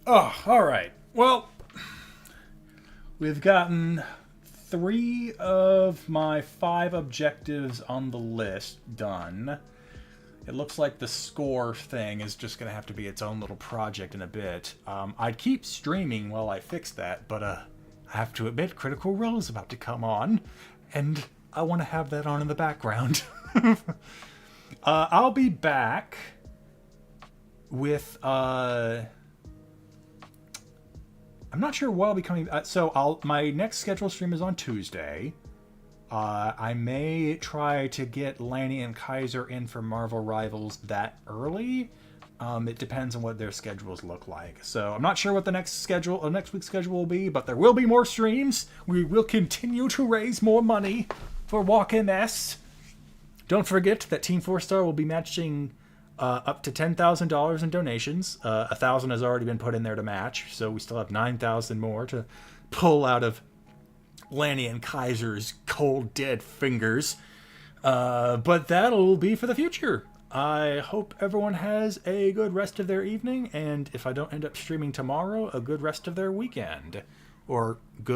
Oh, alright. Well, we've gotten 3 of my 5 objectives on the list done. It looks like the score thing is just going to have to be its own little project in a bit. I'd keep streaming while I fix that, but I have to admit Critical Role is about to come on, and I want to have that on in the background. I'll be back with... I'm not sure what I'll be coming... my next scheduled stream is on Tuesday. I may try to get Lanny and Kaiser in for Marvel Rivals that early. It depends on what their schedules look like. So I'm not sure what the next week's schedule will be, but there will be more streams. We will continue to raise more money for Walk MS. Don't forget that Team 4-Star will be matching up to $10,000 in donations. 1,000 has already been put in there to match, so we still have 9,000 more to pull out of Lanny and Kaiser's cold, dead fingers. But that'll be for the future. I hope everyone has a good rest of their evening, and if I don't end up streaming tomorrow, a good rest of their weekend. Or good